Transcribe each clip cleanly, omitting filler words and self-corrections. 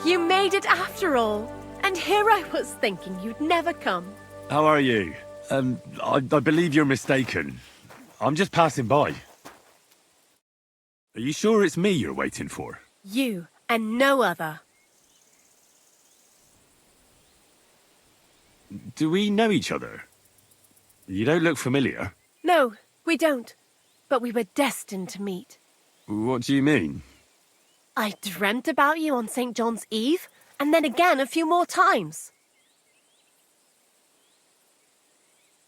You made it after all. And here I was thinking you'd never come. How are you? I believe you're mistaken. I'm just passing by. Are you sure it's me you're waiting for? You and no other. Do we know each other? You don't look familiar. No, we don't. But we were destined to meet. What do you mean? I dreamt about you on St. John's Eve, and then again a few more times.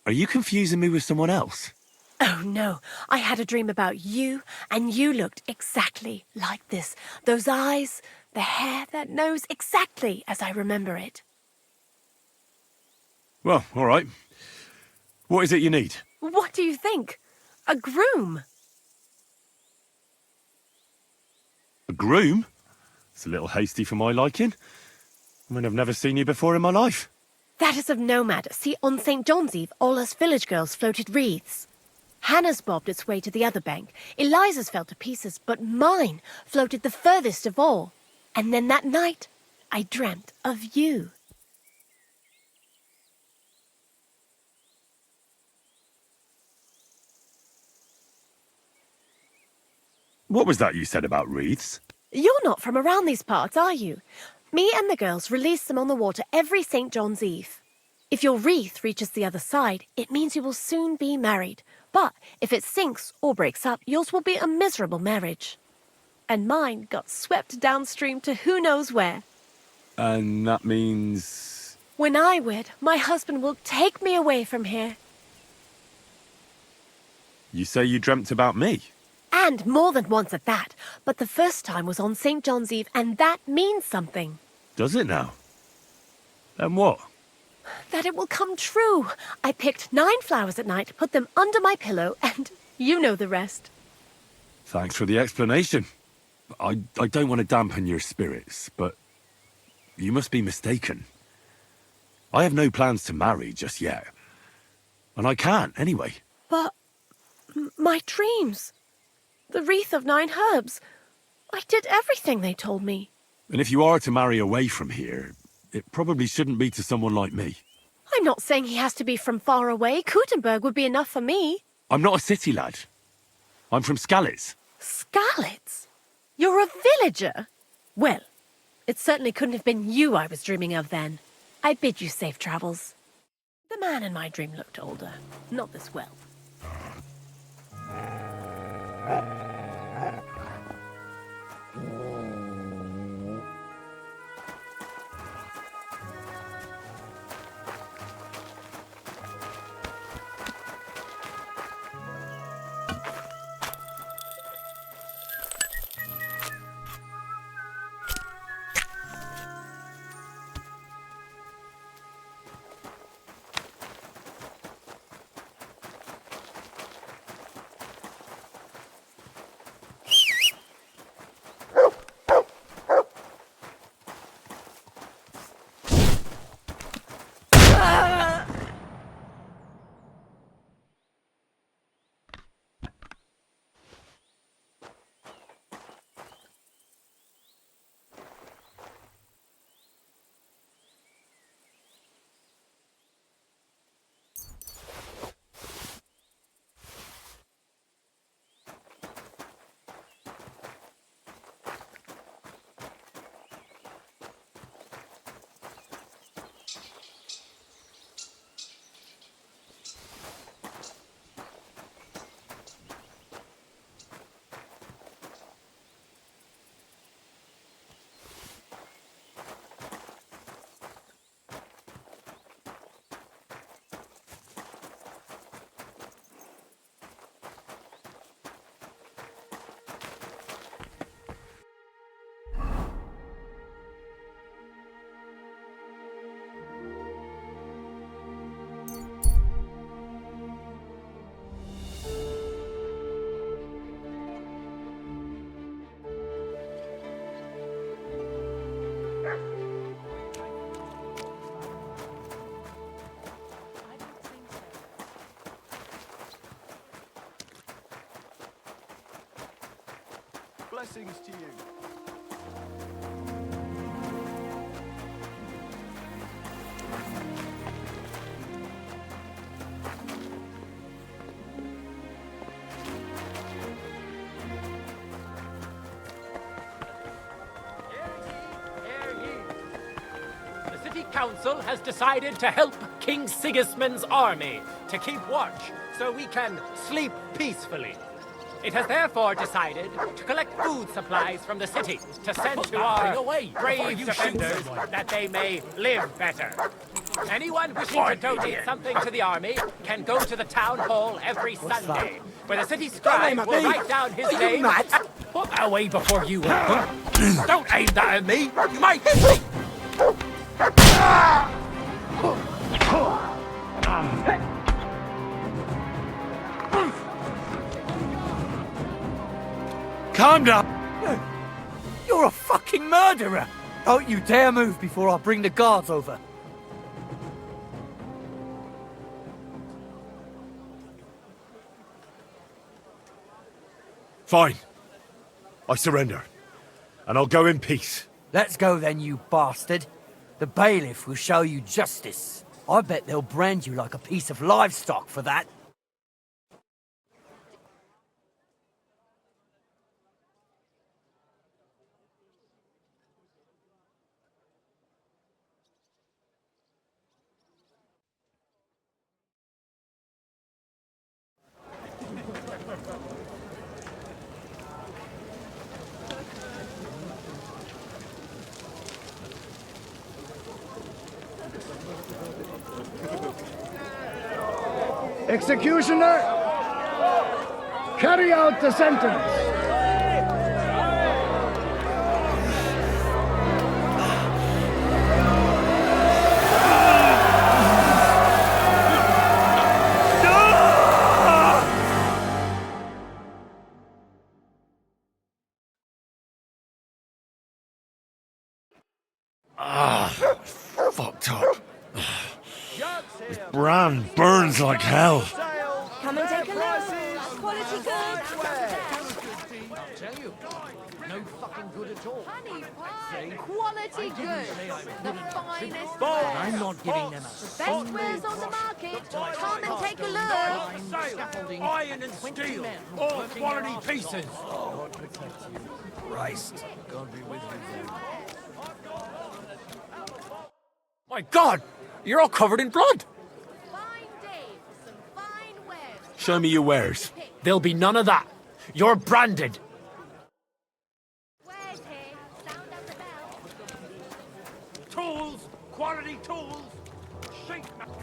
Are you confusing me with someone else? Oh no, I had a dream about you, and you looked exactly like this. Those eyes, the hair, that nose, exactly as I remember it. Well, all right. What is it you need? What do you think? A groom? A groom? It's a little hasty for my liking. I mean, I've never seen you before in my life. That is of no matter. See, on St. John's Eve, all us village girls floated wreaths. Hannah's bobbed its way to the other bank. Eliza's fell to pieces, but mine floated the furthest of all. And then that night, I dreamt of you. What was that you said about wreaths? You're not from around these parts, are you? Me and the girls release them on the water every St. John's Eve. If your wreath reaches the other side, it means you will soon be married. But if it sinks or breaks up, yours will be a miserable marriage. And mine got swept downstream to who knows where. And that means... When I wed, my husband will take me away from here. You say you dreamt about me? And more than once at that. But the first time was on St. John's Eve, and that means something. Does it now? And what? That it will come true. I picked 9 flowers at night, put them under my pillow, and you know the rest. Thanks for the explanation. I don't want to dampen your spirits, but you must be mistaken. I have no plans to marry just yet. And I can't, anyway. But my dreams... The wreath of 9 herbs. I did everything they told me. And if you are to marry away from here, it probably shouldn't be to someone like me. I'm not saying he has to be from far away. Kootenburg would be enough for me. I'm not a city lad. I'm from Skalitz. Skalitz? You're a villager? Well, it certainly couldn't have been you I was dreaming of then. I bid you safe travels. The man in my dream looked older. Not this well. Blessings to you. The City Council has decided to help King Sigismund's army to keep watch so we can sleep peacefully. It has therefore decided to collect food supplies from the city to send to our brave defenders that they may live better. Anyone wishing to donate something to the army can go to the town hall every Sunday, where the city scribe will write down his name. Put that away before you open. Don't aim that at me. You might hit me. Calm down! You're a fucking murderer! Don't you dare move before I bring the guards over. Fine. I surrender. And I'll go in peace. Let's go then, you bastard. The bailiff will show you justice. I bet they'll brand you like a piece of livestock for that. Executioner, carry out the sentence. Fucked up. This brand burns like hell. Come and take a look. Quality good. I'll tell you, no fucking good at all. Honey pie. Quality good. The finest Boy, wares. I'm not giving them a Best wares on the market. Come and take a look. scaffolding, iron and steel, all quality pieces. Christ. My God, you're all covered in blood. Fine day for some fine wares. Show me your wares. There'll be none of that. You're branded. Wares here. Sound at the bell. Tools, quality tools. Sheet metal.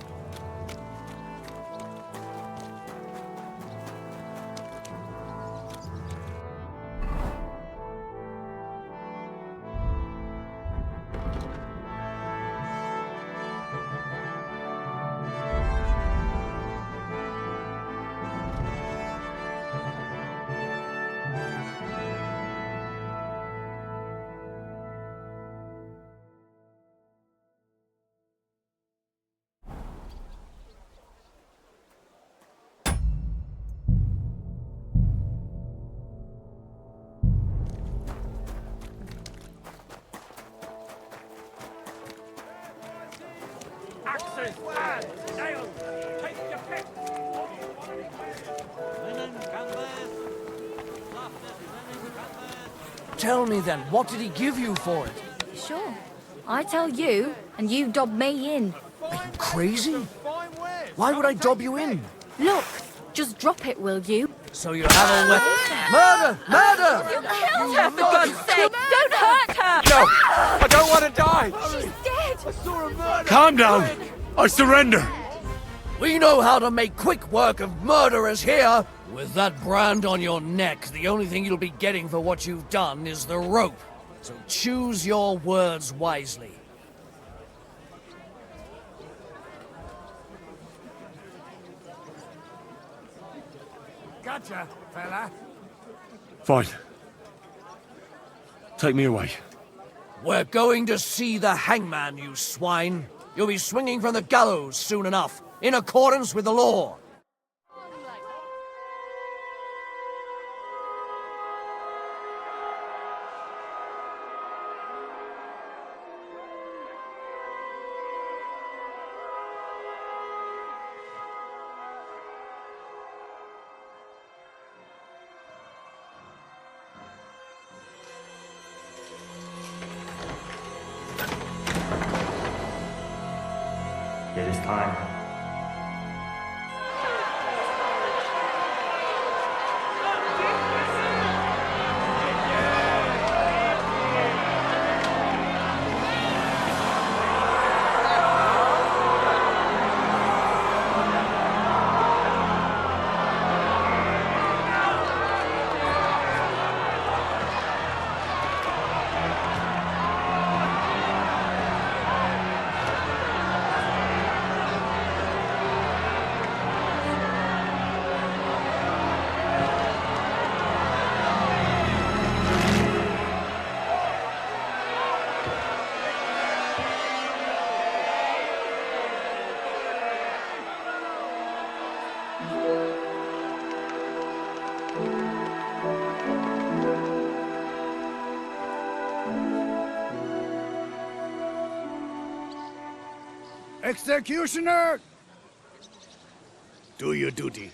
Axes, hands, nails, take your pick. Tell me then, what did he give you for it? Sure. I tell you, and you dob me in. Are you crazy? Why would I dob you in? Look, just drop it, will you? So you have a weapon. Murder! Murder! Killed her, for God's sake! Don't hurt her! No, I don't want to die. She's dead! Calm down! I surrender! We know how to make quick work of murderers here. With that brand on your neck, the only thing you'll be getting for what you've done is the rope. So choose your words wisely. Gotcha, fella. Fine. Take me away. We're going to see the hangman, you swine. You'll be swinging from the gallows soon enough, in accordance with the law. It is time. Executioner! Do your duty.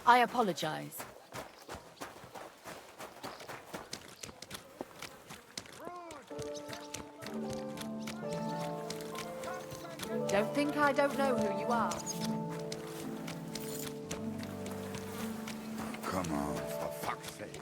I apologize. Don't think I don't know who you are. Come on, for fuck's sake.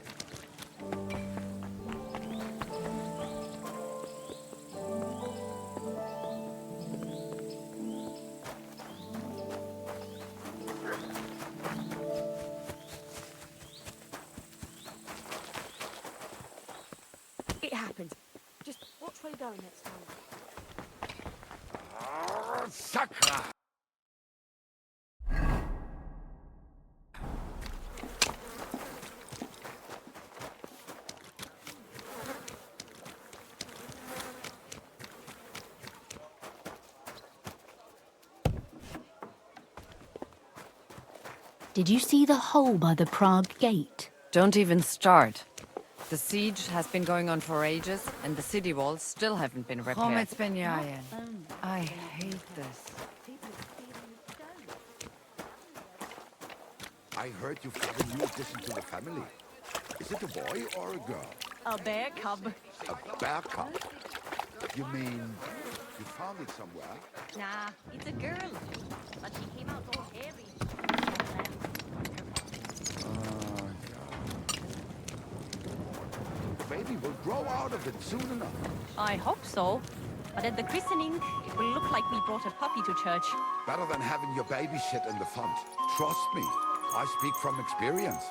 It happens. Just watch where you're going next time. Sacra! Did you see the hole by the Prague gate? Don't even start. The siege has been going on for ages, and the city walls still haven't been repaired. I hate this. I heard you've got a new addition to the family. Is it a boy or a girl? A bear cub. A bear cub? You mean you found it somewhere? Nah, it's a girl. But she came out all hairy. The baby will grow out of it soon enough. I hope so. But at the christening, it will look like we brought a puppy to church. Better than having your baby shit in the font. Trust me, I speak from experience.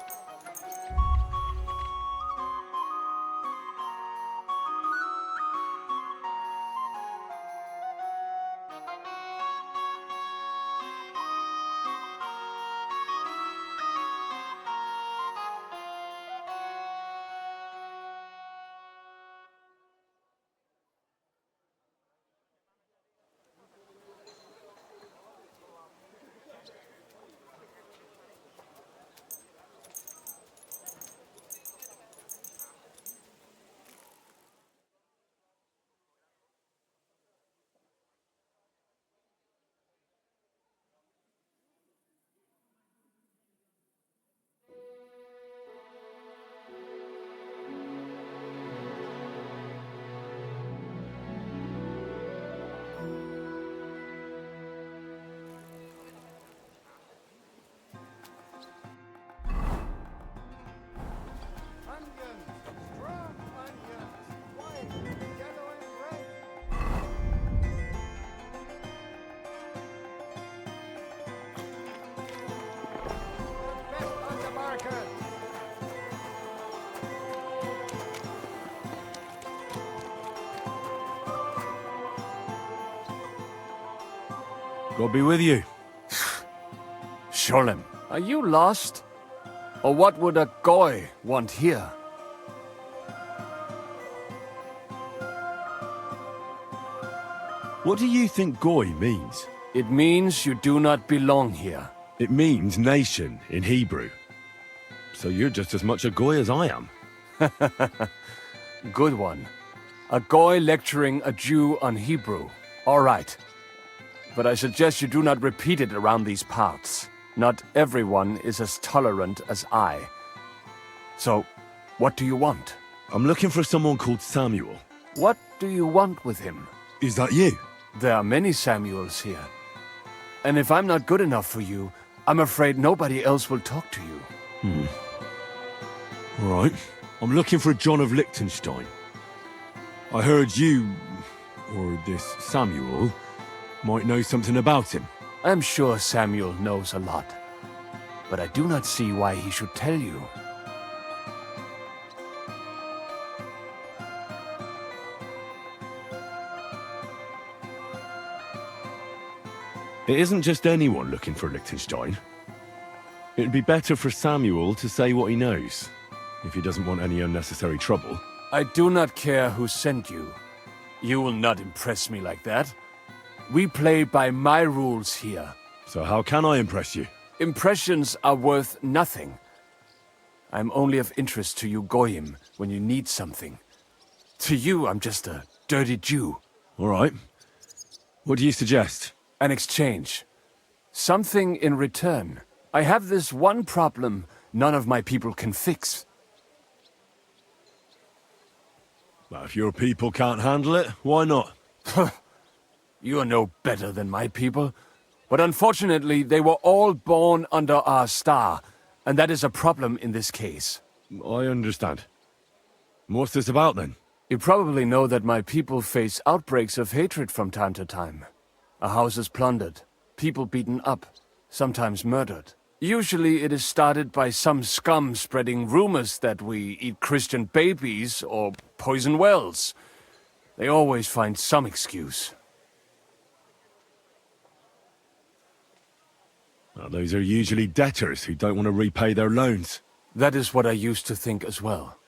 God be with you. Sholem, are you lost? Or what would a goy want here? What do you think goy means? It means you do not belong here. It means nation in Hebrew. So you're just as much a goy as I am. Good one. A goy lecturing a Jew on Hebrew. All right. But I suggest you do not repeat it around these parts. Not everyone is as tolerant as I. So, what do you want? I'm looking for someone called Samuel. What do you want with him? Is that you? There are many Samuels here. And if I'm not good enough for you, I'm afraid nobody else will talk to you. All right. I'm looking for John of Liechtenstein. I heard you, or this Samuel, might know something about him. I'm sure Samuel knows a lot. But I do not see why he should tell you. It isn't just anyone looking for Liechtenstein. It'd be better for Samuel to say what he knows, if he doesn't want any unnecessary trouble. I do not care who sent you. You will not impress me like that. We play by my rules here. So how can I impress you? Impressions are worth nothing. I'm only of interest to you Goyim when you need something. To you, I'm just a dirty Jew. All right. What do you suggest? An exchange. Something in return. I have this one problem none of my people can fix. Well, if your people can't handle it, why not? You are no better than my people. But unfortunately, they were all born under our star, and that is a problem in this case. I understand. What's this about, then? You probably know that my people face outbreaks of hatred from time to time. A house is plundered, people beaten up, sometimes murdered. Usually it is started by some scum spreading rumors that we eat Christian babies or poison wells. They always find some excuse. Well, those are usually debtors who don't want to repay their loans. That is what I used to think as well.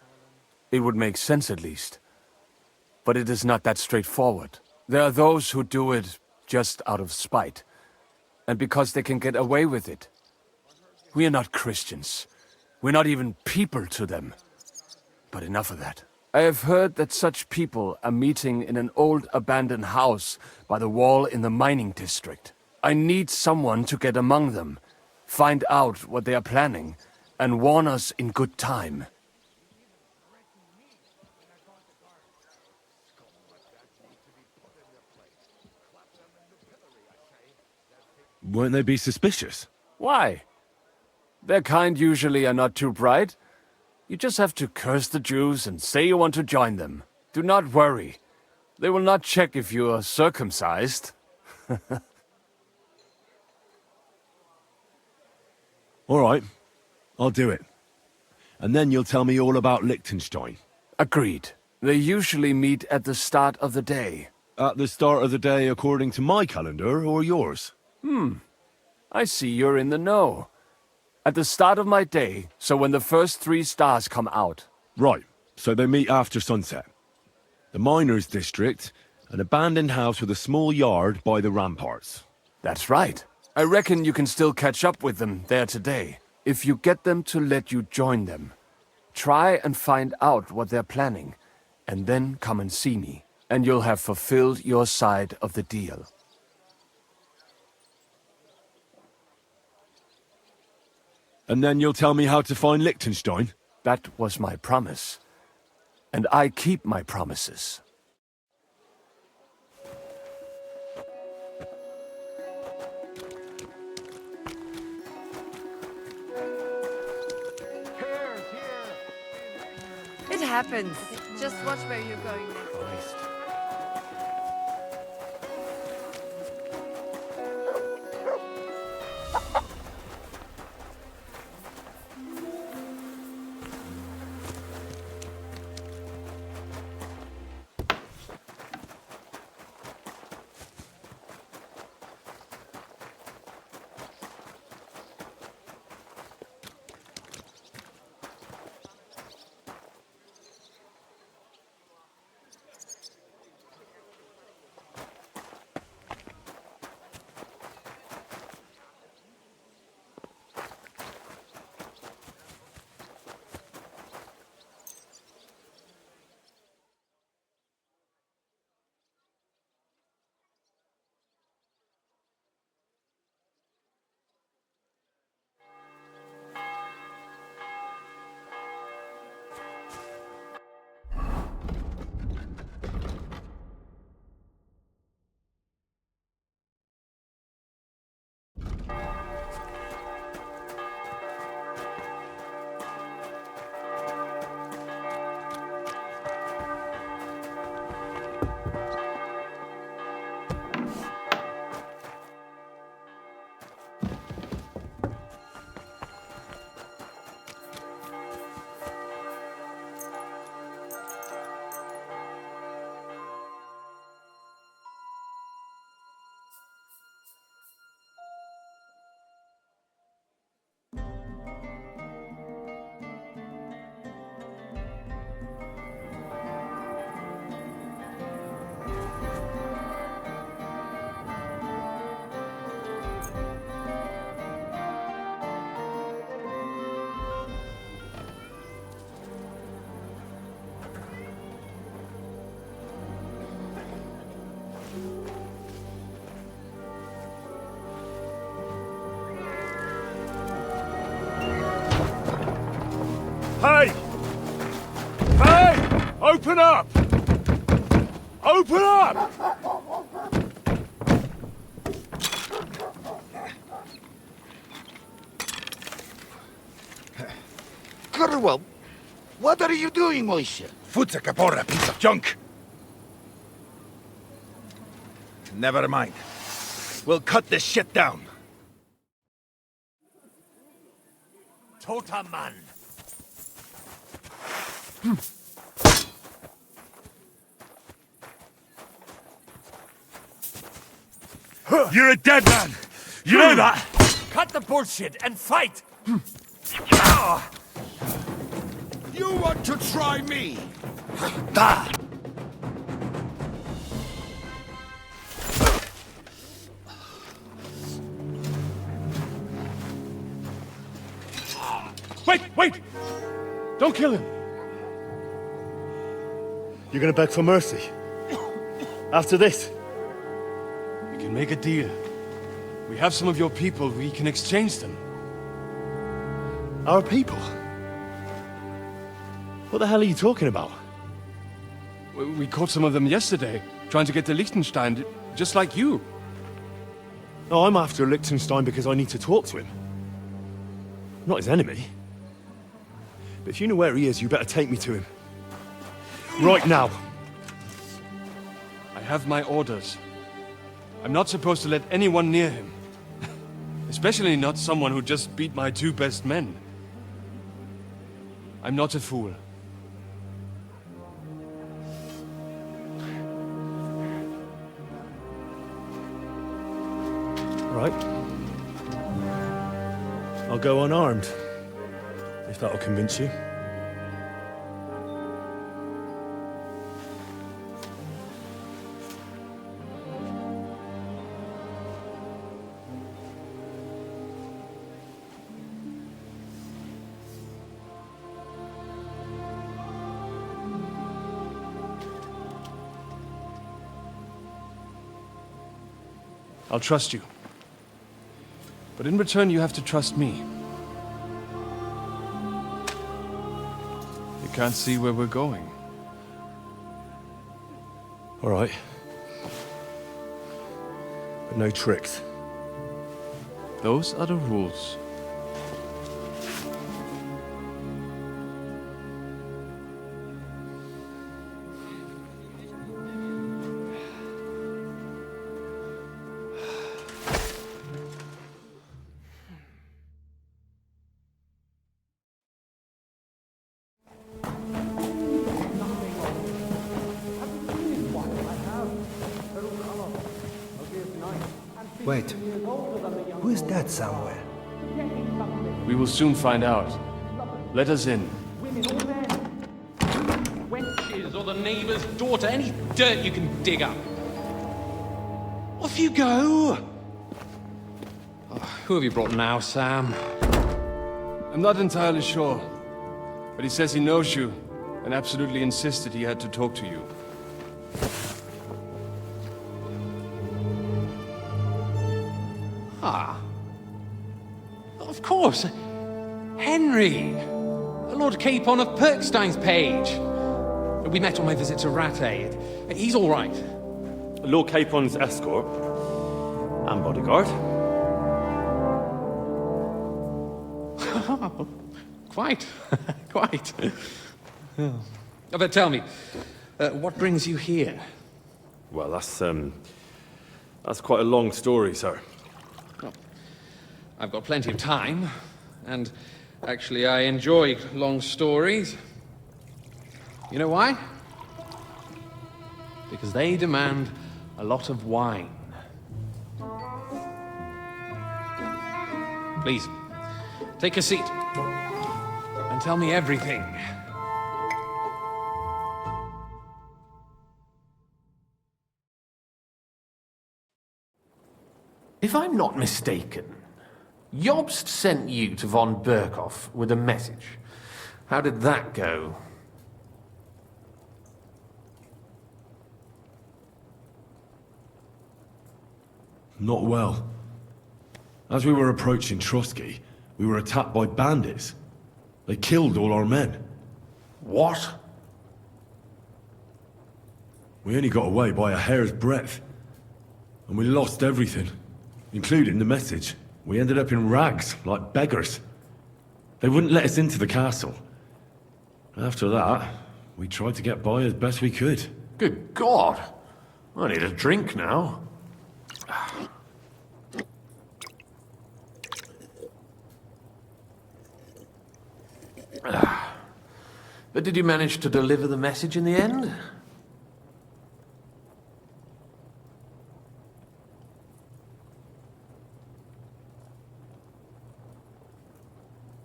It would make sense at least. But it is not that straightforward. There are those who do it just out of spite, and because they can get away with it. We are not Christians. We're not even people to them. But enough of that. I have heard that such people are meeting in an old abandoned house by the wall in the mining district. I need someone to get among them, find out what they are planning, and warn us in good time. Won't they be suspicious? Why? Their kind usually are not too bright. You just have to curse the Jews and say you want to join them. Do not worry. They will not check if you are circumcised. All right. I'll do it. And then you'll tell me all about Liechtenstein. Agreed. They usually meet at the start of the day. At the start of the day according to my calendar, or yours? I see you're in the know. At the start of my day, so when the first 3 stars come out. Right. So they meet after sunset. The miners' district, an abandoned house with a small yard by the ramparts. That's right. I reckon you can still catch up with them there today. If you get them to let you join them. Try and find out what they're planning, and then come and see me, and you'll have fulfilled your side of the deal. And then you'll tell me how to find Liechtenstein? That was my promise. And I keep my promises. It happens. Just watch where you're going. Christ. Open up! Open up! Curwell, what are you doing, Moishe? Futsa Capora, piece of junk! Never mind. We'll cut this shit down. Totaman. You're a dead man! You know that! Cut the bullshit and fight! You want to try me? Wait! Don't kill him! You're gonna beg for mercy? After this? We can make a deal. We have some of your people, we can exchange them. Our people? What the hell are you talking about? We caught some of them yesterday, trying to get to Liechtenstein, just like you. No, I'm after Liechtenstein because I need to talk to him. Not his enemy. But if you know where he is, you better take me to him. Right now. I have my orders. I'm not supposed to let anyone near him. Especially not someone who just beat my 2 best men. I'm not a fool. Right. I'll go unarmed. If that'll convince you. I'll trust you. But in return, you have to trust me. You can't see where we're going. All right. But no tricks. Those are the rules. Wait, who is that somewhere? We will soon find out. Let us in. Wenches or the neighbor's daughter, any dirt you can dig up. Off you go! Oh, who have you brought now, Sam? I'm not entirely sure. But he says he knows you, and absolutely insisted he had to talk to you. Ah. Of course. Henry. Lord Capon of Perkstein's page. We met on my visit to Rattay. He's all right. Lord Capon's escort. And bodyguard. Quite. Quite. Oh, but tell me, what brings you here? Well, that's quite a long story, sir. Well, I've got plenty of time, and actually I enjoy long stories. You know why? Because they demand a lot of wine. Please, take a seat and tell me everything. If I'm not mistaken, Jobst sent you to von Berkhoff with a message. How did that go? Not well. As we were approaching Trotsky, we were attacked by bandits. They killed all our men. What? We only got away by a hair's breadth. And we lost everything, including the message. We ended up in rags, like beggars. They wouldn't let us into the castle. After that, we tried to get by as best we could. Good God! I need a drink now. But did you manage to deliver the message in the end?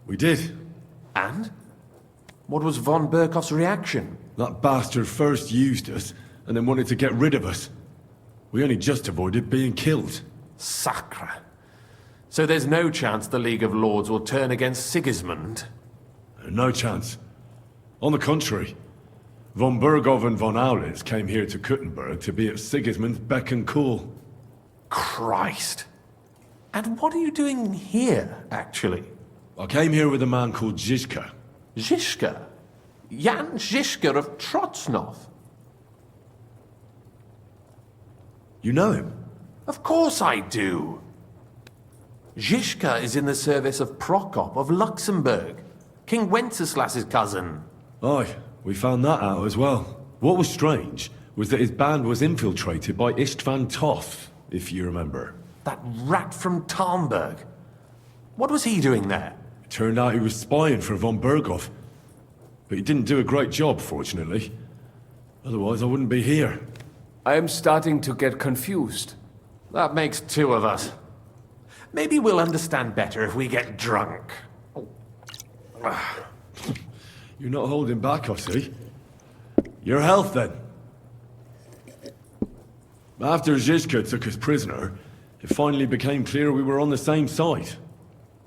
We did. And? What was von Berkoff's reaction? That bastard first used us, and then wanted to get rid of us. We only just avoided being killed. Sacre. So there's no chance the League of Lords will turn against Sigismund? No chance. On the contrary, von Berghoff and von Aulitz came here to Kuttenberg to be at Sigismund's beck and call. Christ. And what are you doing here, actually? I came here with a man called Zizka. Zizka? Jan Zizka of Trotsnov? You know him? Of course I do. Zizka is in the service of Prokop of Luxembourg, King Wenceslas's cousin. Aye, we found that out as well. What was strange was that his band was infiltrated by Istvan Toth, if you remember. That rat from Tarnberg. What was he doing there? It turned out he was spying for von Berghoff. But he didn't do a great job, fortunately. Otherwise, I wouldn't be here. I am starting to get confused. That makes two of us. Maybe we'll understand better if we get drunk. You're not holding back, I see. Your health, then. After Zizka took us prisoner, it finally became clear we were on the same side.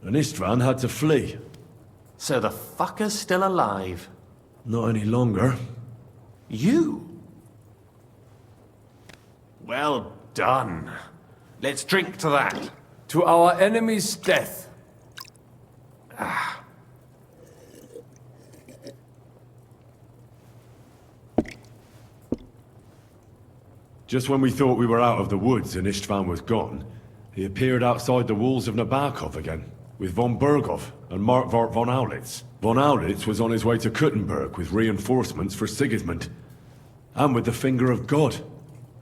And Istvan had to flee. So the fucker's still alive? Not any longer. You? Well done. Let's drink to that. To our enemy's death. Just when we thought we were out of the woods and Istvan was gone, he appeared outside the walls of Nabokov again, with von Berghoff and Markvart von Aulitz. Von Aulitz was on his way to Kuttenberg with reinforcements for Sigismund. And with the finger of God.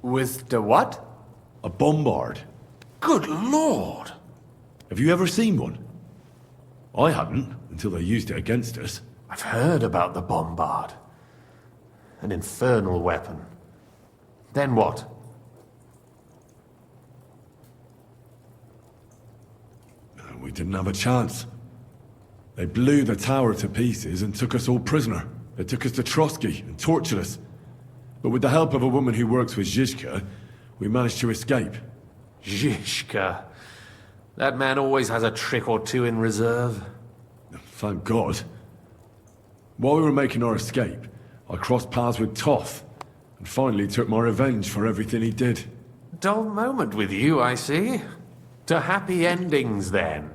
With the what? A bombard. Good Lord! Have you ever seen one? I hadn't, until they used it against us. I've heard about the bombard. An infernal weapon. Then what? We didn't have a chance. They blew the tower to pieces and took us all prisoner. They took us to Trotsky and tortured us. But with the help of a woman who works with Zizka, we managed to escape. Zizka. That man always has a trick or two in reserve. Thank God. While we were making our escape, I crossed paths with Toth, and finally took my revenge for everything he did. Dull moment with you, I see. To happy endings, then.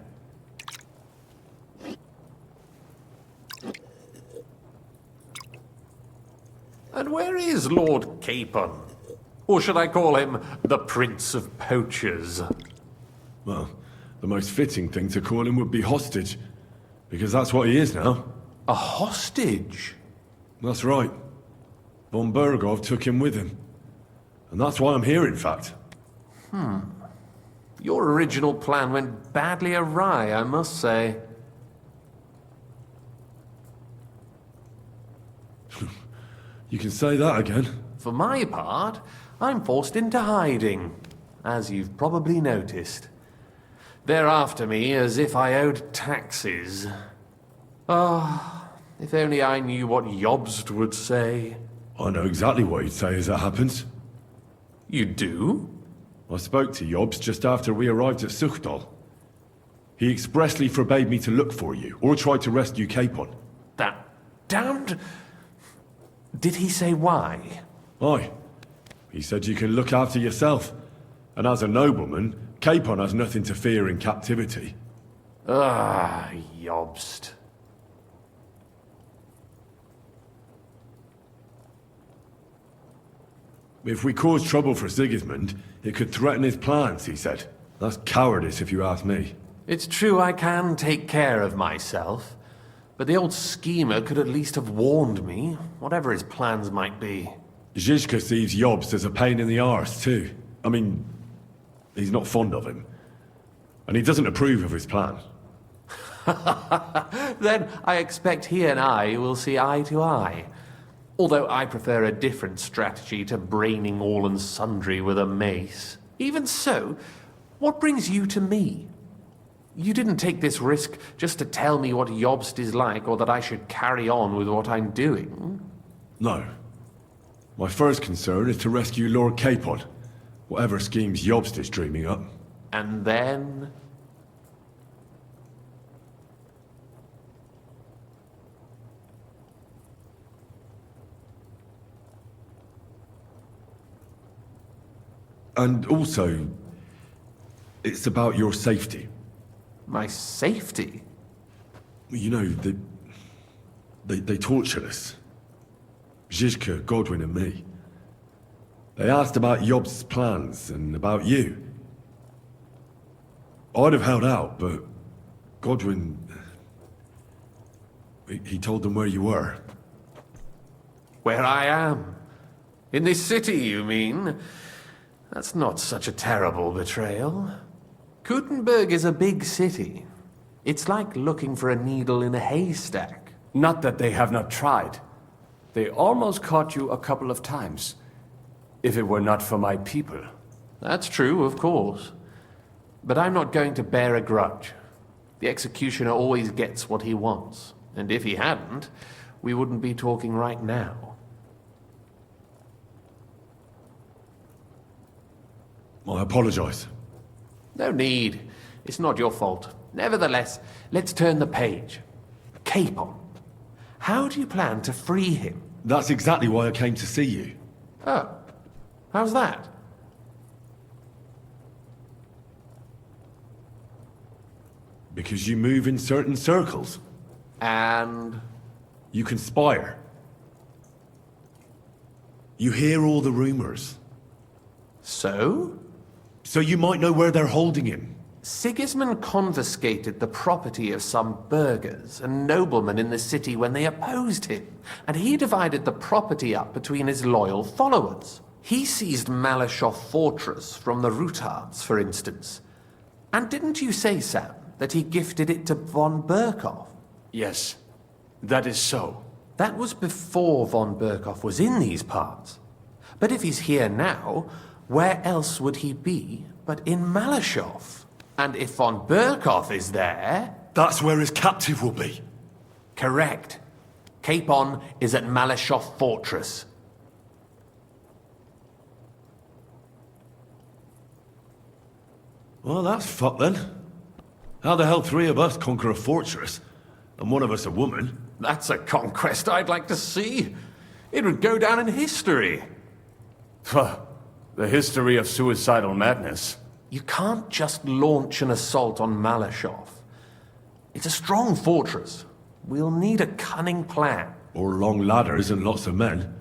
And where is Lord Capon? Or should I call him the Prince of Poachers? Well, the most fitting thing to call him would be hostage, because that's what he is now. A hostage? That's right. Von Berghoff took him with him. And that's why I'm here, in fact. Your original plan went badly awry, I must say. You can say that again. For my part, I'm forced into hiding, as you've probably noticed. They're after me as if I owed taxes. Ah, if only I knew what Jobst would say. I know exactly what he'd say as that happens. You do? I spoke to Jobst just after we arrived at Suchdal. He expressly forbade me to look for you, or try to rescue Capon. That damned... Did he say why? Aye. He said you can look after yourself. And as a nobleman, Capon has nothing to fear in captivity. Ah, Jobst. If we cause trouble for Sigismund, it could threaten his plans, he said. That's cowardice, if you ask me. It's true I can take care of myself, but the old schemer could at least have warned me, whatever his plans might be. Zizka sees Jobst as a pain in the arse, too. I mean, he's not fond of him. And he doesn't approve of his plan. Then I expect he and I will see eye to eye. Although I prefer a different strategy to braining all and sundry with a mace. Even so, what brings you to me? You didn't take this risk just to tell me what Jobst is like, or that I should carry on with what I'm doing. No. My first concern is to rescue Lord Capon, whatever schemes Jobst is dreaming up. And then... And also, it's about your safety. My safety? You know, they tortured us. Zizka, Godwin and me. They asked about Jobst's plans and about you. I'd have held out, but Godwin... He told them where you were. Where I am? In this city, you mean? That's not such a terrible betrayal. Gutenberg is a big city. It's like looking for a needle in a haystack. Not that they have not tried. They almost caught you a couple of times. If it were not for my people. That's true, of course. But I'm not going to bear a grudge. The executioner always gets what he wants. And if he hadn't, we wouldn't be talking right now. I apologize. No need. It's not your fault. Nevertheless, let's turn the page. Capon. How do you plan to free him? That's exactly why I came to see you. Oh. How's that? Because you move in certain circles. And? You conspire. You hear all the rumors. So? So you might know where they're holding him. Sigismund confiscated the property of some burghers and noblemen in the city when they opposed him, and he divided the property up between his loyal followers. He seized Malyshoff Fortress from the Rutards, for instance. And didn't you say, Sam, that he gifted it to von Berkoff? Yes, that is so. That was before von Berkoff was in these parts. But if he's here now, where else would he be but in Malyshoff? And if von Berkoff is there... That's where his captive will be. Correct. Capon is at Malyshoff Fortress. Well, that's fucked then. How the hell three of us conquer a fortress, and one of us a woman? That's a conquest I'd like to see. It would go down in history. The history of suicidal madness. You can't just launch an assault on Malyshoff. It's a strong fortress. We'll need a cunning plan. Or long ladders and lots of men.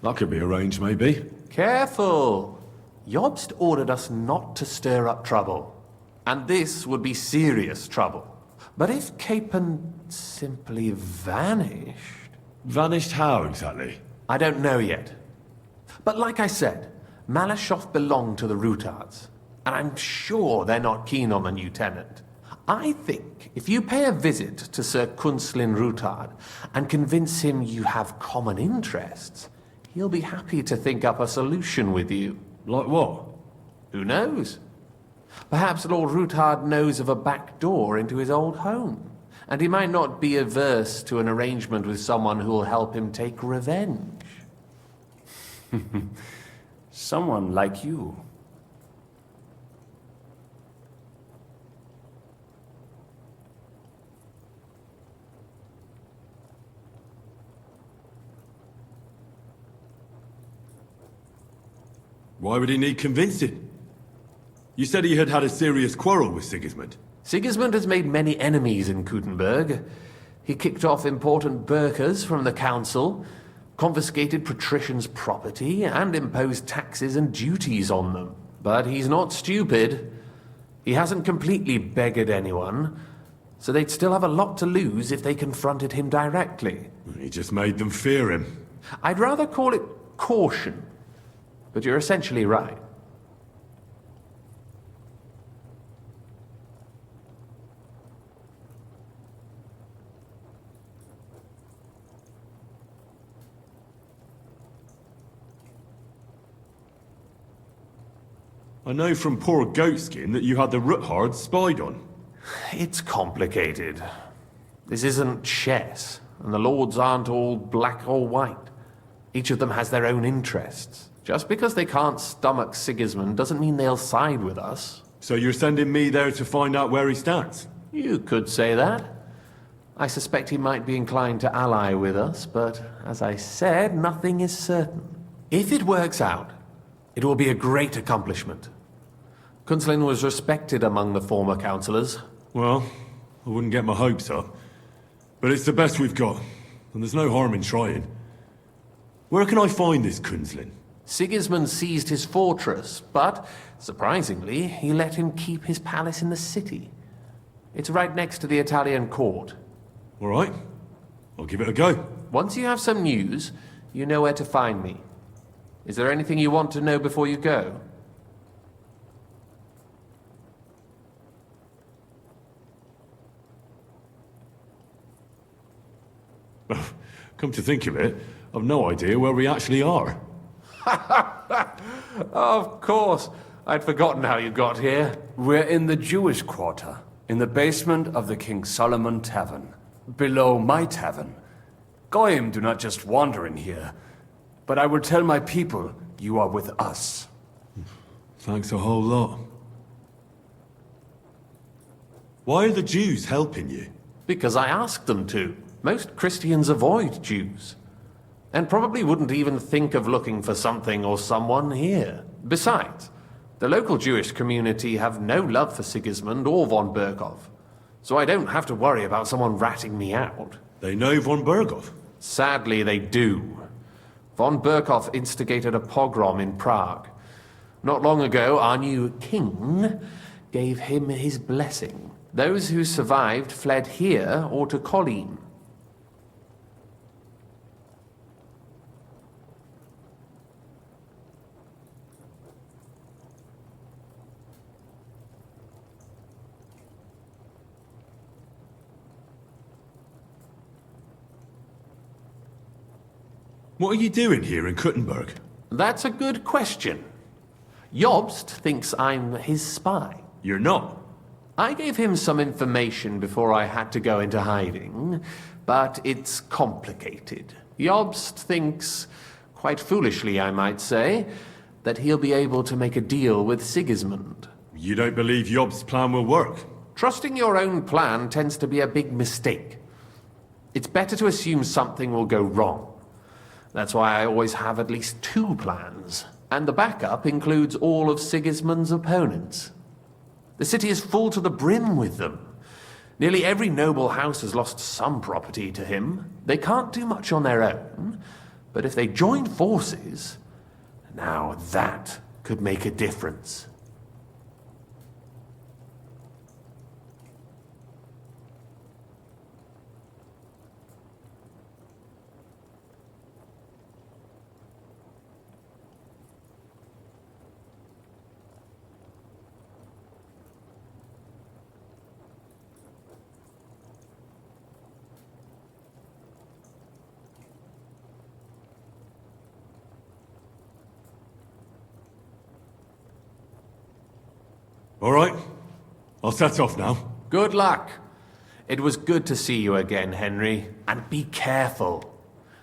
That could be arranged, maybe. Careful! Jobst ordered us not to stir up trouble. And this would be serious trouble. But if Capon simply vanished... Vanished how, exactly? I don't know yet. But like I said, Malyshoff belonged to the Rutards. And I'm sure they're not keen on the new tenant. I think if you pay a visit to Sir Kunslin Rutard and convince him you have common interests, he'll be happy to think up a solution with you. Like what? Who knows? Perhaps Lord Rutard knows of a back door into his old home, and he might not be averse to an arrangement with someone who'll help him take revenge. Someone like you. Why would he need convincing? You said he had had a serious quarrel with Sigismund. Sigismund has made many enemies in Gutenberg. He kicked off important burghers from the council, confiscated patricians' property, and imposed taxes and duties on them. But he's not stupid. He hasn't completely beggared anyone, so they'd still have a lot to lose if they confronted him directly. He just made them fear him. I'd rather call it caution, but you're essentially right. I know from poor Goatskin that you had the Roothards spied on. It's complicated. This isn't chess, and the lords aren't all black or white. Each of them has their own interests. Just because they can't stomach Sigismund doesn't mean they'll side with us. So you're sending me there to find out where he stands? You could say that. I suspect he might be inclined to ally with us, but as I said, nothing is certain. If it works out, it will be a great accomplishment. Kunslin was respected among the former councillors. Well, I wouldn't get my hopes up. But it's the best we've got, and there's no harm in trying. Where can I find this Kunslin? Sigismund seized his fortress, but, surprisingly, he let him keep his palace in the city. It's right next to the Italian court. All right. I'll give it a go. Once you have some news, you know where to find me. Is there anything you want to know before you go? Come to think of it, I've no idea where we actually are. Of course. I'd forgotten how you got here. We're in the Jewish quarter, in the basement of the King Solomon Tavern, below my tavern. Goyim do not just wander in here, but I will tell my people you are with us. Thanks a whole lot. Why are the Jews helping you? Because I asked them to. Most Christians avoid Jews, and probably wouldn't even think of looking for something or someone here. Besides, the local Jewish community have no love for Sigismund or von Berkov, so I don't have to worry about someone ratting me out. They know von Berkov? Sadly, they do. Von Berkov instigated a pogrom in Prague. Not long ago, our new king gave him his blessing. Those who survived fled here or to Kolin. What are you doing here in Kuttenberg? That's a good question. Jobst thinks I'm his spy. You're not. I gave him some information before I had to go into hiding, but it's complicated. Jobst thinks, quite foolishly I might say, that he'll be able to make a deal with Sigismund. You don't believe Jobst's plan will work? Trusting your own plan tends to be a big mistake. It's better to assume something will go wrong. That's why I always have at least 2 plans, and the backup includes all of Sigismund's opponents. The city is full to the brim with them. Nearly every noble house has lost some property to him. They can't do much on their own, but if they join forces, now that could make a difference. All right. I'll set off now. Good luck. It was good to see you again, Henry. And be careful.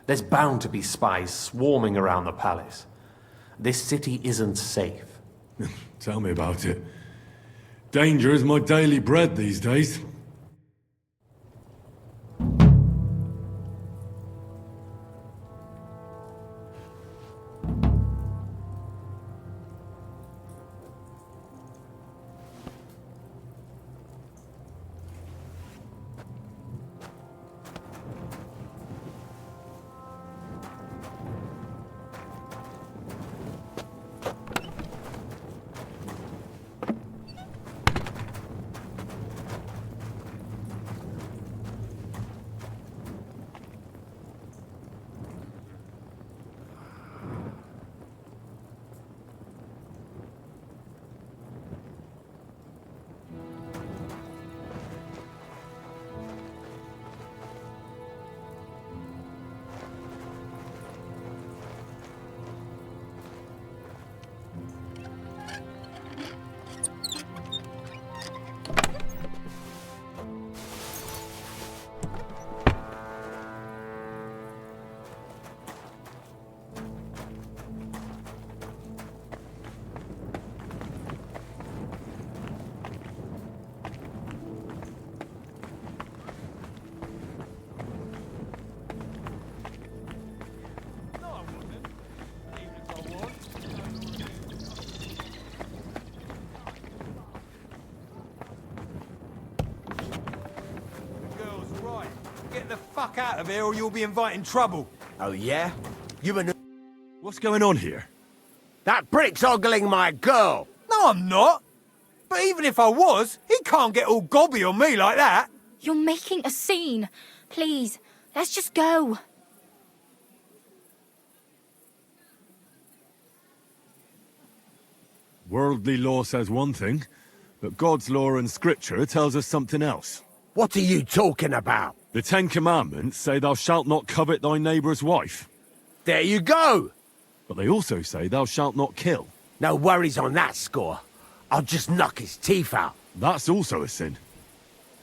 There's bound to be spies swarming around the palace. This city isn't safe. Tell me about it. Danger is my daily bread these days. fuck out of here or you'll be inviting trouble. Oh, yeah? You and... What's going on here? That prick's ogling my girl! No, I'm not. But even if I was, he can't get all gobby on me like that. You're making a scene. Please, let's just go. Worldly law says one thing, but God's law and scripture tells us something else. What are you talking about? The Ten Commandments say thou shalt not covet thy neighbour's wife. There you go! But they also say thou shalt not kill. No worries on that score. I'll just knock his teeth out. That's also a sin.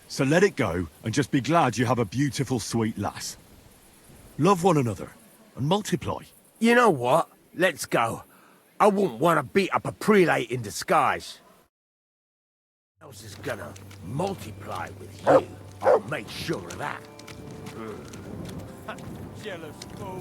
So let it go and just be glad you have a beautiful, sweet lass. Love one another and multiply. You know what? Let's go. I wouldn't want to beat up a prelate in disguise. Who else is gonna multiply with you? I'll make sure of that. Jealous fool.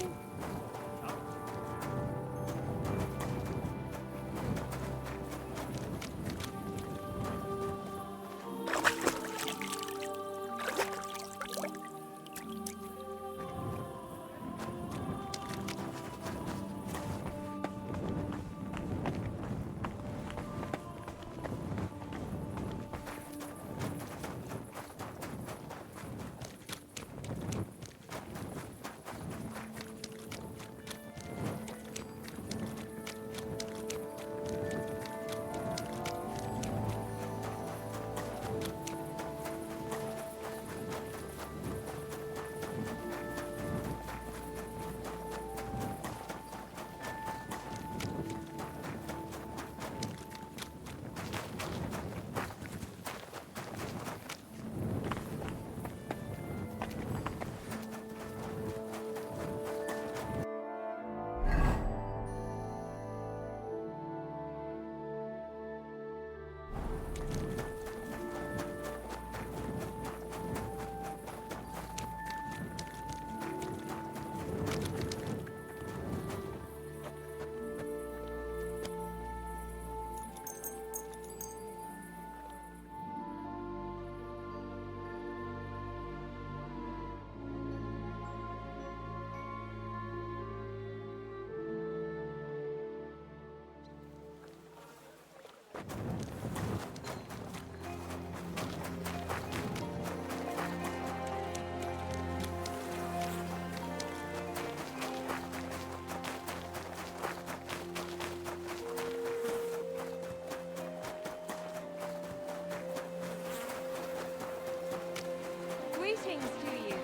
Greetings to you.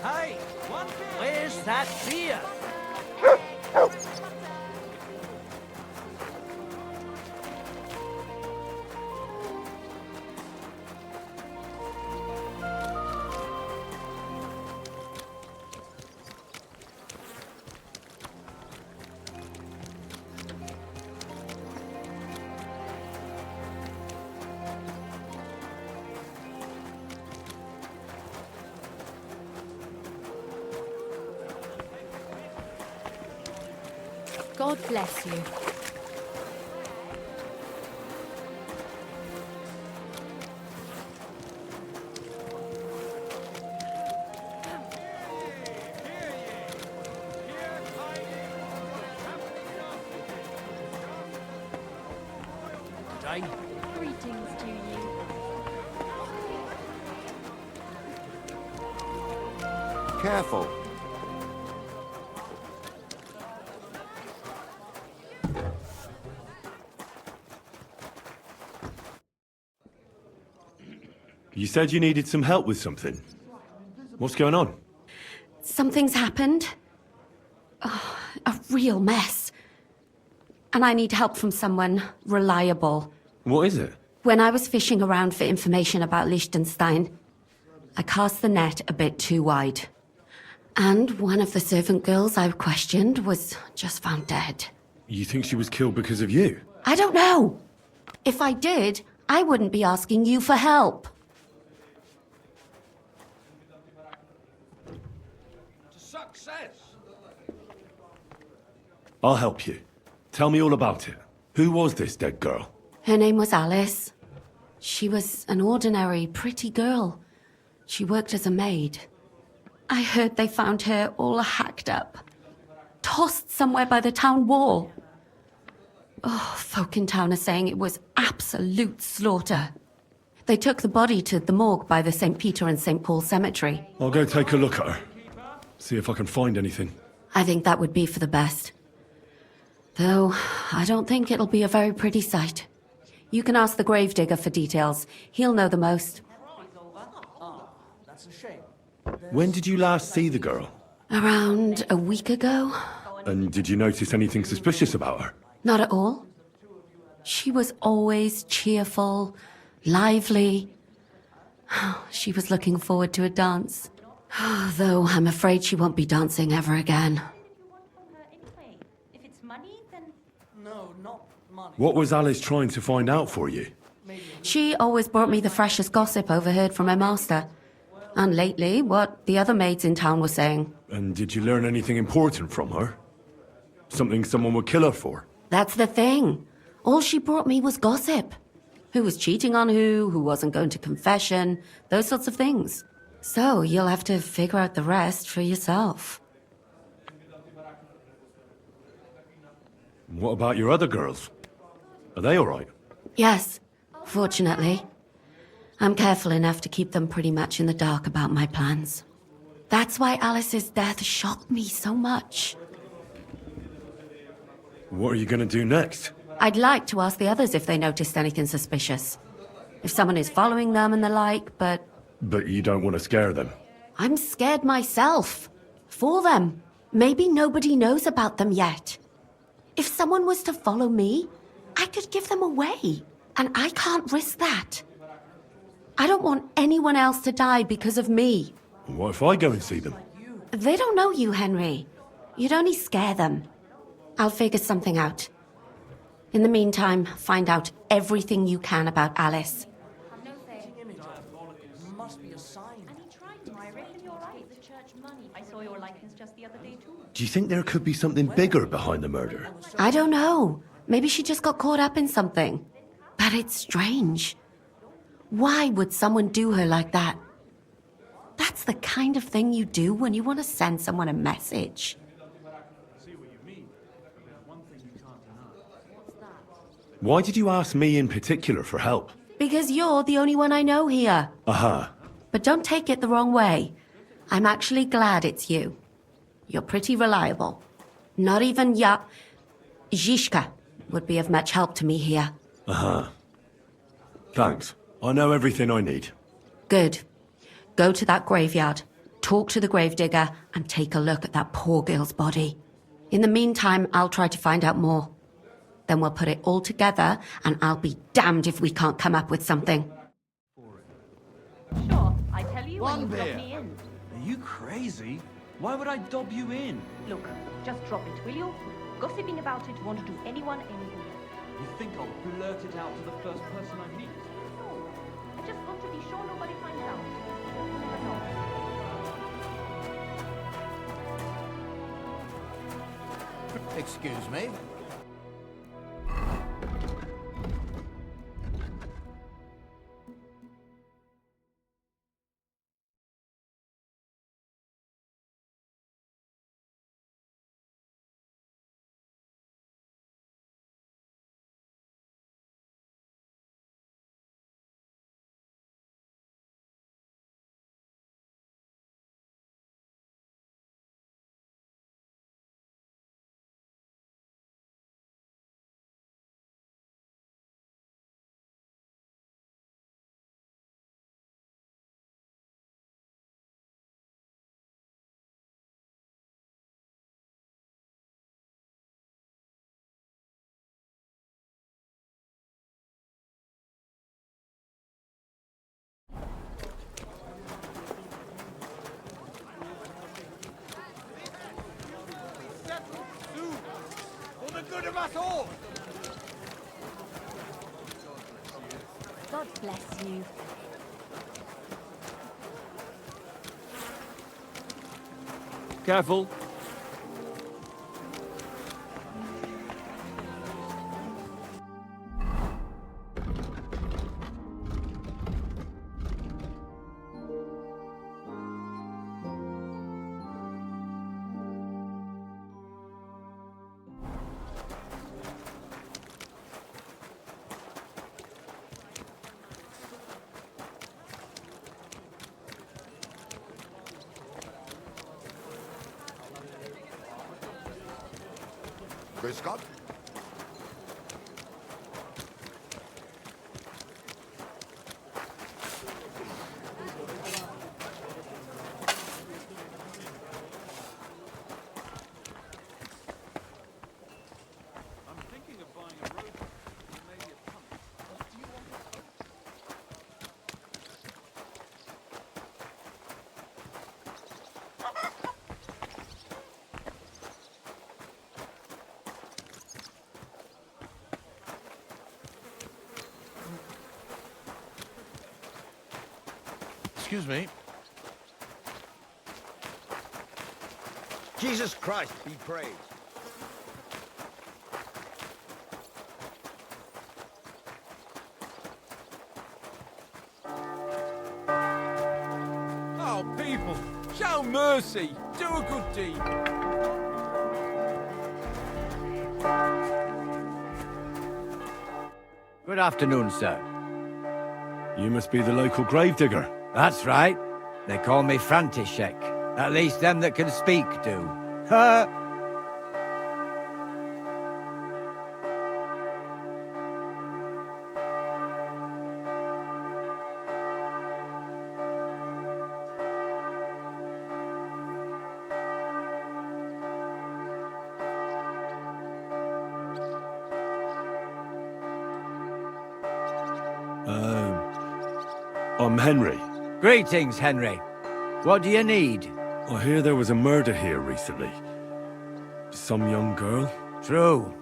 Hey, where's that beer? God bless you. Greetings to you. Careful. You said you needed some help with something. What's going on? Something's happened. Oh, a real mess. And I need help from someone reliable. What is it? When I was fishing around for information about Liechtenstein, I cast the net a bit too wide. And one of the servant girls I questioned was just found dead. You think she was killed because of you? I don't know. If I did, I wouldn't be asking you for help. Success! I'll help you. Tell me all about it. Who was this dead girl? Her name was Alice. She was an ordinary, pretty girl. She worked as a maid. I heard they found her all hacked up, tossed somewhere by the town wall. Oh, folk in town are saying it was absolute slaughter. They took the body to the morgue by the St. Peter and St. Paul cemetery. I'll go take a look at her. See if I can find anything. I think that would be for the best. Though, I don't think it'll be a very pretty sight. You can ask the gravedigger for details. He'll know the most. When did you last see the girl? Around a week ago? And did you notice anything suspicious about her? Not at all. She was always cheerful, lively. She was looking forward to a dance. Though I'm afraid she won't be dancing ever again. If it's money, then... No, not money. What was Alice trying to find out for you? She always brought me the freshest gossip overheard from her master. And lately, what the other maids in town were saying. And did you learn anything important from her? Something someone would kill her for? That's the thing. All she brought me was gossip. Who was cheating on who wasn't going to confession, those sorts of things. So you'll have to figure out the rest for yourself. What about your other girls? Are they all right? Yes, fortunately. I'm careful enough to keep them pretty much in the dark about my plans. That's why Alice's death shocked me so much. What are you going to do next? I'd like to ask the others if they noticed anything suspicious. If someone is following them and the like, but... But you don't want to scare them? I'm scared myself. For them. Maybe nobody knows about them yet. If someone was to follow me, I could give them away. And I can't risk that. I don't want anyone else to die because of me. What if I go and see them? They don't know you, Henry. You'd only scare them. I'll figure something out. In the meantime, find out everything you can about Alice. I saw your likeness just the other day too. Do you think there could be something bigger behind the murder? I don't know. Maybe she just got caught up in something. But it's strange. Why would someone do her like that? That's the kind of thing you do when you want to send someone a message. Why did you ask me in particular for help? Because you're the only one I know here. Aha. But don't take it the wrong way. I'm actually glad it's you. You're pretty reliable. Not even Zhishka would be of much help to me here. Aha. Thanks. I know everything I need. Good. Go to that graveyard, talk to the gravedigger, and take a look at that poor girl's body. In the meantime, I'll try to find out more. Then we'll put it all together, and I'll be damned if we can't come up with something. Sure, I tell you One when you beer. drop me in. Are you crazy? Why would I dob you in? Look, just drop it, will you? Gossiping about it won't do anyone any good. You think I'll blurt it out to the first person I meet? No, I just want to be sure nobody finds out. That's all. Excuse me? For the good of us all! God bless you. Careful. Grüß Gott. Excuse me. Jesus Christ be praised. Oh, people, show mercy. Do a good deed. Good afternoon, sir. You must be the local gravedigger. That's right. They call me František. At least them that can speak do. Ha! I'm Henry. Greetings, Henry. What do you need? I hear there was a murder here recently. Some young girl? True.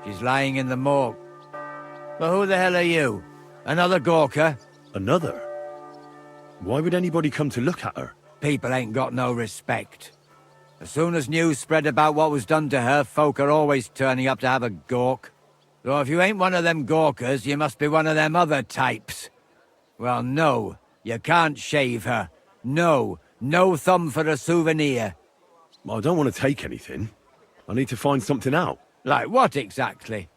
She's lying in the morgue. But who the hell are you? Another Gawker? Another? Why would anybody come to look at her? People ain't got no respect. As soon as news spread about what was done to her, folk are always turning up to have a gawk. So if you ain't one of them Gawkers, you must be one of them other types. Well, no, you can't shave her. No thumb for a souvenir. I don't want to take anything. I need to find something out. Like what exactly?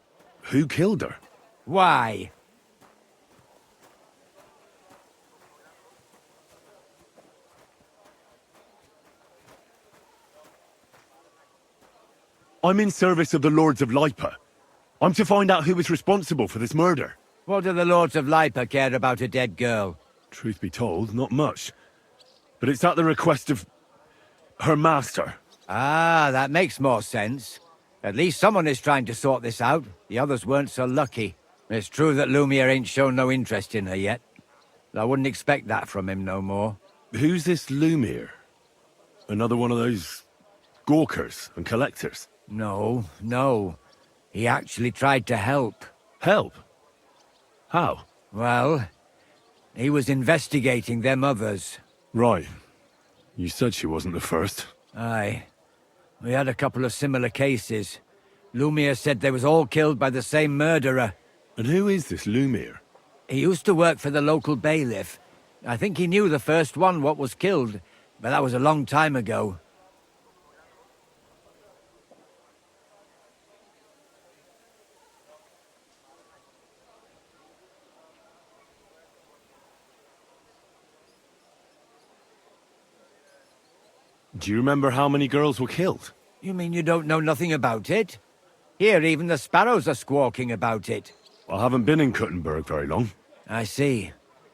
Who killed her? Why? I'm in service of the Lords of Lipa. I'm to find out who was responsible for this murder. What do the Lords of Lipa care about a dead girl? Truth be told, not much. But it's at the request of her master. Ah, that makes more sense. At least someone is trying to sort this out. The others weren't so lucky. It's true that Lumiere ain't shown no interest in her yet. I wouldn't expect that from him no more. Who's this Lumiere? Another one of those gawkers and collectors? No. He actually tried to help. Help? How? Well, he was investigating them others. Right. You said she wasn't the first. Aye. We had a couple of similar cases. Lumiere said they was all killed by the same murderer. And who is this Lumiere? He used to work for the local bailiff. I think he knew the first one what was killed, but that was a long time ago. Do you remember how many girls were killed? You mean you don't know nothing about it? Here, even the sparrows are squawking about it. I haven't been in Kuttenberg very long. I see.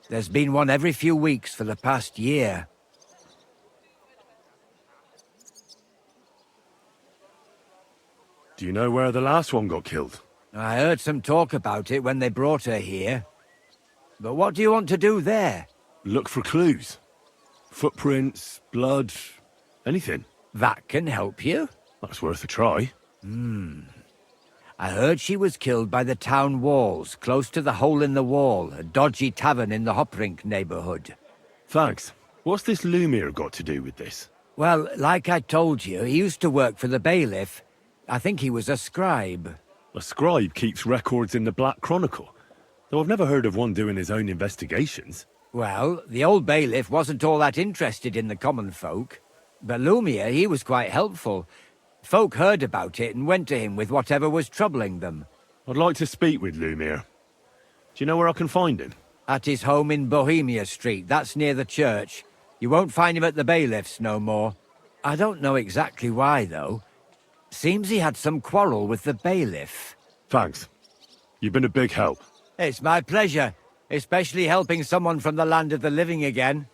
There's been one every few weeks for the past year. Do you know where the last one got killed? I heard some talk about it when they brought her here. But what do you want to do there? Look for clues. Footprints, blood, anything. That can help you? That's worth a try. I heard she was killed by the town walls, close to the Hole in the Wall, a dodgy tavern in the Hoprink neighborhood. Thanks. What's this Lumiere got to do with this? Well, like I told you, he used to work for the bailiff. I think he was a scribe. A scribe keeps records in the Black Chronicle, though I've never heard of one doing his own investigations. Well, the old bailiff wasn't all that interested in the common folk. But Lumiere, he was quite helpful. Folk heard about it and went to him with whatever was troubling them. I'd like to speak with Lumiere. Do you know where I can find him? At his home in Bohemia Street, that's near the church. You won't find him at the bailiff's no more. I don't know exactly why, though. Seems he had some quarrel with the bailiff. Thanks. You've been a big help. It's my pleasure, especially helping someone from the land of the living again.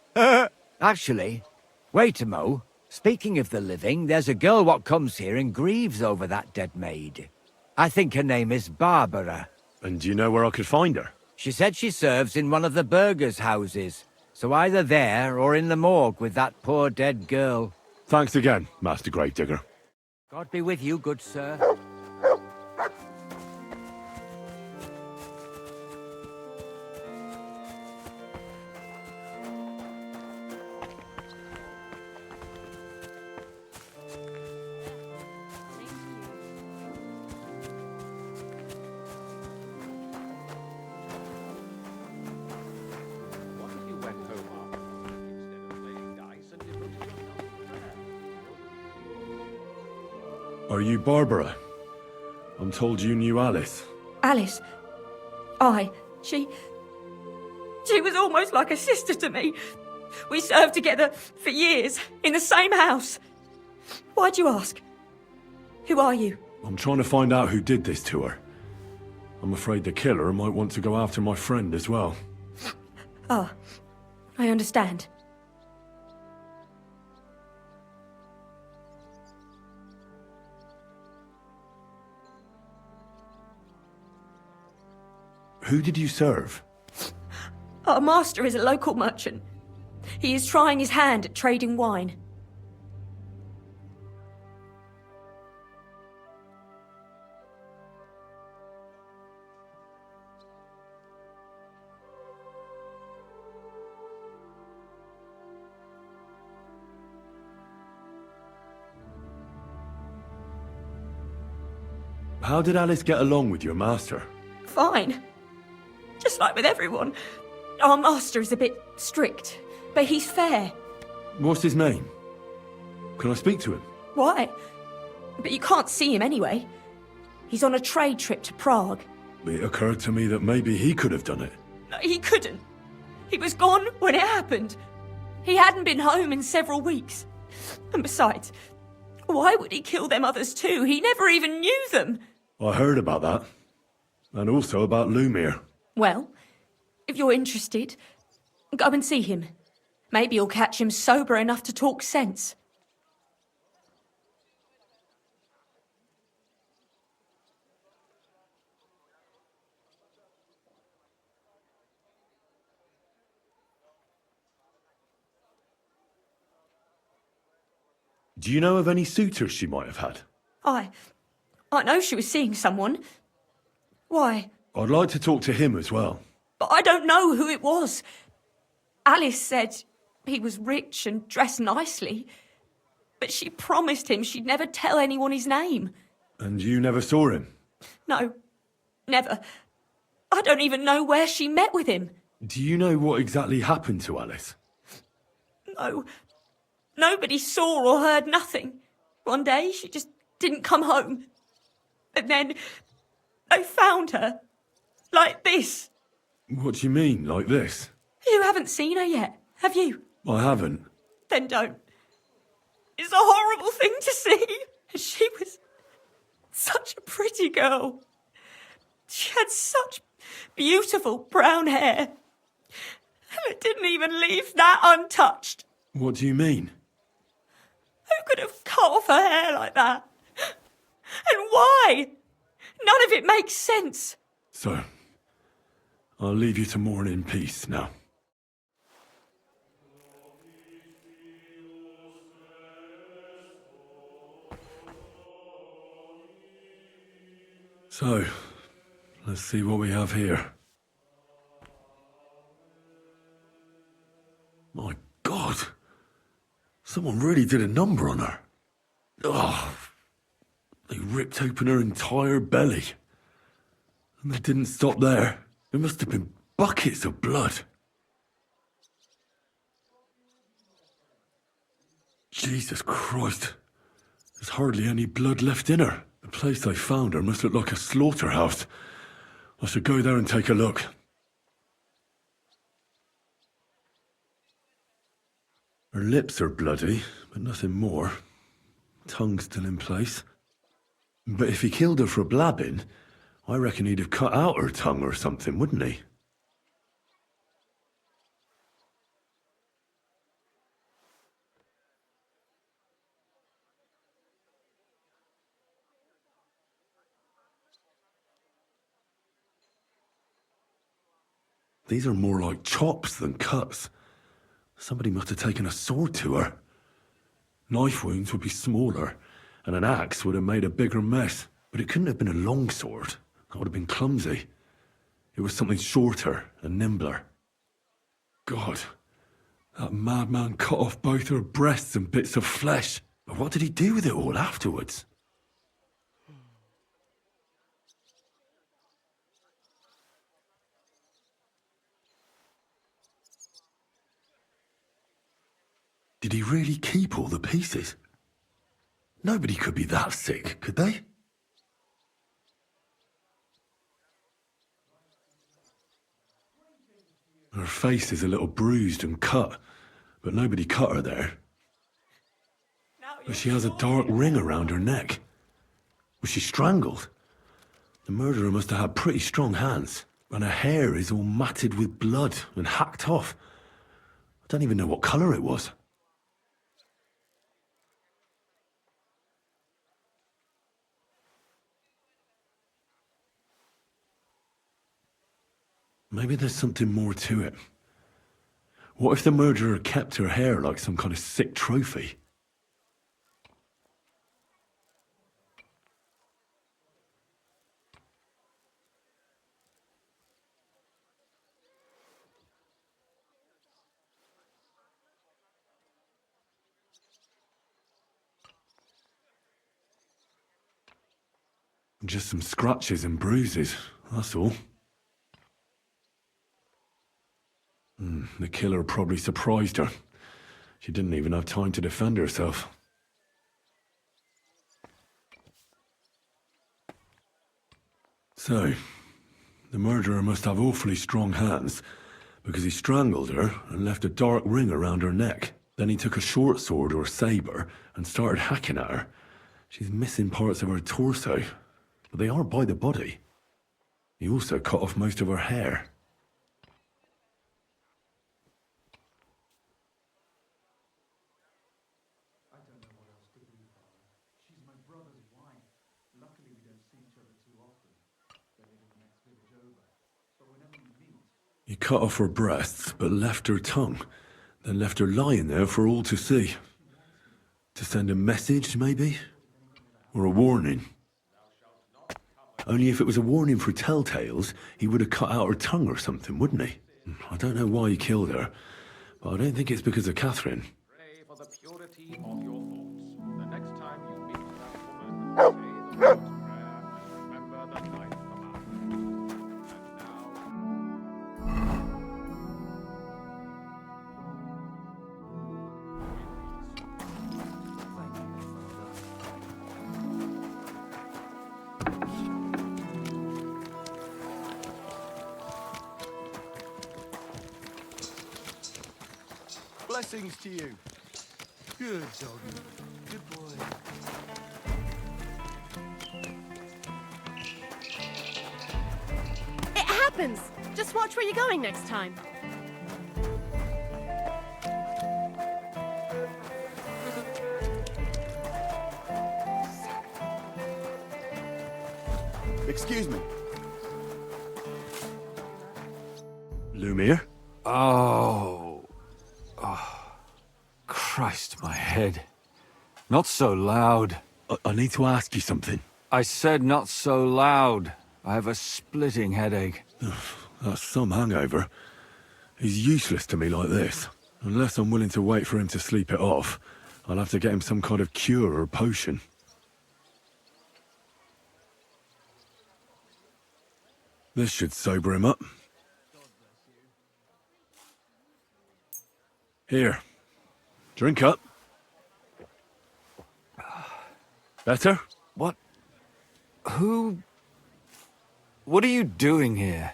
Actually, wait a mo. Speaking of the living, there's a girl what comes here and grieves over that dead maid. I think her name is Barbara. And do you know where I could find her? She said she serves in one of the burgers' houses, so either there or in the morgue with that poor dead girl. Thanks again, Master Gravedigger. God be with you, good sir. Are you Barbara? I'm told you knew Alice. Alice? Aye. She was almost like a sister to me. We served together for years, in the same house. Why'd you ask? Who are you? I'm trying to find out who did this to her. I'm afraid the killer might want to go after my friend as well. Ah, I understand. Who did you serve? Our master is a local merchant. He is trying his hand at trading wine. How did Alice get along with your master? Fine. Just like with everyone. Our master is a bit strict, but he's fair. What's his name? Can I speak to him? Why? But you can't see him anyway. He's on a trade trip to Prague. It occurred to me that maybe he could have done it. No, he couldn't. He was gone when it happened. He hadn't been home in several weeks. And besides, why would he kill them others too? He never even knew them. I heard about that. And also about Lumir. Well, if you're interested, go and see him. Maybe you'll catch him sober enough to talk sense. Do you know of any suitors she might have had? I know she was seeing someone. Why? I'd like to talk to him as well. But I don't know who it was. Alice said he was rich and dressed nicely, but she promised him she'd never tell anyone his name. And you never saw him? No, never. I don't even know where she met with him. Do you know what exactly happened to Alice? No. Nobody saw or heard nothing. One day she just didn't come home. And then they found her. Like this. What do you mean, like this? You haven't seen her yet, have you? I haven't. Then don't. It's a horrible thing to see. She was such a pretty girl. She had such beautiful brown hair. And it didn't even leave that untouched. What do you mean? Who could have cut off her hair like that? And why? None of it makes sense. So, I'll leave you to mourn in peace now. So, let's see what we have here. My God! Someone really did a number on her. Oh, they ripped open her entire belly. And they didn't stop there. There must have been buckets of blood. Jesus Christ. There's hardly any blood left in her. The place they found her must look like a slaughterhouse. I should go there and take a look. Her lips are bloody, but nothing more. Tongue still in place. But if he killed her for blabbing, I reckon he'd have cut out her tongue or something, wouldn't he? These are more like chops than cuts. Somebody must have taken a sword to her. Knife wounds would be smaller, and an axe would have made a bigger mess. But it couldn't have been a long sword. That would have been clumsy. It was something shorter and nimbler. God, that madman cut off both her breasts and bits of flesh. But what did he do with it all afterwards? Did he really keep all the pieces? Nobody could be that sick, could they? Her face is a little bruised and cut, but nobody cut her there. But she has a dark ring around her neck. Was she strangled? The murderer must have had pretty strong hands, and her hair is all matted with blood and hacked off. I don't even know what colour it was. Maybe there's something more to it. What if the murderer kept her hair like some kind of sick trophy? Just some scratches and bruises, that's all. The killer probably surprised her. She didn't even have time to defend herself. So, the murderer must have awfully strong hands, because he strangled her and left a dark ring around her neck. Then he took a short sword or saber and started hacking at her. She's missing parts of her torso, but they are by the body. He also cut off most of her hair. He cut off her breasts, but left her tongue, then left her lying there for all to see. To send a message, maybe? Or a warning? Only if it was a warning for telltales, he would have cut out her tongue or something, wouldn't he? I don't know why he killed her, but I don't think it's because of Catherine. Pray for the purity of your thoughts. The next time you meet that woman, say the Lord's Prayer and remember the ninth commandment. Blessings to you. Good doggy. Good boy. It happens! Just watch where you're going next time. Excuse me. Lumiere? Oh. Christ, my head. Not so loud. I need to ask you something. I said not so loud. I have a splitting headache. That's some hangover. He's useless to me like this. Unless I'm willing to wait for him to sleep it off, I'll have to get him some kind of cure or potion. This should sober him up. Here. Drink up. Better? What? Who? What are you doing here?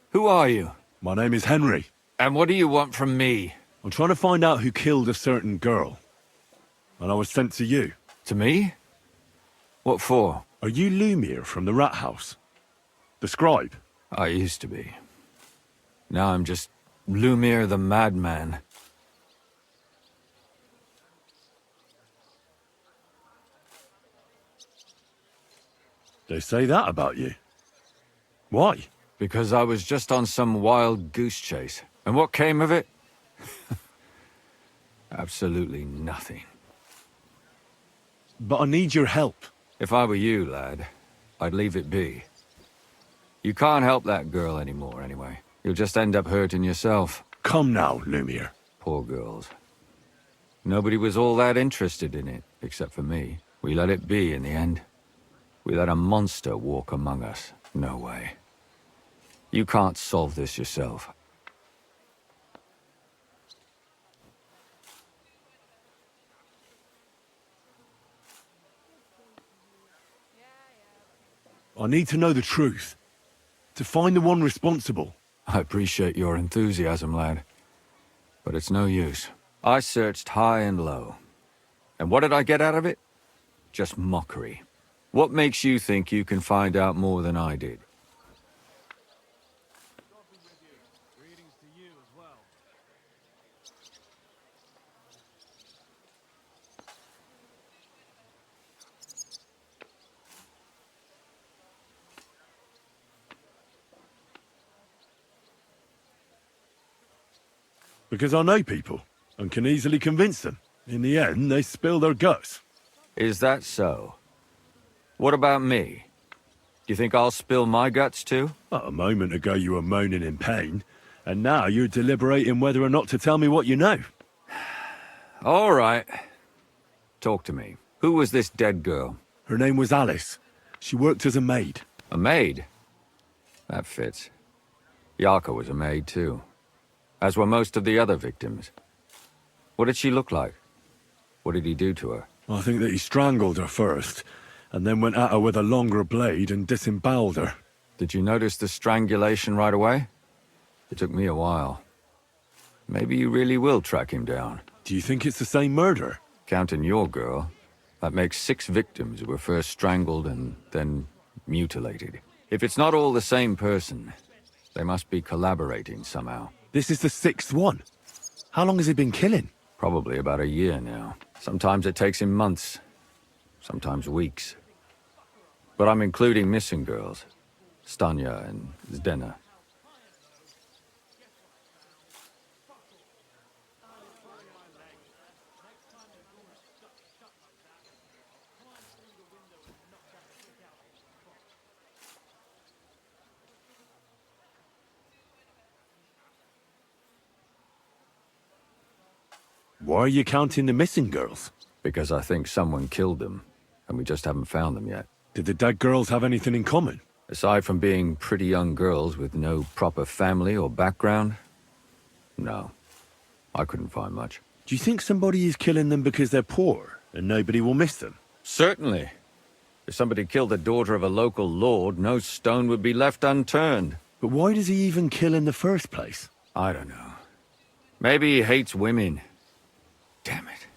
Who are you? My name is Henry. And what do you want from me? I'm trying to find out who killed a certain girl. And I was sent to you. To me? What for? Are you Lumiere from the Rat House? The scribe? I used to be. Now I'm just Lumiere the Madman. They say that about you. Why? Because I was just on some wild goose chase. And what came of it? Absolutely nothing. But I need your help. If I were you, lad, I'd leave it be. You can't help that girl anymore, anyway. You'll just end up hurting yourself. Come now, Lumiere. Poor girls. Nobody was all that interested in it, except for me. We let it be in the end. We let a monster walk among us. No way. You can't solve this yourself. I need to know the truth. To find the one responsible. I appreciate your enthusiasm, lad. But it's no use. I searched high and low. And what did I get out of it? Just mockery. What makes you think you can find out more than I did? Because I know people, and can easily convince them. In the end, they spill their guts. Is that so? What about me? Do you think I'll spill my guts too? A moment ago you were moaning in pain, and now you're deliberating whether or not to tell me what you know. All right. Talk to me. Who was this dead girl? Her name was Alice. She worked as a maid. A maid? That fits. Yarka was a maid too. As were most of the other victims. What did she look like? What did he do to her? I think that he strangled her first, and then went at her with a longer blade and disemboweled her. Did you notice the strangulation right away? It took me a while. Maybe you really will track him down. Do you think it's the same murderer? Counting your girl, that makes 6 victims who were first strangled and then mutilated. If it's not all the same person, they must be collaborating somehow. This is the 6th one. How long has he been killing? Probably about a year now. Sometimes it takes him months, sometimes weeks. But I'm including missing girls, Stanya and Zdena. Why are you counting the missing girls? Because I think someone killed them, and we just haven't found them yet. Did the dead girls have anything in common? Aside from being pretty young girls with no proper family or background, no. I couldn't find much. Do you think somebody is killing them because they're poor, and nobody will miss them? Certainly. If somebody killed the daughter of a local lord, no stone would be left unturned. But why does he even kill in the first place? I don't know. Maybe he hates women. Damn it.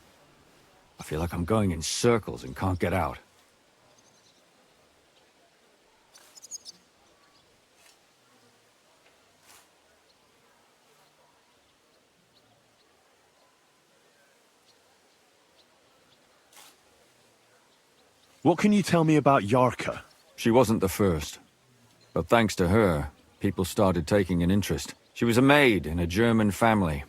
I feel like I'm going in circles and can't get out. What can you tell me about Yarka? She wasn't the first. But thanks to her, people started taking an interest. She was a maid in a German family.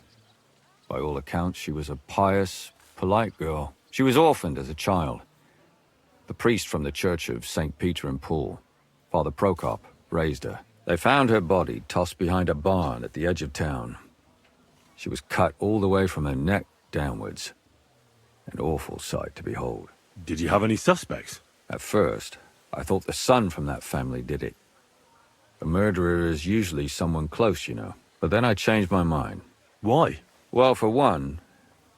By all accounts, she was a pious, polite girl. She was orphaned as a child. The priest from the Church of St. Peter and Paul, Father Prokop, raised her. They found her body tossed behind a barn at the edge of town. She was cut all the way from her neck downwards. An awful sight to behold. Did you have any suspects? At first, I thought the son from that family did it. A murderer is usually someone close, you know. But then I changed my mind. Why? Well, for one,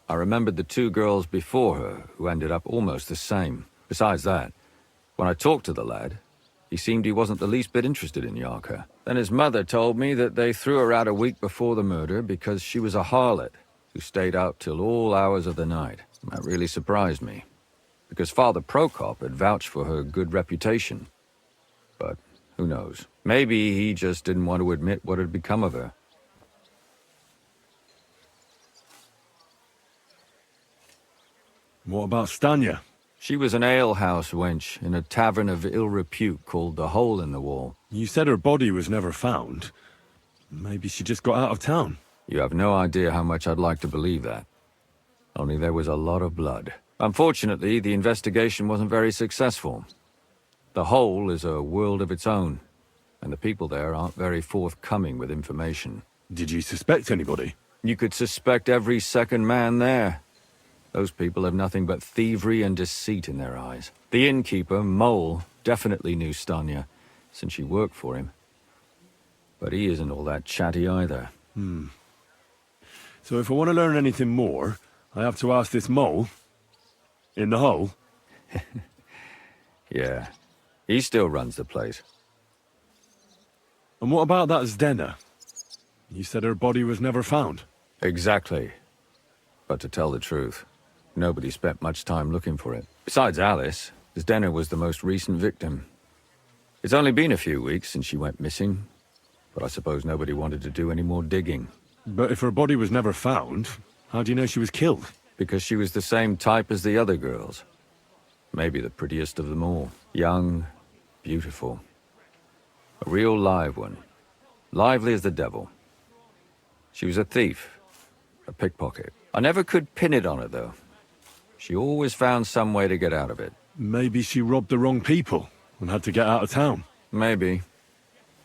I remembered the 2 girls before her who ended up almost the same. Besides that, when I talked to the lad, he seemed he wasn't the least bit interested in Yarka. Then his mother told me that they threw her out a week before the murder because she was a harlot who stayed out till all hours of the night. That really surprised me. because Father Prokop had vouched for her good reputation. But who knows? Maybe he just didn't want to admit what had become of her. What about Stanya? She was an alehouse wench in a tavern of ill repute called the Hole in the Wall. You said her body was never found. Maybe she just got out of town. You have no idea how much I'd like to believe that. Only there was a lot of blood. Unfortunately, the investigation wasn't very successful. The Hole is a world of its own, and the people there aren't very forthcoming with information. Did you suspect anybody? You could suspect every second man there. Those people have nothing but thievery and deceit in their eyes. The innkeeper, Mole, definitely knew Stanya, since she worked for him. But he isn't all that chatty either. So if I want to learn anything more, I have to ask this Mole? In the hole? Yeah. He still runs the place. And what about that Zdena? You said her body was never found. Exactly. But to tell the truth, nobody spent much time looking for it. Besides Alice, Zdena was the most recent victim. It's only been a few weeks since she went missing, but I suppose nobody wanted to do any more digging. But if her body was never found, how do you know she was killed? Because she was the same type as the other girls. Maybe the prettiest of them all. Young, beautiful. A real live one. Lively as the devil. She was a thief. A pickpocket. I never could pin it on her, though. She always found some way to get out of it. Maybe she robbed the wrong people and had to get out of town. Maybe.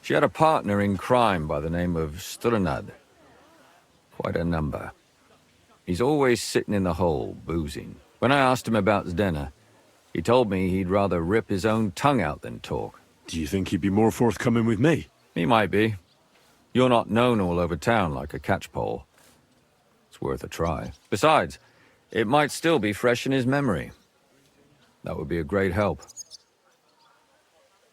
She had a partner in crime by the name of Strunad. Quite a number. He's always sitting in the hole, boozing. When I asked him about Zdena, he told me he'd rather rip his own tongue out than talk. Do you think he'd be more forthcoming with me? He might be. You're not known all over town like a catchpole. It's worth a try. Besides, it might still be fresh in his memory. That would be a great help.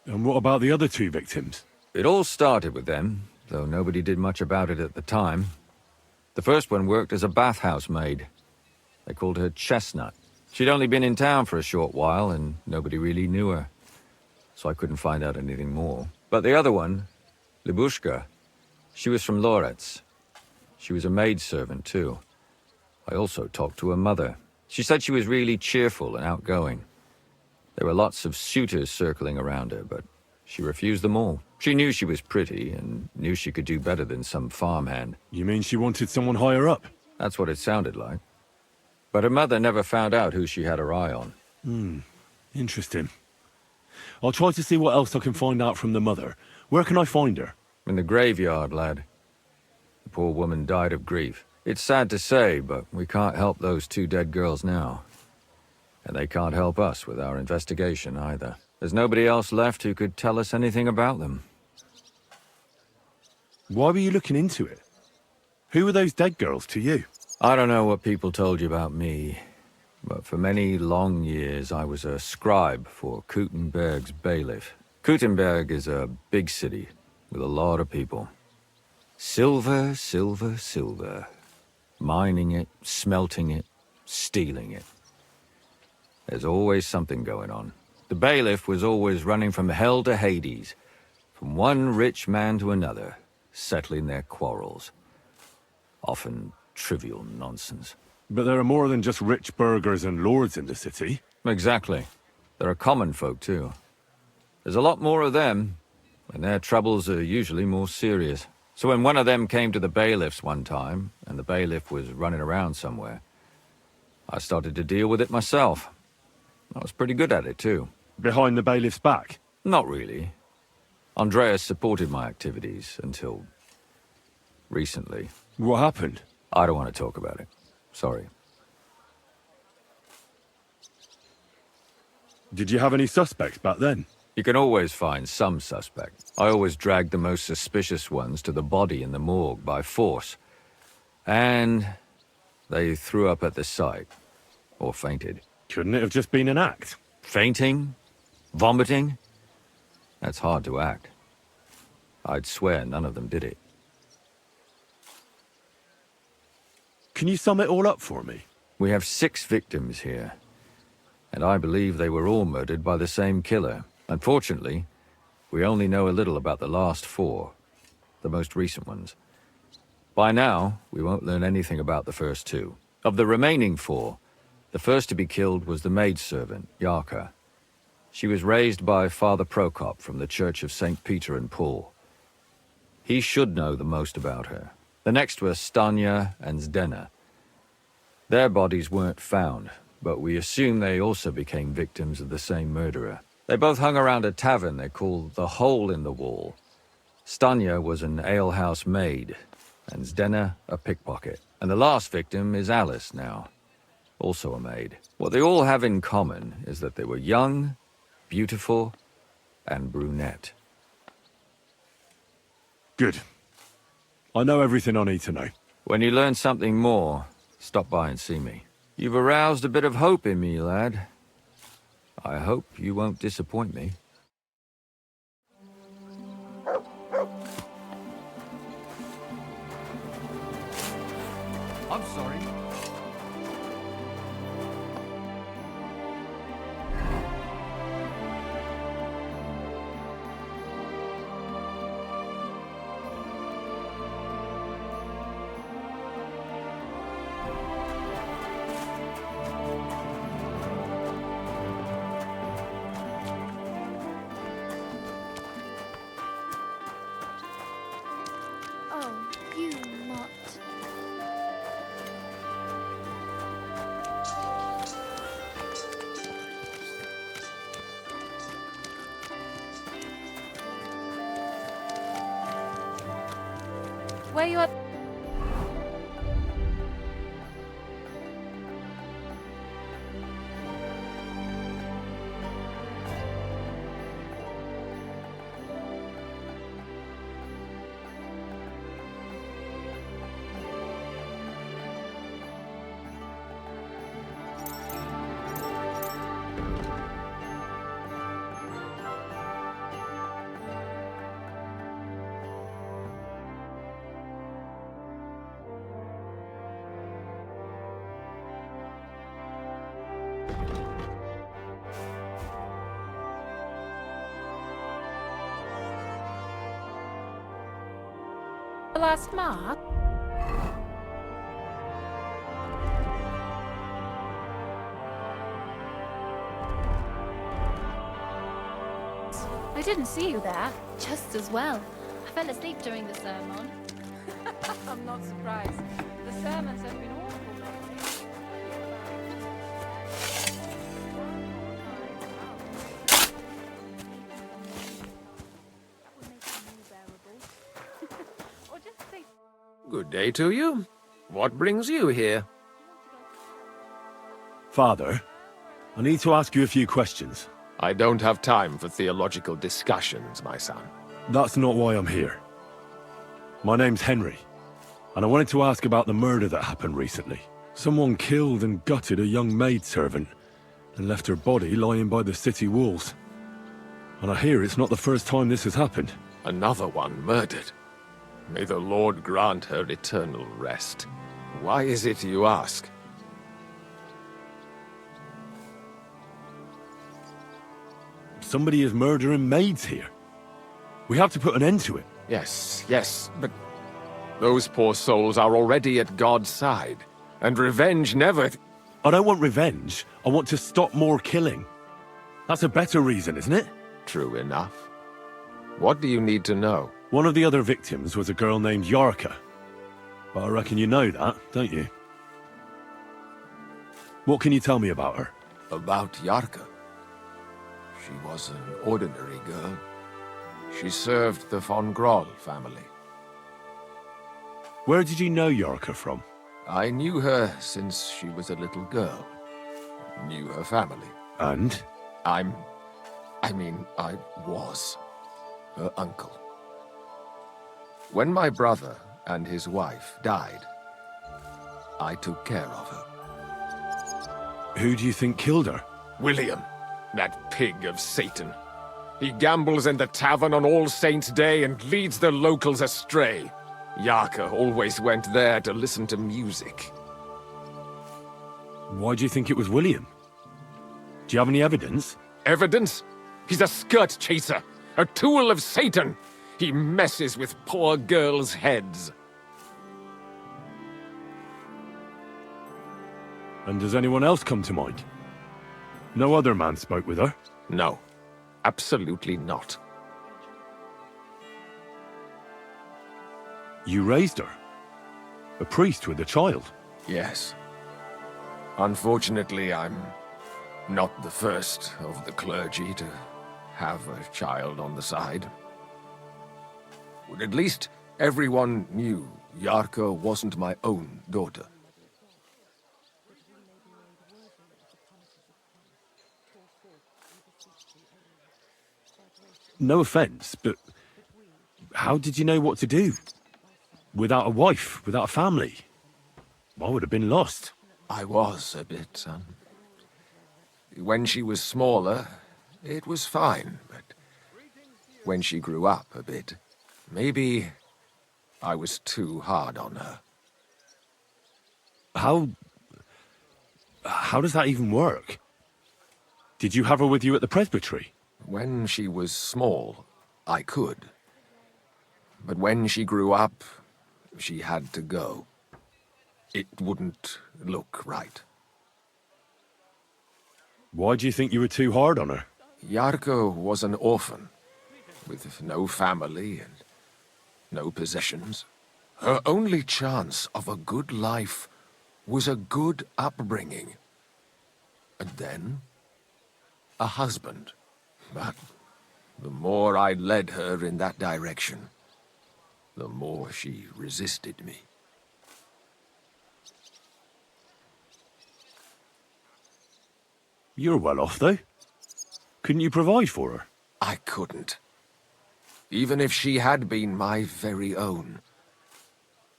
And what about the other two victims? It all started with them, though nobody did much about it at the time. The first one worked as a bathhouse maid. They called her Chestnut. She'd only been in town for a short while, and nobody really knew her. So I couldn't find out anything more. But the other one, Libushka, she was from Loretz. She was a maidservant, too. I also talked to her mother. She said she was really cheerful and outgoing. There were lots of suitors circling around her, but she refused them all. She knew she was pretty, and knew she could do better than some farmhand. You mean she wanted someone higher up? That's what it sounded like. But her mother never found out who she had her eye on. Interesting. I'll try to see what else I can find out from the mother. Where can I find her? In the graveyard, lad. The poor woman died of grief. It's sad to say, but we can't help those two dead girls now. And they can't help us with our investigation either. There's nobody else left who could tell us anything about them. Why were you looking into it? Who were those dead girls to you? I don't know what people told you about me, but for many long years I was a scribe for Kuttenberg's bailiff. Kuttenberg is a big city with a lot of people. Silver, silver, silver. Mining it, smelting it, stealing it. There's always something going on. The bailiff was always running from hell to Hades, from one rich man to another, settling their quarrels. Often trivial nonsense. But there are more than just rich burghers and lords in the city. Exactly. There are common folk, too. There's a lot more of them, and their troubles are usually more serious. So when one of them came to the bailiff's one time, and the bailiff was running around somewhere, I started to deal with it myself. I was pretty good at it, too. Behind the bailiff's back? Not really. Andreas supported my activities until recently. What happened? I don't want to talk about it. Sorry. Did you have any suspects back then? You can always find some suspect. I always dragged the most suspicious ones to the body in the morgue by force. And they threw up at the sight. Or fainted. Couldn't it have just been an act? Fainting? Vomiting? That's hard to act. I'd swear none of them did it. Can you sum it all up for me? We have 6 victims here. and I believe they were all murdered by the same killer. Unfortunately, we only know a little about the last 4, the most recent ones. By now, we won't learn anything about the first 2. Of the remaining 4, the first to be killed was the maidservant, Yarka. She was raised by Father Prokop from the Church of St. Peter and Paul. He should know the most about her. The next were Stanya and Zdena. Their bodies weren't found, but we assume they also became victims of the same murderer. They both hung around a tavern they called the Hole in the Wall. Stanya was an alehouse maid, and Zdena a pickpocket. And the last victim is Alice now, also a maid. What they all have in common is that they were young, beautiful, and brunette. Good. I know everything I need to know. When you learn something more, stop by and see me. You've aroused a bit of hope in me, lad. I hope you won't disappoint me. I'm sorry. Oh, you mutt. Where you at? Last March? I didn't see you there. Just as well. I fell asleep during the sermon. I'm not surprised. The sermons have been awful lately. Good day to you. What brings you here? Father, I need to ask you a few questions. I don't have time for theological discussions, my son. That's not why I'm here. My name's Henry, and I wanted to ask about the murder that happened recently. Someone killed and gutted a young maidservant and left her body lying by the city walls. And I hear it's not the first time this has happened. Another one murdered. May the Lord grant her eternal rest. Why is it you ask? Somebody is murdering maids here. We have to put an end to it. Yes, but those poor souls are already at God's side, and revenge never... I don't want revenge. I want to stop more killing. That's a better reason, isn't it? True enough. What do you need to know? One of the other victims was a girl named Yarka. But I reckon you know that, don't you? What can you tell me about her? About Yarka? She was an ordinary girl. She served the von Groll family. Where did you know Yarka from? I knew her since she was a little girl. Knew her family. And? I was her uncle. When my brother and his wife died, I took care of her. Who do you think killed her? William, that pig of Satan. He gambles in the tavern on All Saints' Day and leads the locals astray. Yarka always went there to listen to music. Why do you think it was William? Do you have any evidence? Evidence? He's a skirt chaser, a tool of Satan. He messes with poor girls' heads. And does anyone else come to mind? No other man spoke with her? No, absolutely not. You raised her? A priest with a child? Yes. Unfortunately, I'm not the first of the clergy to have a child on the side. But at least everyone knew Yarka wasn't my own daughter. No offense, but how did you know what to do? Without a wife, without a family? I would have been lost. I was a bit, son. When she was smaller, it was fine, but when she grew up a bit, maybe I was too hard on her. How does that even work? Did you have her with you at the presbytery? When she was small, I could. But when she grew up, she had to go. It wouldn't look right. Why do you think you were too hard on her? Yarko was an orphan, with no family and no possessions. Her only chance of a good life was a good upbringing. And then, a husband. But the more I led her in that direction, the more she resisted me. You're well off, though. Couldn't you provide for her? I couldn't. Even if she had been my very own.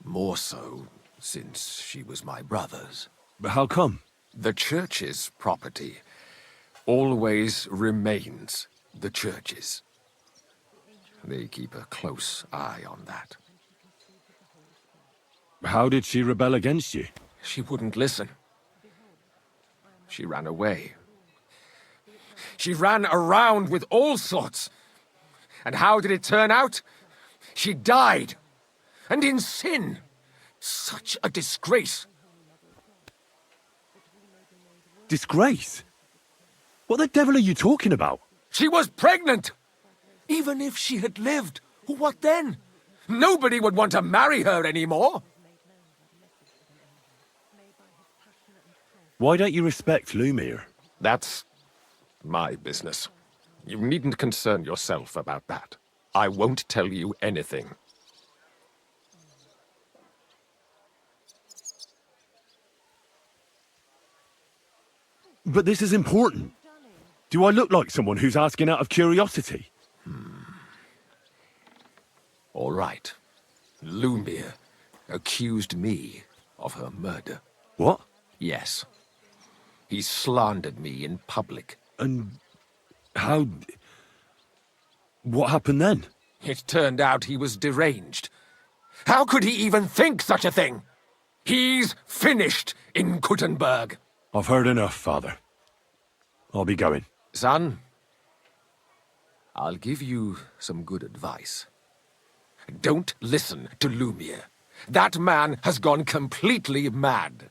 More so, since she was my brother's. But how come? The church's property always remains the church's. They keep a close eye on that. How did she rebel against you? She wouldn't listen. She ran away. She ran around with all sorts. And how did it turn out? She died. And in sin. Such a disgrace. Disgrace? What the devil are you talking about? She was pregnant! Even if she had lived, what then? Nobody would want to marry her anymore. Why don't you respect Lumir? That's my business. You needn't concern yourself about that. I won't tell you anything. But this is important. Do I look like someone who's asking out of curiosity? All right. Lumir accused me of her murder. What? Yes. He slandered me in public. And how... What happened then? It turned out he was deranged. How could he even think such a thing? He's finished in Kuttenberg. I've heard enough, Father. I'll be going. Son, I'll give you some good advice. Don't listen to Lumir. That man has gone completely mad.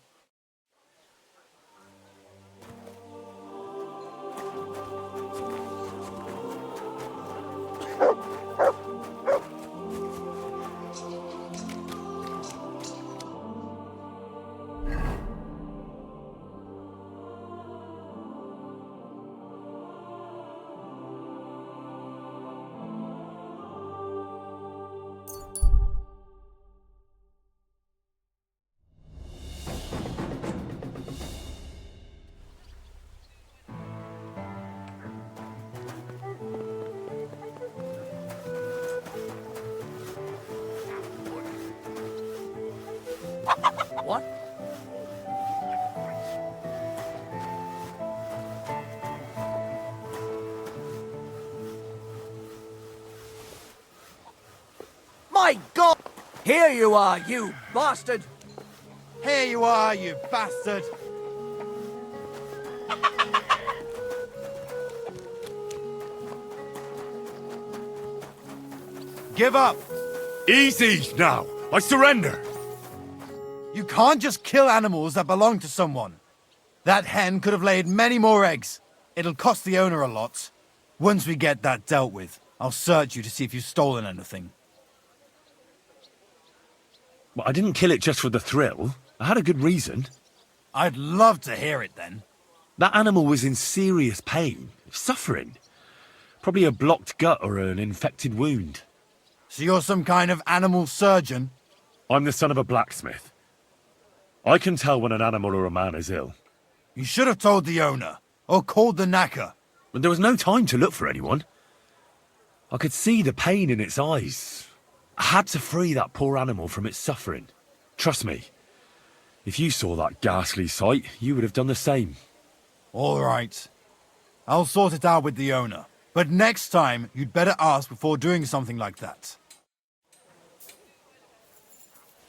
What? My God! Here you are, you bastard! Here you are, you bastard! Give up! Easy now! I surrender! You can't just kill animals that belong to someone. That hen could have laid many more eggs. It'll cost the owner a lot. Once we get that dealt with, I'll search you to see if you've stolen anything. Well, I didn't kill it just for the thrill. I had a good reason. I'd love to hear it then. That animal was in serious pain, suffering. Probably a blocked gut or an infected wound. So you're some kind of animal surgeon? I'm the son of a blacksmith. I can tell when an animal or a man is ill. You should have told the owner, or called the knacker. But there was no time to look for anyone. I could see the pain in its eyes. I had to free that poor animal from its suffering. Trust me, if you saw that ghastly sight, you would have done the same. All right. I'll sort it out with the owner. But next time, you'd better ask before doing something like that.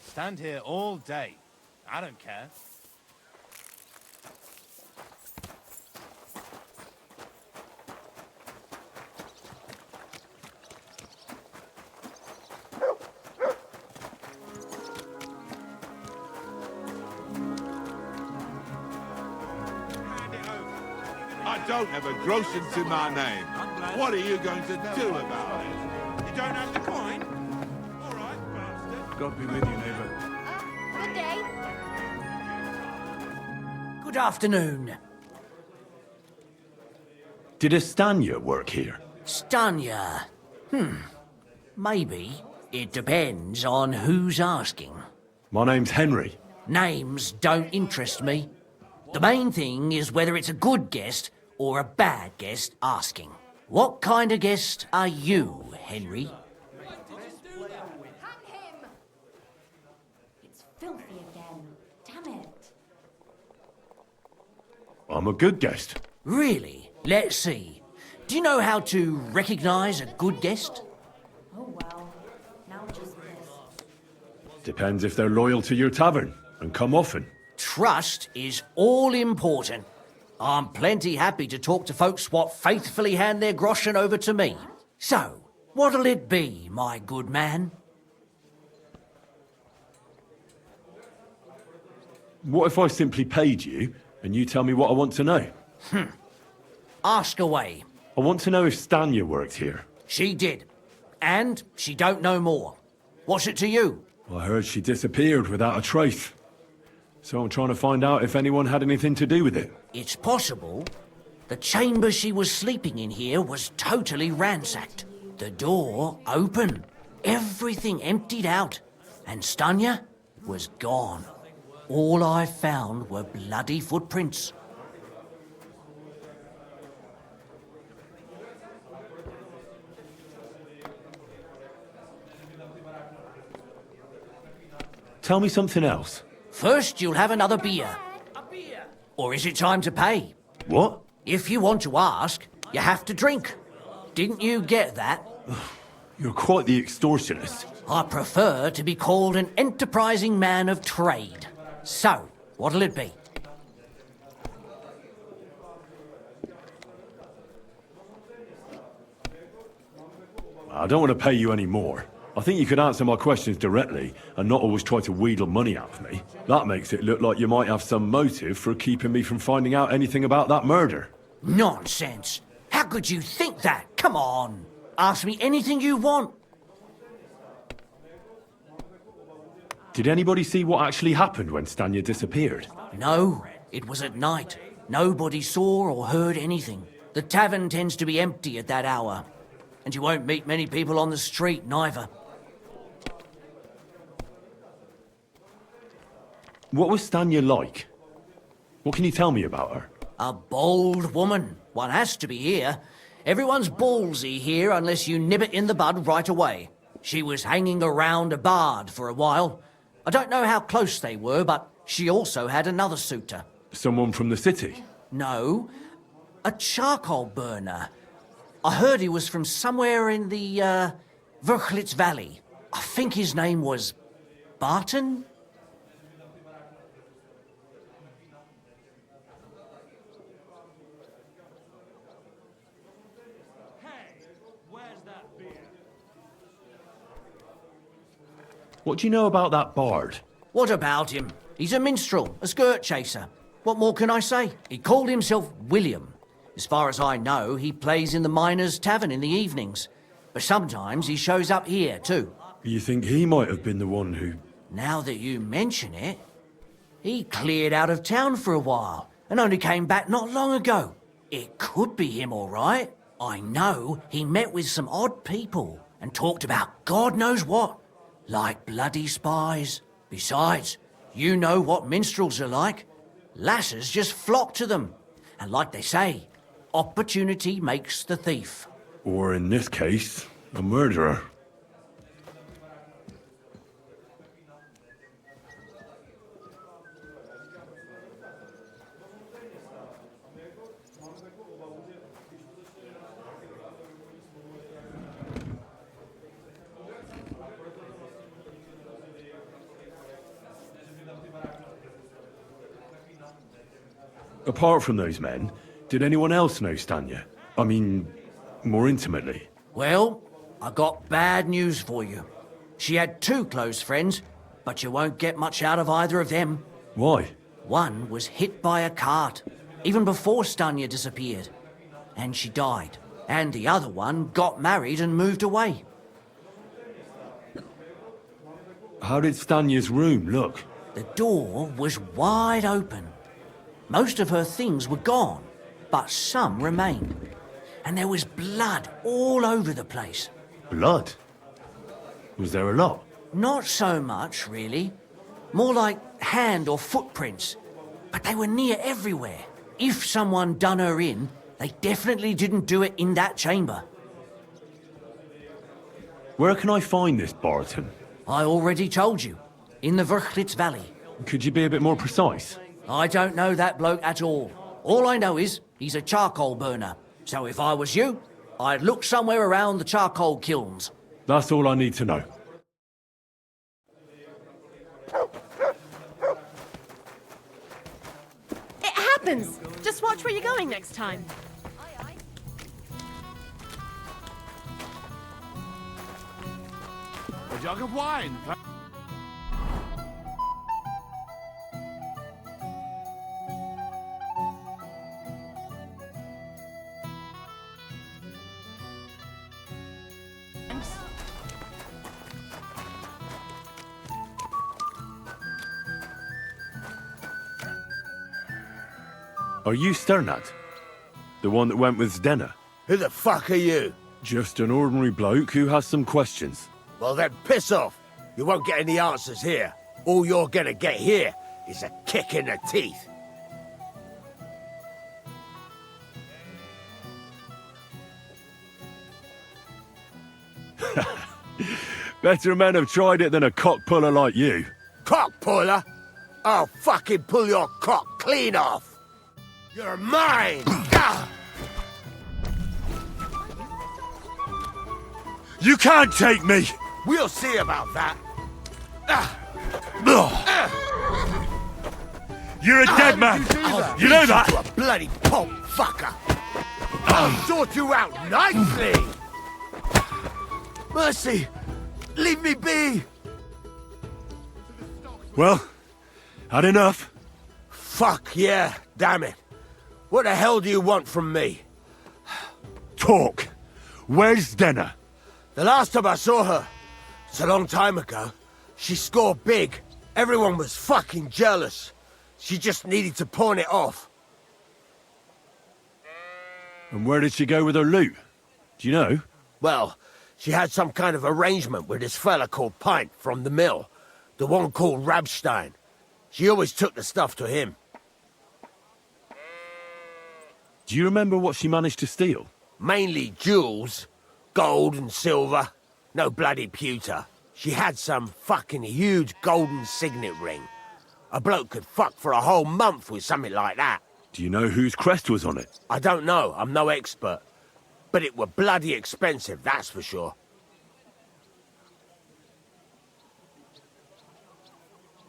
Stand here all day. I don't care. I don't have a gross into my name. What are you going to do about it? You don't have the coin? All right, bastard. God be with you, neighbor. Good day. Good afternoon. Did Estanya work here? Stanya. Maybe. It depends on who's asking. My name's Henry. Names don't interest me. The main thing is whether it's a good guest or a bad guest asking. What kind of guest are you, Henry? It's filthy again. Damn it. I'm a good guest. Really? Let's see. Do you know how to recognize a good guest? Oh well. Now just this. Depends if they're loyal to your tavern and come often. Trust is all important. I'm plenty happy to talk to folks what faithfully hand their groschen over to me. So, what'll it be, my good man? What if I simply paid you and you tell me what I want to know? Ask away. I want to know if Stanya worked here. She did. And she don't know more. What's it to you? I heard she disappeared without a trace. So I'm trying to find out if anyone had anything to do with it. It's possible. The chamber she was sleeping in here was totally ransacked. The door open. Everything emptied out. And Stanya was gone. All I found were bloody footprints. Tell me something else. First, you'll have another beer. Or is it time to pay? What? If you want to ask, you have to drink. Didn't you get that? You're quite the extortionist. I prefer to be called an enterprising man of trade. So, what'll it be? I don't want to pay you any more. I think you could answer my questions directly and not always try to wheedle money out of me. That makes it look like you might have some motive for keeping me from finding out anything about that murder. Nonsense. How could you think that? Come on. Ask me anything you want. Did anybody see what actually happened when Stanya disappeared? No, it was at night. Nobody saw or heard anything. The tavern tends to be empty at that hour. And you won't meet many people on the street, neither. What was Stanya like? What can you tell me about her? A bold woman. One has to be here. Everyone's ballsy here unless you nib it in the bud right away. She was hanging around a bard for a while. I don't know how close they were, but she also had another suitor. Someone from the city? No, a charcoal burner. I heard he was from somewhere in the, Verchlitz Valley. I think his name was Barton? What do you know about that bard? What about him? He's a minstrel, a skirt chaser. What more can I say? He called himself William. As far as I know, he plays in the Miners' Tavern in the evenings. But sometimes he shows up here, too. You think he might have been the one who... Now that you mention it, he cleared out of town for a while and only came back not long ago. It could be him, all right. I know he met with some odd people and talked about God knows what, like bloody spies. Besides, you know what minstrels are like. Lasses just flock to them. And like they say, opportunity makes the thief. Or in this case, a murderer. Apart from those men, did anyone else know Stanya? I mean, more intimately? Well, I got bad news for you. She had 2 close friends, but you won't get much out of either of them. Why? One was hit by a cart, even before Stanya disappeared, and she died. And the other one got married and moved away. How did Stanya's room look? The door was wide open. Most of her things were gone, but some remained. And there was blood all over the place. Blood? Was there a lot? Not so much, really. More like hand or footprints. But they were near everywhere. If someone done her in, they definitely didn't do it in that chamber. Where can I find this Barton? I already told you. In the Verchlitz Valley. Could you be a bit more precise? I don't know that bloke at all. All I know is he's a charcoal burner. So if I was you, I'd look somewhere around the charcoal kilns. That's all I need to know. It happens! Just watch where you're going next time. A jug of wine. Are you Sternad? The one that went with Zdenna? Who the fuck are you? Just an ordinary bloke who has some questions. Well then, piss off. You won't get any answers here. All you're gonna get here is a kick in the teeth. Better men have tried it than a cock puller like you. Cock puller? I'll fucking pull your cock clean off. You're mine! You can't take me! We'll see about that. You're a dead man! You know that? You a bloody pulp fucker! I'll sort you out nicely! Mercy! Leave me be! Well, had enough? Fuck yeah, damn it. What the hell do you want from me? Talk! Where's Zdenna? The last time I saw her, it's a long time ago, she scored big. Everyone was fucking jealous. She just needed to pawn it off. And where did she go with her loot? Do you know? Well, she had some kind of arrangement with this fella called Pint from the mill. The one called Rabstein. She always took the stuff to him. Do you remember what she managed to steal? Mainly jewels. Gold and silver. No bloody pewter. She had some fucking huge golden signet ring. A bloke could fuck for a whole month with something like that. Do you know whose crest was on it? I don't know. I'm no expert. But it were bloody expensive, that's for sure.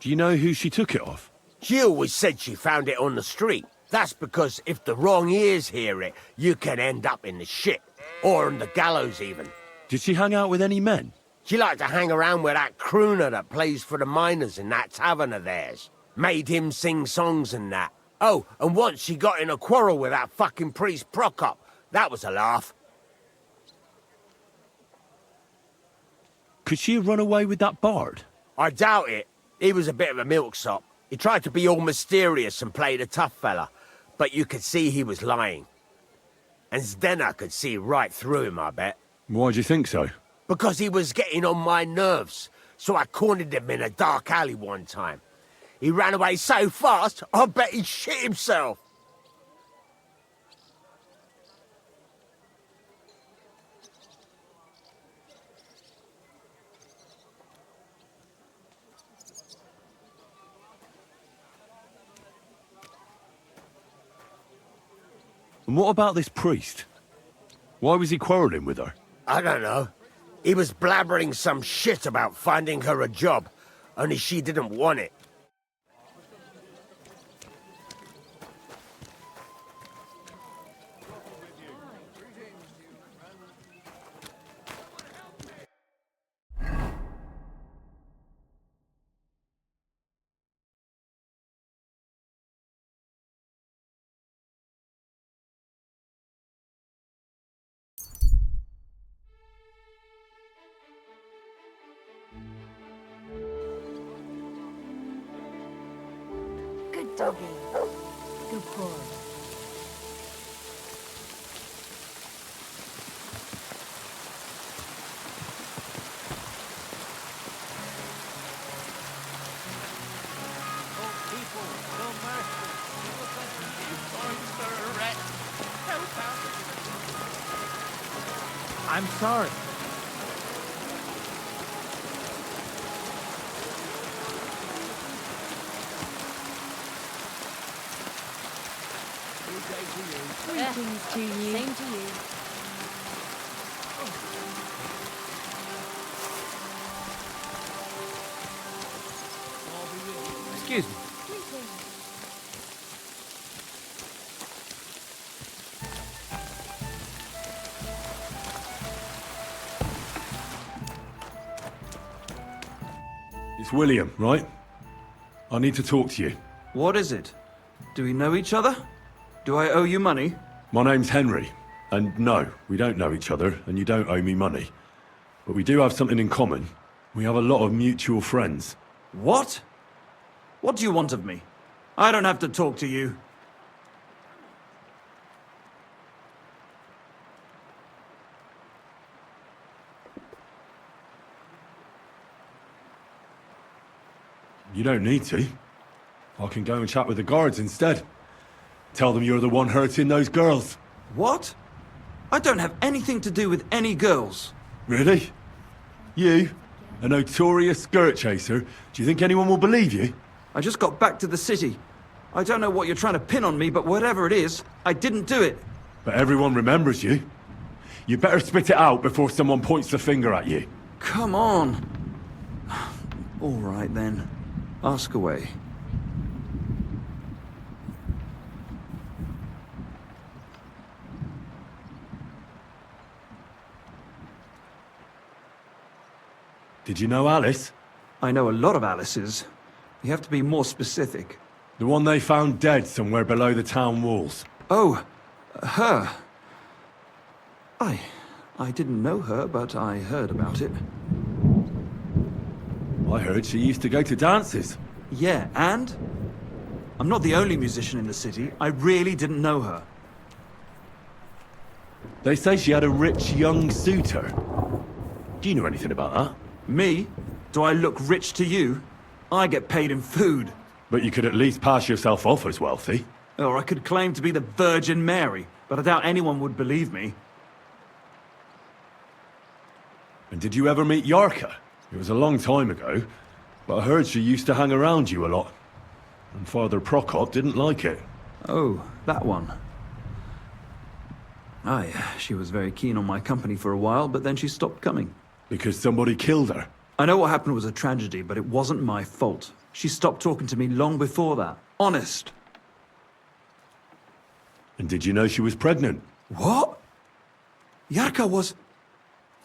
Do you know who she took it off? She always said she found it on the street. That's because if the wrong ears hear it, you can end up in the shit. Or on the gallows, even. Did she hang out with any men? She liked to hang around with that crooner that plays for the miners in that tavern of theirs. Made him sing songs and that. Oh, and once she got in a quarrel with that fucking priest Prokop. That was a laugh. Could she have run away with that bard? I doubt it. He was a bit of a milksop. He tried to be all mysterious and played a tough fella, but you could see he was lying. And Zdenna could see right through him, I bet. Why do you think so? Because he was getting on my nerves, so I cornered him in a dark alley one time. He ran away so fast, I bet he shit himself. And what about this priest? Why was he quarrelling with her? I don't know. He was blabbering some shit about finding her a job, only she didn't want it. Good doggy. Good boy. I'm sorry. Greetings to you. Same to you. Excuse me. It's William, right? I need to talk to you. What is it? Do we know each other? Do I owe you money? My name's Henry, and no, we don't know each other, and you don't owe me money. But we do have something in common. We have a lot of mutual friends. What? What do you want of me? I don't have to talk to you. You don't need to. I can go and chat with the guards instead. Tell them you're the one hurting those girls. What? I don't have anything to do with any girls. Really? You? A notorious skirt chaser? Do you think anyone will believe you? I just got back to the city. I don't know what you're trying to pin on me, but whatever it is, I didn't do it. But everyone remembers you. You better spit it out before someone points the finger at you. Come on. All right then. Ask away. Did you know Alice? I know a lot of Alices. You have to be more specific. The one they found dead somewhere below the town walls. Oh, her. I didn't know her, but I heard about it. I heard she used to go to dances. Yeah, and? I'm not the only musician in the city. I really didn't know her. They say she had a rich young suitor. Do you know anything about that? Me? Do I look rich to you? I get paid in food. But you could at least pass yourself off as wealthy. Or I could claim to be the Virgin Mary, but I doubt anyone would believe me. And did you ever meet Yarka? It was a long time ago, but I heard she used to hang around you a lot. And Father Prokop didn't like it. Oh, that one. Aye, she was very keen on my company for a while, but then she stopped coming. Because somebody killed her? I know what happened was a tragedy, but it wasn't my fault. She stopped talking to me long before that. Honest. And did you know she was pregnant? What? Yarka was...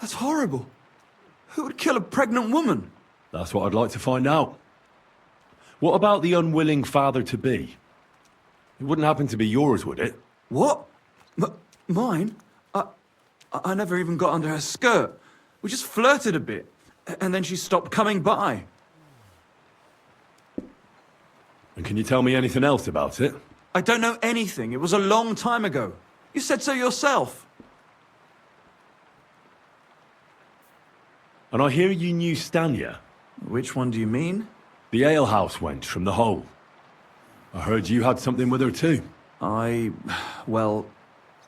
That's horrible. Who would kill a pregnant woman? That's what I'd like to find out. What about the unwilling father-to-be? It wouldn't happen to be yours, would it? What? Mine? I never even got under her skirt. We just flirted a bit, and then she stopped coming by. And can you tell me anything else about it? I don't know anything. It was a long time ago. You said so yourself. And I hear you knew Stanya. Which one do you mean? The alehouse wench from the hole. I heard you had something with her too. Well,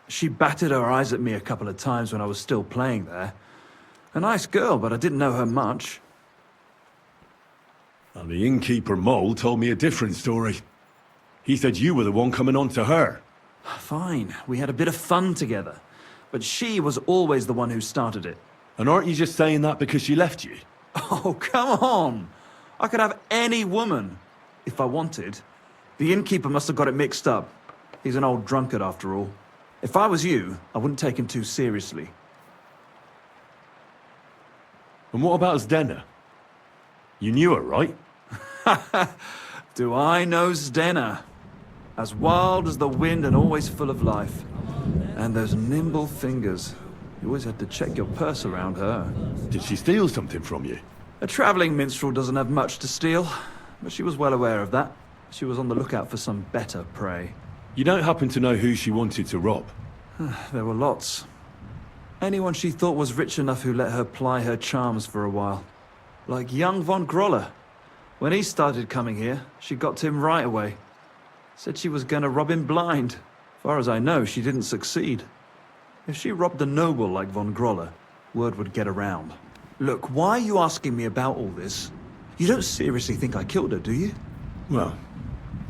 she batted her eyes at me a couple of times when I was still playing there. A nice girl, but I didn't know her much. And the innkeeper Mole told me a different story. He said you were the one coming on to her. Fine, we had a bit of fun together. But she was always the one who started it. And aren't you just saying that because she left you? Oh, come on! I could have any woman, if I wanted. The innkeeper must have got it mixed up. He's an old drunkard after all. If I was you, I wouldn't take him too seriously. And what about Zdena? You knew her, right? Do I know Zdena? As wild as the wind and always full of life. And those nimble fingers. You always had to check your purse around her. Did she steal something from you? A travelling minstrel doesn't have much to steal, but she was well aware of that. She was on the lookout for some better prey. You don't happen to know who she wanted to rob? There were lots. Anyone she thought was rich enough who let her ply her charms for a while. Like young von Groller. When he started coming here, she got to him right away. Said she was gonna rob him blind. Far as I know, she didn't succeed. If she robbed a noble like von Groller, word would get around. Look, why are you asking me about all this? You don't seriously think I killed her, do you? Well,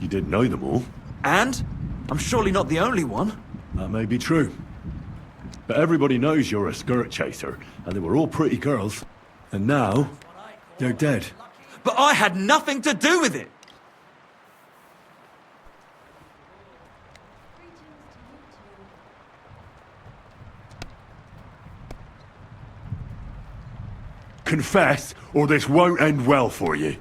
you did know them all. And? I'm surely not the only one. That may be true. But everybody knows you're a skirt chaser, and they were all pretty girls. And now, they're dead. But I had nothing to do with it! Confess, or this won't end well for you.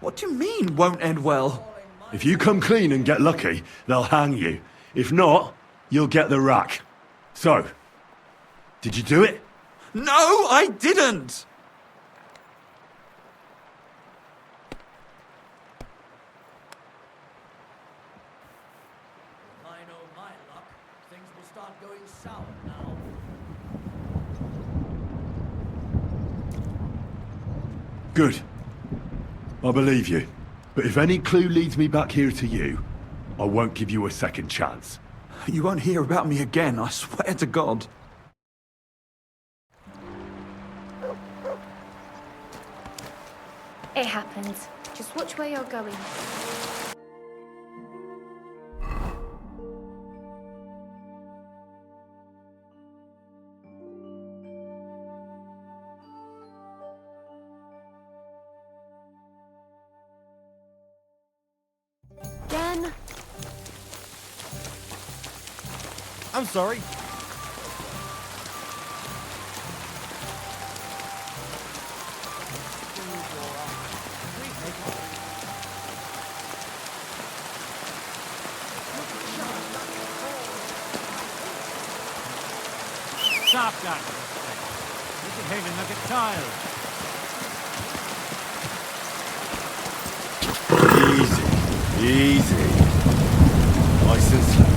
What do you mean, won't end well? If you come clean and get lucky, they'll hang you. If not, you'll get the rack. So, did you do it? No, I didn't! If I know my luck, things will start going sour now. Good. I believe you. But if any clue leads me back here to you, I won't give you a second chance. You won't hear about me again, I swear to God. It happens. Just watch where you're going. Den? I'm sorry. Stop that! You're behaving like a child. Easy. Nice and slow.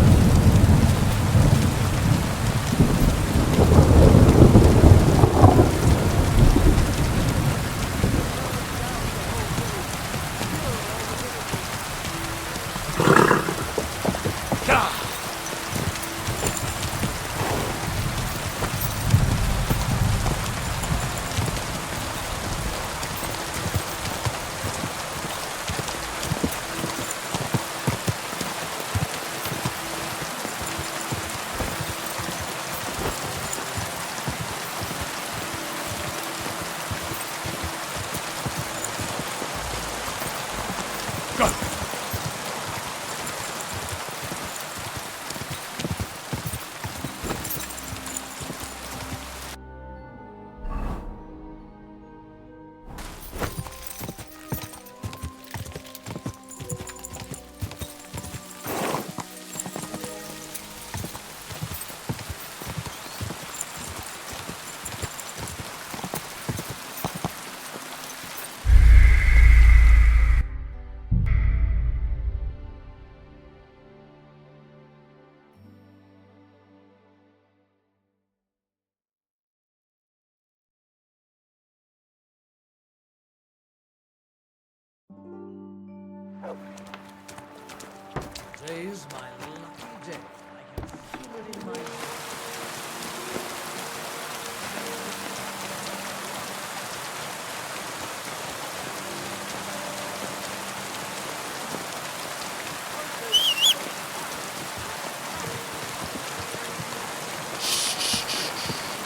Today's my lucky day. I can feel it in my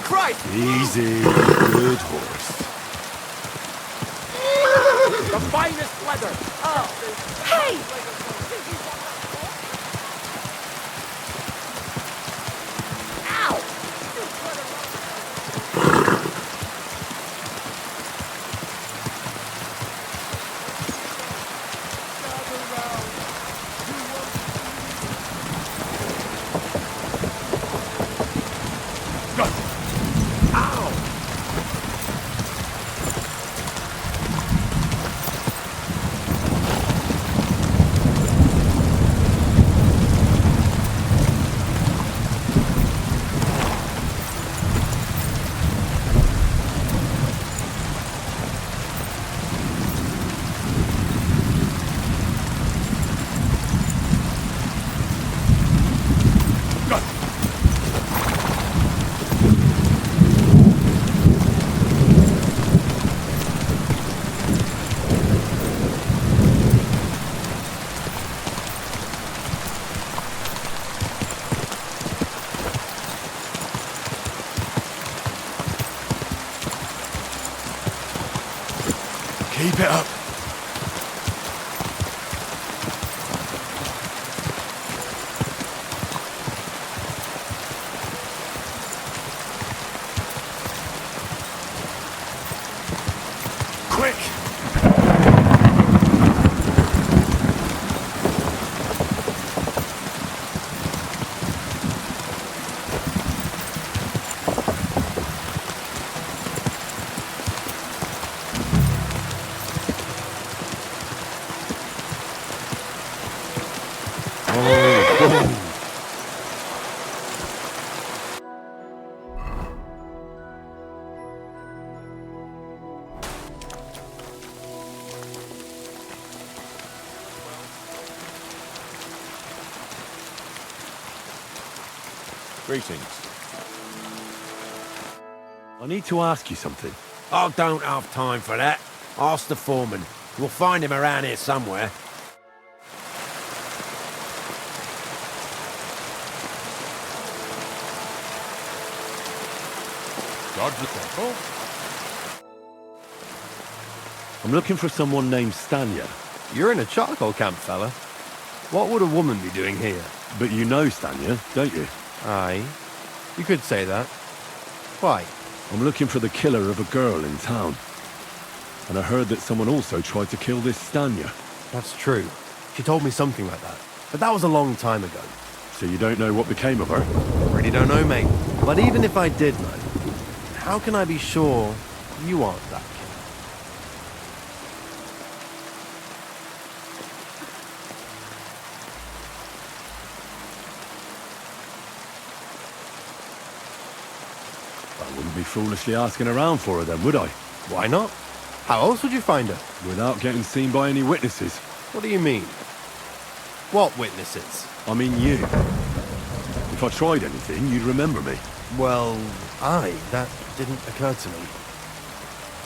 Christ! Easy. Good horse. The finest leather! Oh! Hey! Keep it up. Quick! Greetings. I need to ask you something. I don't have time for that. Ask the foreman. We'll find him around here somewhere. God be careful. I'm looking for someone named Stanya. You're in a charcoal camp, fella. What would a woman be doing here? But you know Stanya, don't you? Aye. You could say that. Why? I'm looking for the killer of a girl in town. And I heard that someone also tried to kill this Stanya. That's true. She told me something like that. But that was a long time ago. So you don't know what became of her? Really don't know, mate. But even if I did know, how can I be sure you aren't that killer? I wouldn't be foolishly asking around for her then, would I? Why not? How else would you find her? Without getting seen by any witnesses. What do you mean? What witnesses? I mean you. If I tried anything, you'd remember me. Well, that didn't occur to me.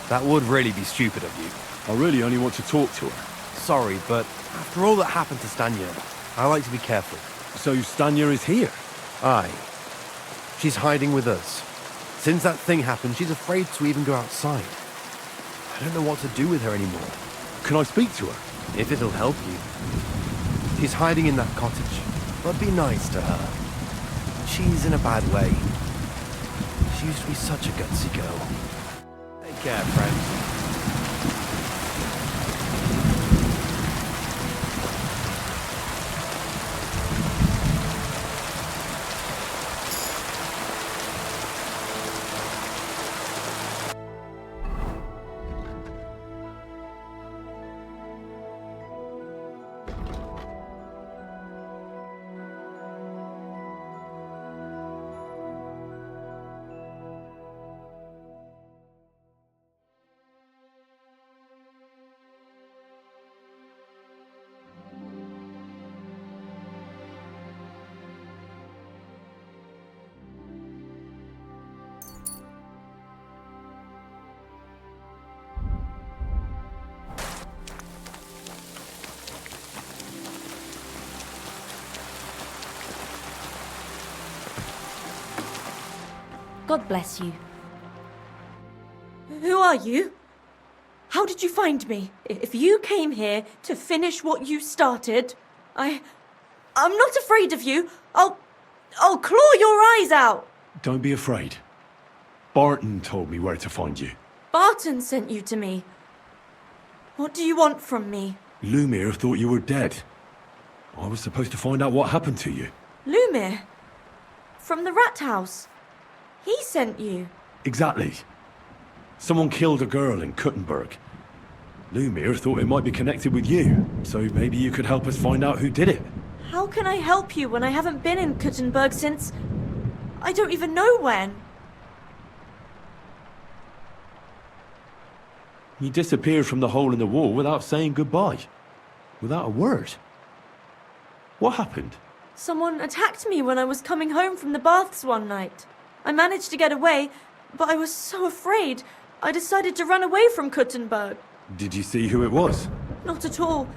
That would really be stupid of you. I really only want to talk to her. Sorry, but after all that happened to Stanya, I like to be careful. So Stanya is here? Aye. She's hiding with us. Since that thing happened, she's afraid to even go outside. I don't know what to do with her anymore. Can I speak to her? If it'll help you. She's hiding in that cottage, but be nice to her. She's in a bad way. She used to be such a gutsy girl. Take care, friend. God bless you. Who are you? How did you find me? If you came here to finish what you started, I'm not afraid of you. I'll claw your eyes out. Don't be afraid. Barton told me where to find you. Barton sent you to me. What do you want from me? Lumir thought you were dead. I was supposed to find out what happened to you. Lumir? From the rat house? He sent you? Exactly. Someone killed a girl in Kuttenberg. Lumir thought it might be connected with you, so maybe you could help us find out who did it. How can I help you when I haven't been in Kuttenberg since... I don't even know when. You disappeared from the hole in the wall without saying goodbye. Without a word. What happened? Someone attacked me when I was coming home from the baths one night. I managed to get away, but I was so afraid. I decided to run away from Kuttenberg. Did you see who it was? Not at all.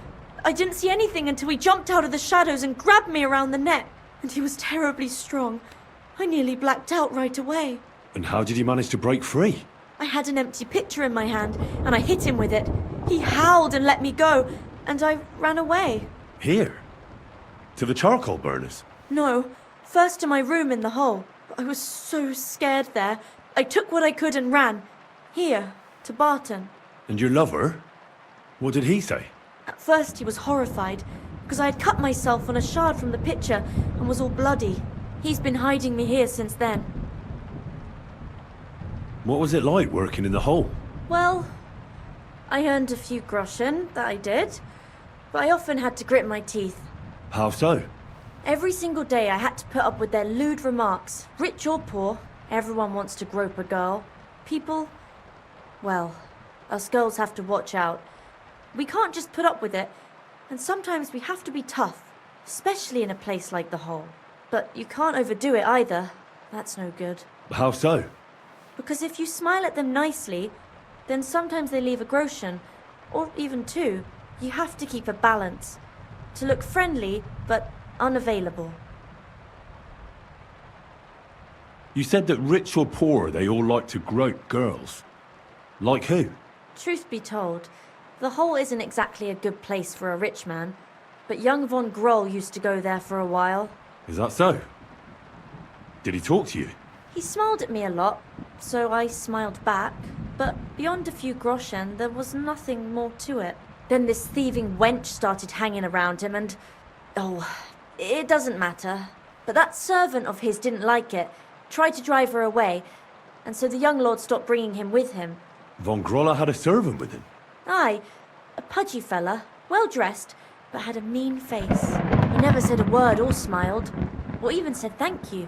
I didn't see anything until he jumped out of the shadows and grabbed me around the neck. And he was terribly strong. I nearly blacked out right away. And how did you manage to break free? I had an empty pitcher in my hand, and I hit him with it. He howled and let me go, and I ran away. Here? To the charcoal burners? No, first to my room in the hole. I was so scared there. I took what I could and ran. Here, to Barton. And your lover? What did he say? At first he was horrified, because I had cut myself on a shard from the pitcher and was all bloody. He's been hiding me here since then. What was it like working in the hole? Well, I earned a few groschen, that I did, but I often had to grit my teeth. How so? Every single day I had to put up with their lewd remarks. Rich or poor, everyone wants to grope a girl. People, well, us girls have to watch out. We can't just put up with it, and sometimes we have to be tough, especially in a place like the hole. But you can't overdo it either. That's no good. How so? Because if you smile at them nicely, then sometimes they leave a groschen, or even two. You have to keep a balance. To look friendly, but unavailable. You said that rich or poor, they all like to grope girls. Like who? Truth be told, the hole isn't exactly a good place for a rich man, but young von Groll used to go there for a while. Is that so? Did he talk to you? He smiled at me a lot, so I smiled back, but beyond a few groschen, there was nothing more to it. Then this thieving wench started hanging around him and... oh, it doesn't matter. But that servant of his didn't like it, tried to drive her away, and so the young lord stopped bringing him with him. Von Groller had a servant with him? Aye, a pudgy fella, well-dressed, but had a mean face. He never said a word or smiled, or even said thank you.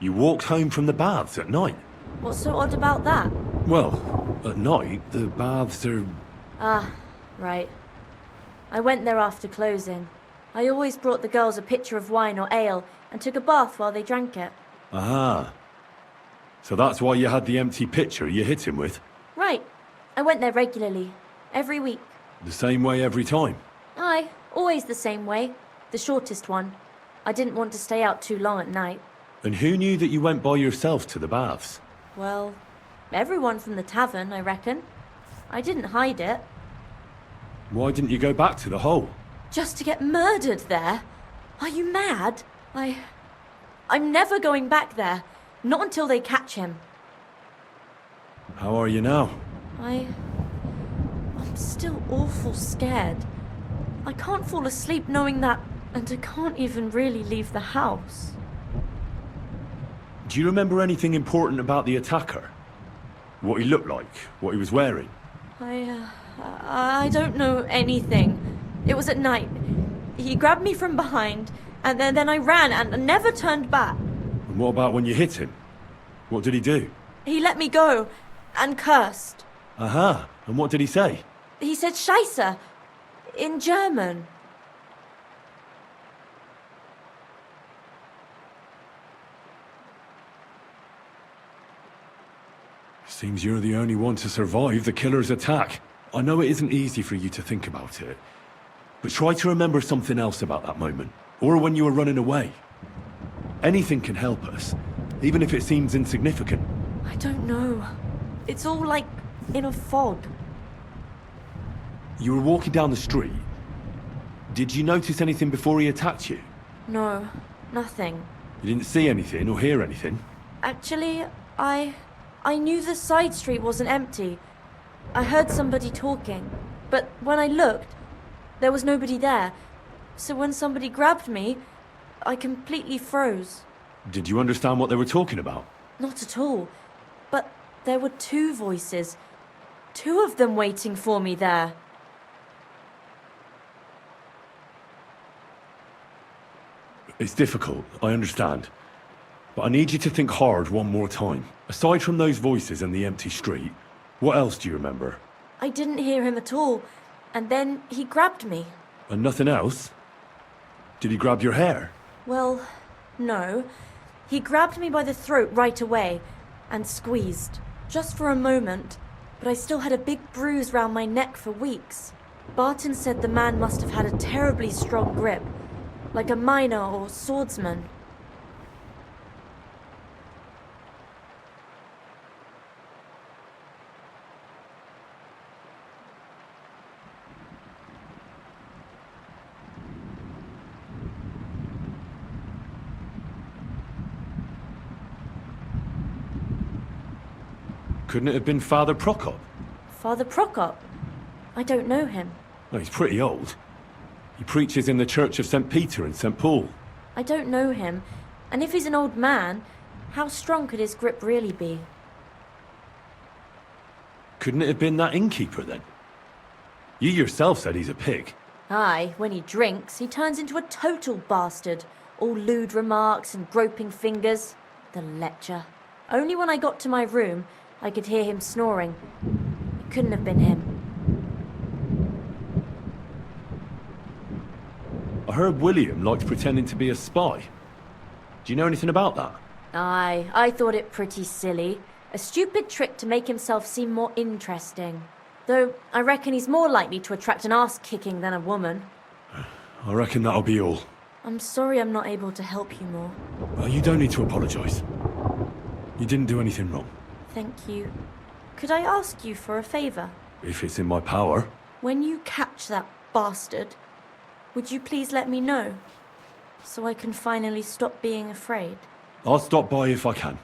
You walked home from the baths at night? What's so odd about that? Well, at night, the baths are... Ah, right. I went there after closing. I always brought the girls a pitcher of wine or ale and took a bath while they drank it. Aha. So that's why you had the empty pitcher you hit him with? Right. I went there regularly. Every week. The same way every time? Aye, always the same way. The shortest one. I didn't want to stay out too long at night. And who knew that you went by yourself to the baths? Well, everyone from the tavern, I reckon. I didn't hide it. Why didn't you go back to the hole? Just to get murdered there? Are you mad? I'm never going back there. Not until they catch him. How are you now? I'm still awful scared. I can't fall asleep knowing that, and I can't even really leave the house. Do you remember anything important about the attacker? What he looked like? What he was wearing? I don't know anything. It was at night. He grabbed me from behind, and then I ran and never turned back. And what about when you hit him? What did he do? He let me go, and cursed. Aha, and what did he say? He said Scheisse, in German. Seems you're the only one to survive the killer's attack. I know it isn't easy for you to think about it, but try to remember something else about that moment, or when you were running away. Anything can help us, even if it seems insignificant? I don't know. It's all like in a fog. You were walking down the street. Did you notice anything before he attacked you? No, nothing. You didn't see anything or hear anything? Actually, I knew the side street wasn't empty. I heard somebody talking, but when I looked, there was nobody there. So when somebody grabbed me, I completely froze. Did you understand what they were talking about? Not at all. But there were two voices. Two of them waiting for me there. It's difficult, I understand. But I need you to think hard one more time. Aside from those voices and the empty street, what else do you remember? I didn't hear him at all. And then he grabbed me. And nothing else? Did he grab your hair? Well, no. He grabbed me by the throat right away and squeezed. Just for a moment. But I still had a big bruise round my neck for weeks. Barton said the man must have had a terribly strong grip. Like a miner or swordsman. Couldn't it have been Father Prokop? Father Prokop? I don't know him. Well, he's pretty old. He preaches in the Church of St. Peter and St. Paul. I don't know him. And if he's an old man, how strong could his grip really be? Couldn't it have been that innkeeper then? You yourself said he's a pig. Aye, when he drinks, he turns into a total bastard. All lewd remarks and groping fingers. The lecher. Only when I got to my room, I could hear him snoring. It couldn't have been him. I heard William liked pretending to be a spy. Do you know anything about that? Aye, I thought it pretty silly. A stupid trick to make himself seem more interesting. Though, I reckon he's more likely to attract an arse-kicking than a woman. I reckon that'll be all. I'm sorry I'm not able to help you more. Well, you don't need to apologise. You didn't do anything wrong. Thank you. Could I ask you for a favour? If it's in my power. When you catch that bastard, would you please let me know? So I can finally stop being afraid. I'll stop by if I can.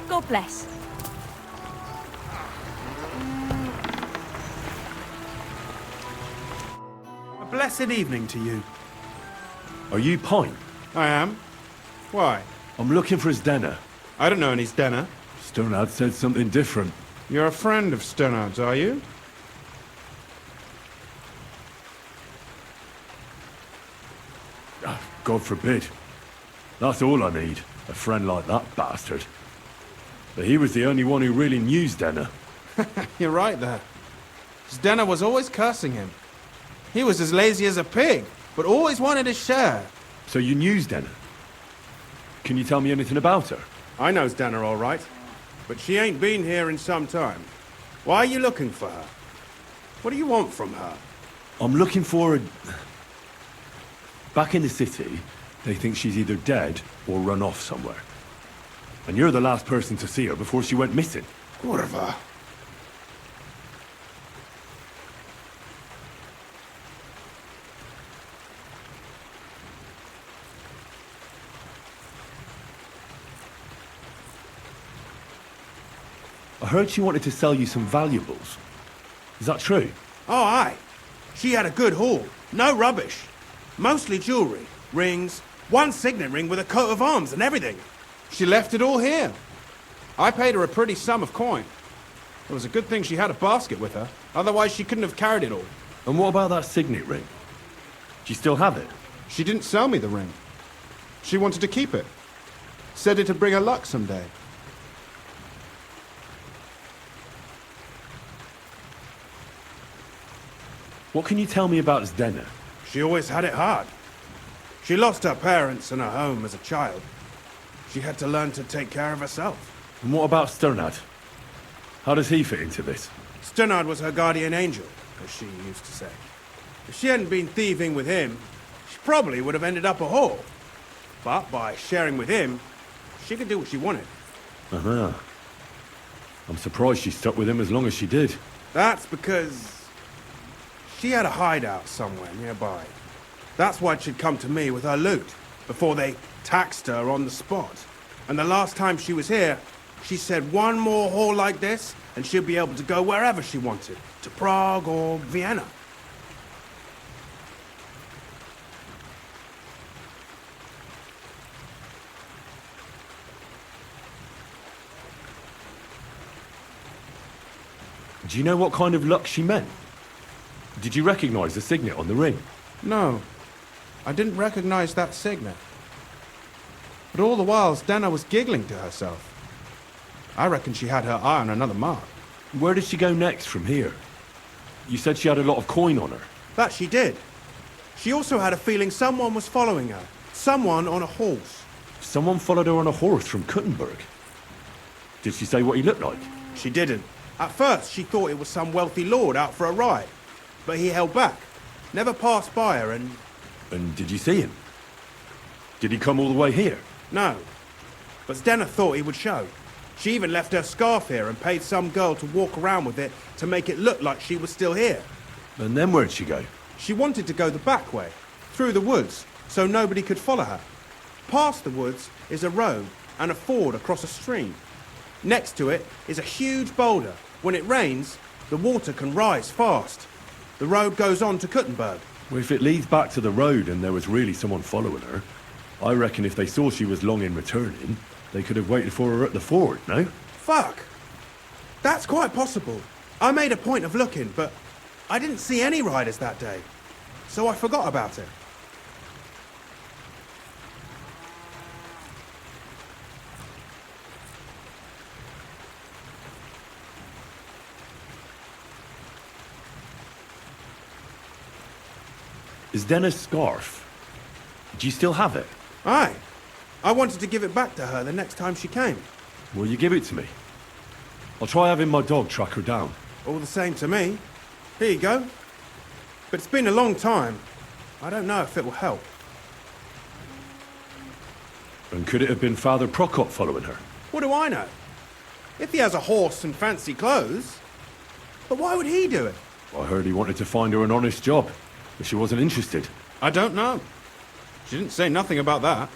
God bless. blessed evening to you. Are you Pine? I am. Why? I'm looking for Zdena. I don't know any Zdena. Sternad said something different. You're a friend of Sternard's, are you? God forbid. That's all I need. A friend like that bastard. But he was the only one who really knew Zdena. You're right there. Zdena was always cursing him. He was as lazy as a pig, but always wanted his share. So you knew Zdena? Can you tell me anything about her? I know Zdena all right, but she ain't been here in some time. Why are you looking for her? What do you want from her? I'm looking for a... Back in the city, they think she's either dead or run off somewhere. And you're the last person to see her before she went missing. Kurva. I heard she wanted to sell you some valuables. Is that true? Oh, aye. She had a good haul. No rubbish. Mostly jewellery, rings, one signet ring with a coat of arms and everything. She left it all here. I paid her a pretty sum of coin. It was a good thing she had a basket with her, otherwise she couldn't have carried it all. And what about that signet ring? Do you still have it? She didn't sell me the ring. She wanted to keep it. Said it'd bring her luck someday. What can you tell me about Zdena? She always had it hard. She lost her parents and her home as a child. She had to learn to take care of herself. And what about Sternad? How does he fit into this? Sternard was her guardian angel, as she used to say. If she hadn't been thieving with him, she probably would have ended up a whore. But by sharing with him, she could do what she wanted. Uh-huh. I'm surprised she stuck with him as long as she did. That's because she had a hideout somewhere nearby. That's why she'd come to me with her loot, before they taxed her on the spot. And the last time she was here, she said one more haul like this, and she'd be able to go wherever she wanted, to Prague or Vienna. Do you know what kind of luck she meant? Did you recognize the signet on the ring? No, I didn't recognize that signet. But all the while, Zdena was giggling to herself. I reckon she had her eye on another mark. Where did she go next from here? You said she had a lot of coin on her. That she did. She also had a feeling someone was following her. Someone on a horse. Someone followed her on a horse from Kuttenberg. Did she say what he looked like? She didn't. At first, she thought it was some wealthy lord out for a ride. But he held back. Never passed by her and... And did you see him? Did he come all the way here? No. But Zdena thought he would show. She even left her scarf here and paid some girl to walk around with it to make it look like she was still here. And then where'd she go? She wanted to go the back way, through the woods, so nobody could follow her. Past the woods is a road and a ford across a stream. Next to it is a huge boulder. When it rains, the water can rise fast. The road goes on to Kuttenberg. Well, if it leads back to the road and there was really someone following her, I reckon if they saw she was long in returning, they could have waited for her at the ford, no? Fuck! That's quite possible. I made a point of looking, but I didn't see any riders that day. So I forgot about it. Is Dena's scarf? Do you still have it? Aye. I wanted to give it back to her the next time she came. Will you give it to me? I'll try having my dog track her down. All the same to me. Here you go. But it's been a long time. I don't know if it will help. And could it have been Father Prokop following her? What do I know? If he has a horse and fancy clothes. But why would he do it? I heard he wanted to find her an honest job, but she wasn't interested. I don't know. She didn't say nothing about that.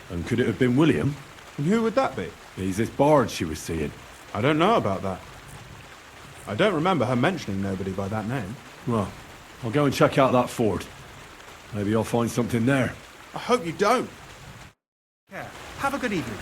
And could it have been William? And who would that be? He's this bard she was seeing. I don't know about that. I don't remember her mentioning nobody by that name. Well, I'll go and check out that ford. Maybe I'll find something there. I hope you don't. Yeah, have a good evening.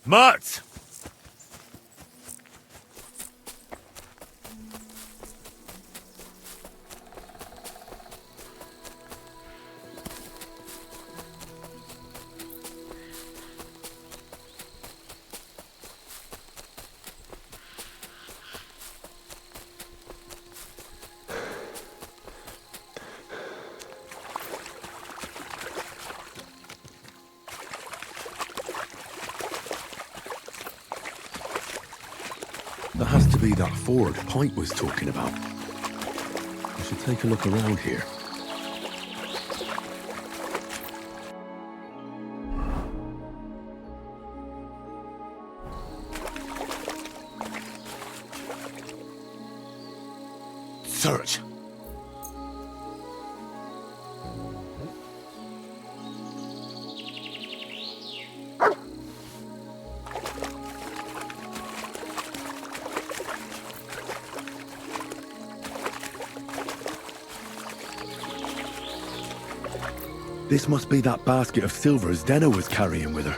Mutt! That has to be that ford Pint was talking about. I should take a look around here. Search! This must be that basket of silver Zdeno was carrying with her.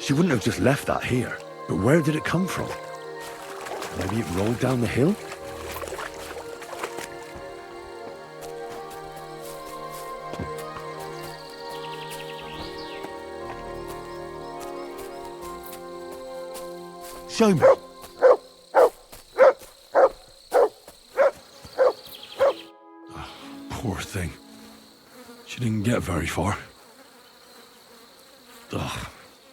She wouldn't have just left that here. But where did it come from? Maybe it rolled down the hill? Show me. Poor thing. She didn't get very far. Ugh,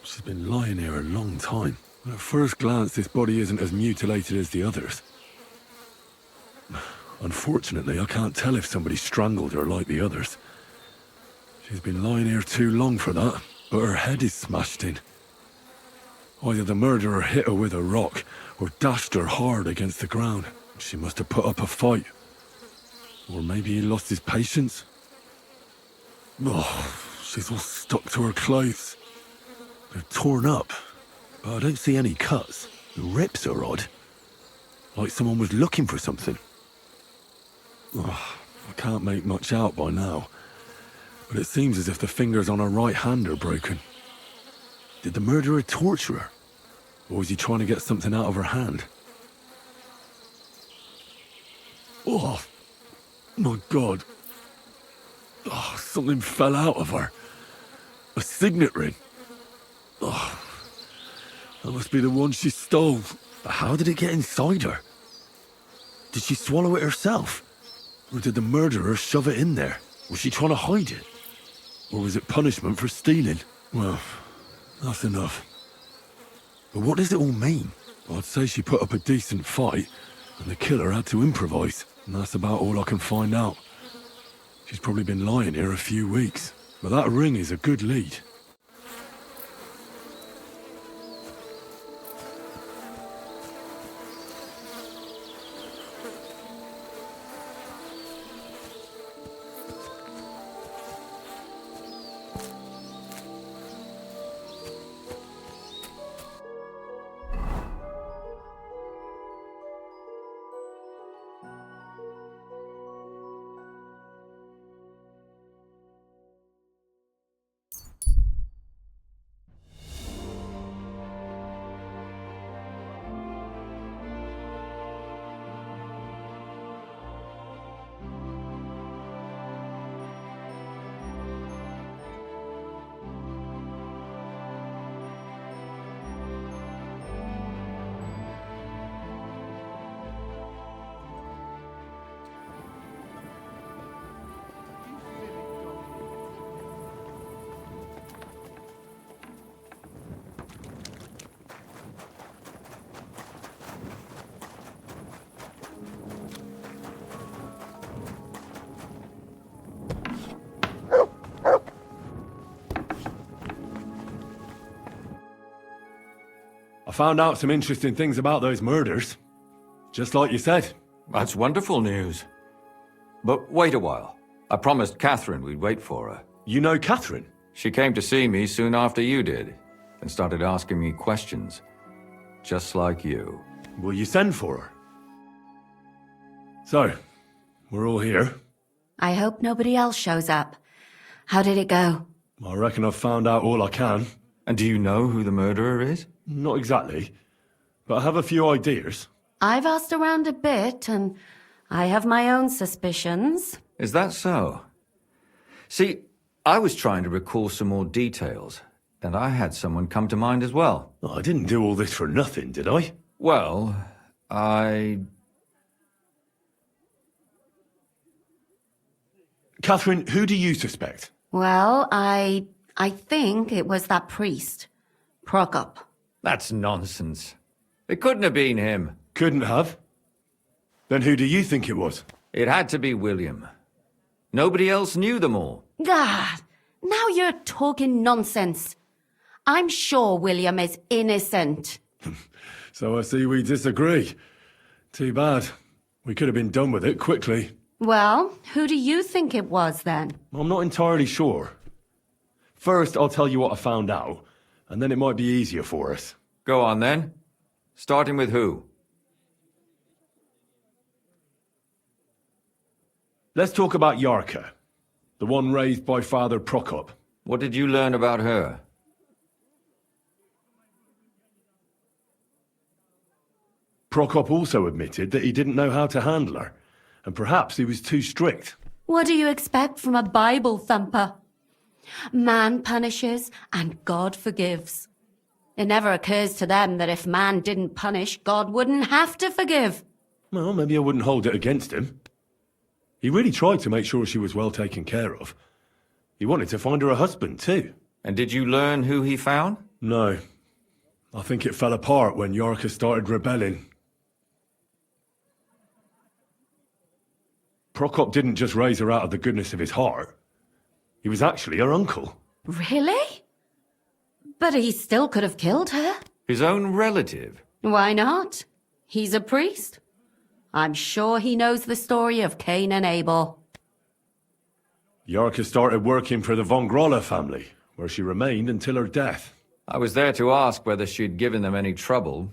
she's been lying here a long time. At first glance, this body isn't as mutilated as the others. Unfortunately, I can't tell if somebody strangled her like the others. She's been lying here too long for that, but her head is smashed in. Either the murderer hit her with a rock, or dashed her hard against the ground. She must have put up a fight. Or maybe he lost his patience. Oh, she's all stuck to her clothes. They're torn up, but I don't see any cuts. The rips are odd. Like someone was looking for something. Oh, I can't make much out by now, but it seems as if the fingers on her right hand are broken. Did the murderer torture her? Or was he trying to get something out of her hand? Oh, my God. Oh, something fell out of her. A signet ring. Oh, that must be the one she stole. But how did it get inside her? Did she swallow it herself? Or did the murderer shove it in there? Was she trying to hide it? Or was it punishment for stealing? Well, that's enough. But what does it all mean? I'd say she put up a decent fight, and the killer had to improvise, and that's about all I can find out. She's probably been lying here a few weeks, but that ring is a good lead. found out some interesting things about those murders. Just like you said. That's wonderful news. But wait a while. I promised Catherine we'd wait for her. You know Catherine? She came to see me soon after you did, and started asking me questions. Just like you. Will you send for her? So, we're all here. I hope nobody else shows up. How did it go? I reckon I've found out all I can. And do you know who the murderer is? Not exactly, but I have a few ideas. I've asked around a bit, and I have my own suspicions. Is that so? See, I was trying to recall some more details, and I had someone come to mind as well. I didn't do all this for nothing, did I? Well, Catherine, who do you suspect? Well, I think it was that priest, Prokop. That's nonsense. It couldn't have been him. Couldn't have? Then who do you think it was? It had to be William. Nobody else knew them all. Ah, now you're talking nonsense. I'm sure William is innocent. So I see we disagree. Too bad. We could have been done with it quickly. Well, who do you think it was then? I'm not entirely sure. First, I'll tell you what I found out, and then it might be easier for us. Go on then. Starting with who? Let's talk about Yarka, the one raised by Father Prokop. What did you learn about her? Prokop also admitted that he didn't know how to handle her, and perhaps he was too strict. What do you expect from a Bible thumper? Man punishes and God forgives. It never occurs to them that if man didn't punish, God wouldn't have to forgive. Well, maybe I wouldn't hold it against him. He really tried to make sure she was well taken care of. He wanted to find her a husband, too. And did you learn who he found? No. I think it fell apart when Yarka started rebelling. Prokop didn't just raise her out of the goodness of his heart. He was actually her uncle. Really? But he still could have killed her. His own relative? Why not? He's a priest. I'm sure he knows the story of Cain and Abel. Yarka started working for the von Grolle family, where she remained until her death. I was there to ask whether she'd given them any trouble,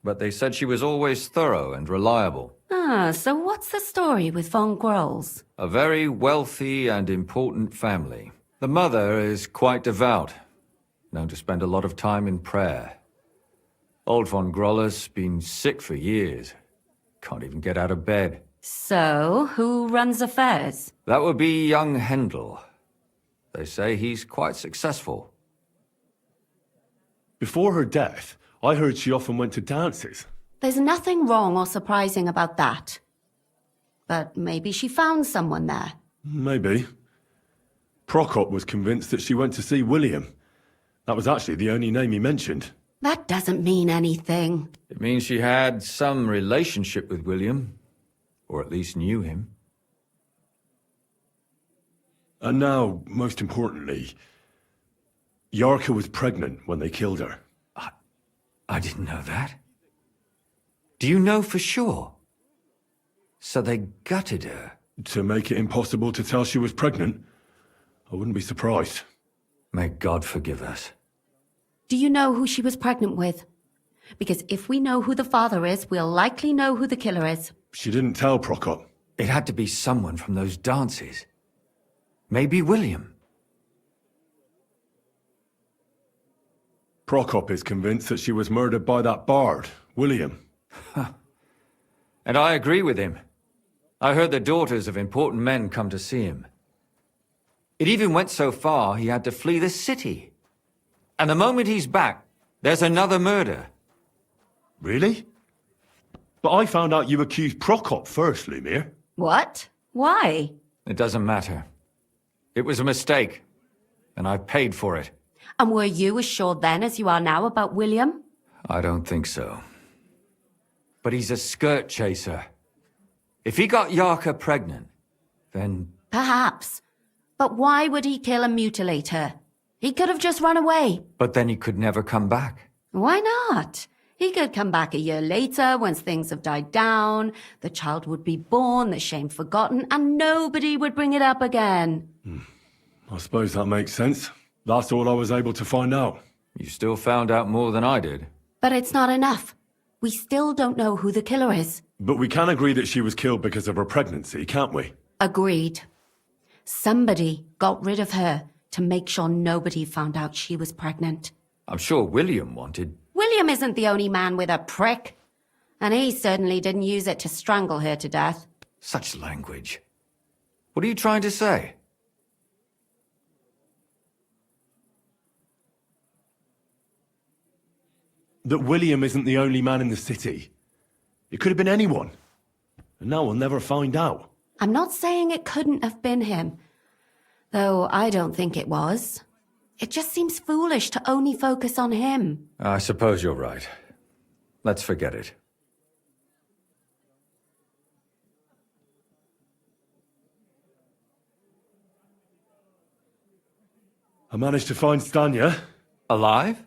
but they said she was always thorough and reliable. Ah, so what's the story with von Grolls? A very wealthy and important family. The mother is quite devout, known to spend a lot of time in prayer. Old von Groller's been sick for years. Can't even get out of bed. So, who runs affairs? That would be young Hendel. They say he's quite successful. Before her death, I heard she often went to dances. There's nothing wrong or surprising about that. But maybe she found someone there. Maybe. Prokop was convinced that she went to see William. That was actually the only name he mentioned. That doesn't mean anything. It means she had some relationship with William, or at least knew him. And now, most importantly, Yarka was pregnant when they killed her. I didn't know that. Do you know for sure? So they gutted her? To make it impossible to tell she was pregnant? I wouldn't be surprised. May God forgive us. Do you know who she was pregnant with? Because if we know who the father is, we'll likely know who the killer is. She didn't tell Prokop. It had to be someone from those dances. Maybe William. Prokop is convinced that she was murdered by that bard, William. And I agree with him. I heard the daughters of important men come to see him. It even went so far he had to flee the city. And the moment he's back, there's another murder. Really? But I found out you accused Prokop first, Lumir. What? Why? It doesn't matter. It was a mistake, and I paid for it. And were you as sure then as you are now about William? I don't think so. But he's a skirt chaser. If he got Yarka pregnant, then... Perhaps. But why would he kill and mutilate her? He could have just run away. But then he could never come back. Why not? He could come back a year later once things have died down, the child would be born, the shame forgotten, and nobody would bring it up again. I suppose that makes sense. That's all I was able to find out. You still found out more than I did. But it's not enough. We still don't know who the killer is. But we can agree that she was killed because of her pregnancy, can't we? Agreed. Somebody got rid of her to make sure nobody found out she was pregnant. I'm sure William wanted... William isn't the only man with a prick. And he certainly didn't use it to strangle her to death. Such language. What are you trying to say? That William isn't the only man in the city. It could have been anyone. And now we'll never find out. I'm not saying it couldn't have been him. Though I don't think it was. It just seems foolish to only focus on him. I suppose you're right. Let's forget it. I managed to find Stanya. Alive?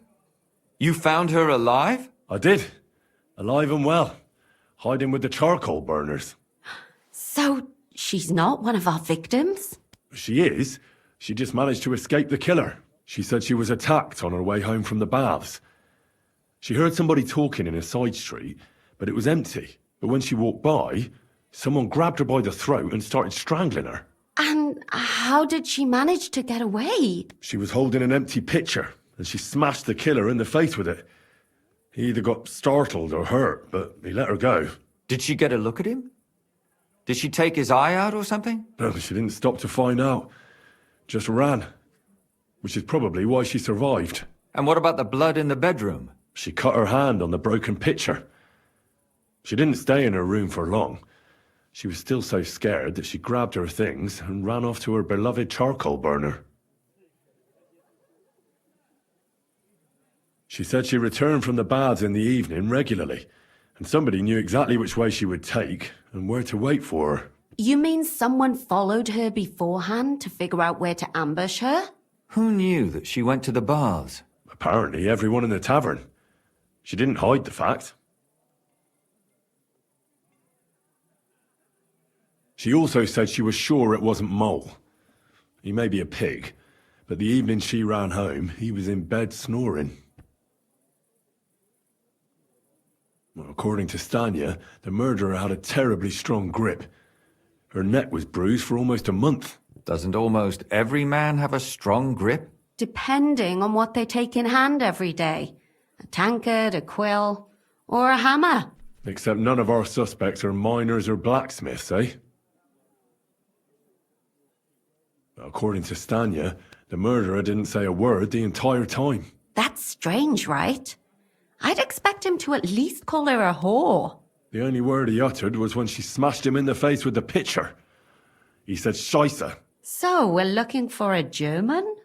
You found her alive? I did. Alive and well. Hiding with the charcoal burners. So, she's not one of our victims? She is. She just managed to escape the killer. She said she was attacked on her way home from the baths. She heard somebody talking in a side street, but it was empty. But when she walked by, someone grabbed her by the throat and started strangling her. And how did she manage to get away? She was holding an empty pitcher, and she smashed the killer in the face with it. He either got startled or hurt, but he let her go. Did she get a look at him? Did she take his eye out or something? No, she didn't stop to find out. Just ran. Which is probably why she survived. And what about the blood in the bedroom? She cut her hand on the broken pitcher. She didn't stay in her room for long. She was still so scared that she grabbed her things and ran off to her beloved charcoal burner. She said she returned from the baths in the evening regularly, and somebody knew exactly which way she would take and where to wait for her. You mean someone followed her beforehand to figure out where to ambush her? Who knew that she went to the baths? Apparently everyone in the tavern. She didn't hide the fact. She also said she was sure it wasn't Mole. He may be a pig, but the evening she ran home, he was in bed snoring. Well, according to Stanya, the murderer had a terribly strong grip. Her neck was bruised for almost a month. Doesn't almost every man have a strong grip? Depending on what they take in hand every day. A tankard, a quill, or a hammer. Except none of our suspects are miners or blacksmiths, eh? According to Stanya, the murderer didn't say a word the entire time. That's strange, right? I'd expect him to at least call her a whore. The only word he uttered was when she smashed him in the face with the pitcher. He said Scheisse. So, we're looking for a German?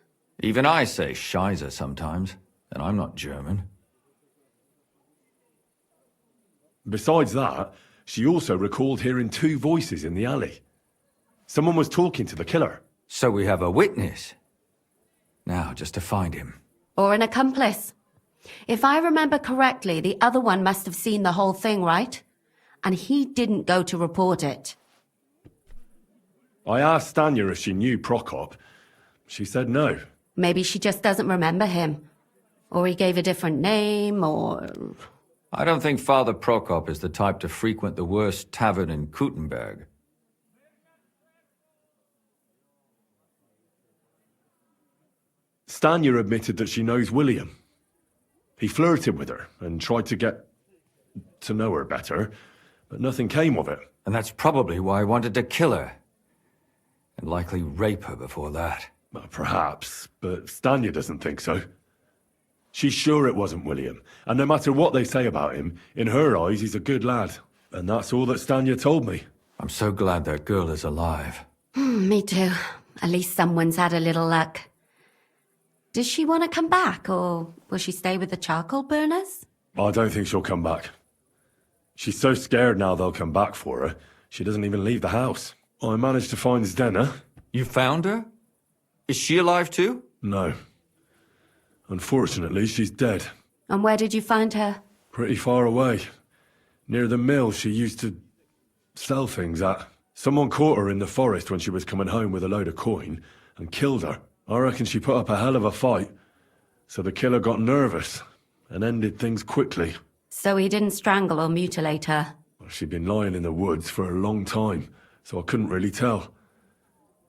Even I say Scheiße sometimes, and I'm not German. Besides that, she also recalled hearing two voices in the alley. Someone was talking to the killer. So we have a witness. Now, just to find him. Or an accomplice. If I remember correctly, the other one must have seen the whole thing, right? And he didn't go to report it. I asked Stanya if she knew Prokop. She said no. Maybe she just doesn't remember him. Or he gave a different name, or... I don't think Father Prokop is the type to frequent the worst tavern in Kuttenberg. Stanya admitted that she knows William. He flirted with her and tried to get to know her better, but nothing came of it. And that's probably why I wanted to kill her. And likely rape her before that. Well, perhaps, but Stanya doesn't think so. She's sure it wasn't William, and no matter what they say about him, in her eyes he's a good lad. And that's all that Stanya told me. I'm so glad that girl is alive. Me too. At least someone's had a little luck. Does she want to come back, or will she stay with the charcoal burners? I don't think she'll come back. She's so scared now they'll come back for her, she doesn't even leave the house. I managed to find Zdena. You found her? Is she alive too? No. Unfortunately, she's dead. And where did you find her? Pretty far away. Near the mill she used to sell things at. Someone caught her in the forest when she was coming home with a load of coin and killed her. I reckon she put up a hell of a fight. So the killer got nervous and ended things quickly. So he didn't strangle or mutilate her? She'd been lying in the woods for a long time, so I couldn't really tell.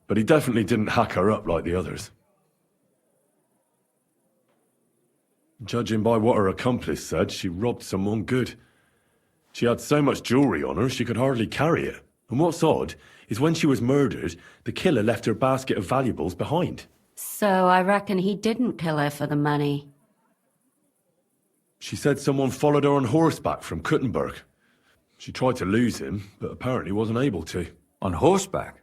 But he definitely didn't hack her up like the others. Judging by what her accomplice said, she robbed someone good. She had so much jewellery on her, she could hardly carry it. And what's odd is when she was murdered, the killer left her basket of valuables behind. So I reckon he didn't kill her for the money. She said someone followed her on horseback from Kuttenberg. She tried to lose him, but apparently wasn't able to. On horseback?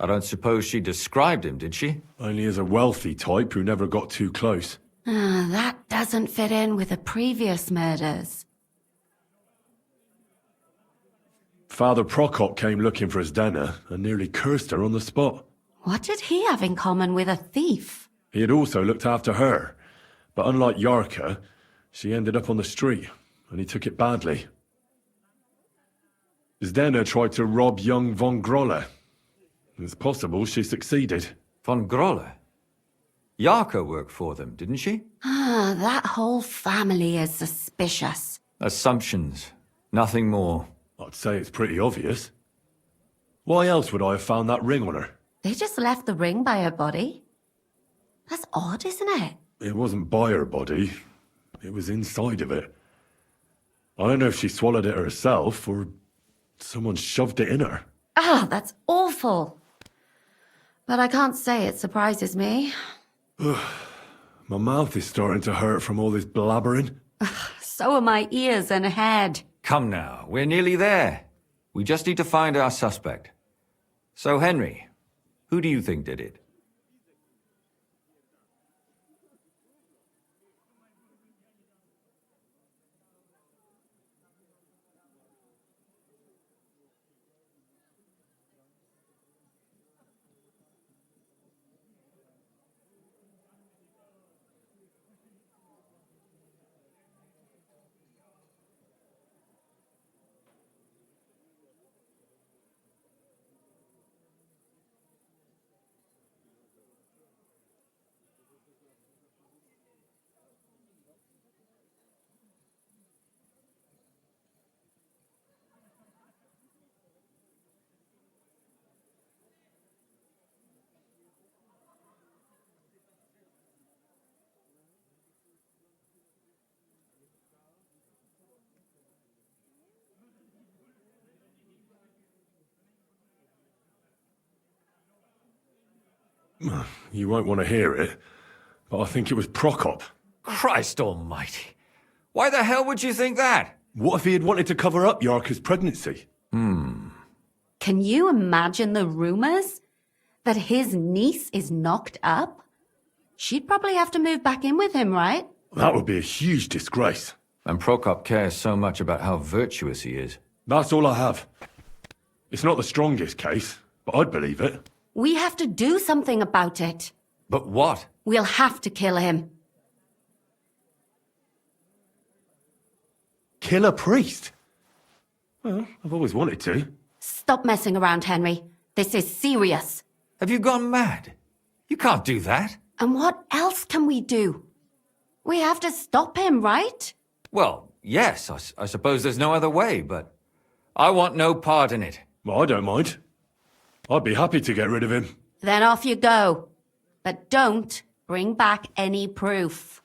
I don't suppose she described him, did she? Only as a wealthy type who never got too close. That doesn't fit in with the previous murders. Father Prokop came looking for Zdena and nearly cursed her on the spot. What did he have in common with a thief? He had also looked after her, but unlike Yarka, she ended up on the street, and he took it badly. Zdena tried to rob young von Grolle. It's possible she succeeded. Von Grolle? Yarka worked for them, didn't she? That whole family is suspicious. Assumptions. Nothing more. I'd say it's pretty obvious. Why else would I have found that ring on her? They just left the ring by her body? That's odd, isn't it? It wasn't by her body. It was inside of it. I don't know if she swallowed it herself or someone shoved it in her. That's awful. But I can't say it surprises me. My mouth is starting to hurt from all this blabbering. So are my ears and head. Come now, we're nearly there. We just need to find our suspect. So, Henry, who do you think did it? You won't want to hear it, but I think it was Prokop. Christ almighty. Why the hell would you think that? What if he had wanted to cover up Yarka's pregnancy? Can you imagine the rumors? That his niece is knocked up? She'd probably have to move back in with him, right? That would be a huge disgrace. And Prokop cares so much about how virtuous he is. That's all I have. It's not the strongest case, but I'd believe it. We have to do something about it. But what? We'll have to kill him. Kill a priest? Well, I've always wanted to. Stop messing around, Henry. This is serious. Have you gone mad? You can't do that. And what else can we do? We have to stop him, right? Well, yes, I suppose there's no other way, but I want no part in it. Well, I don't mind. I'd be happy to get rid of him. Then off you go. But don't bring back any proof.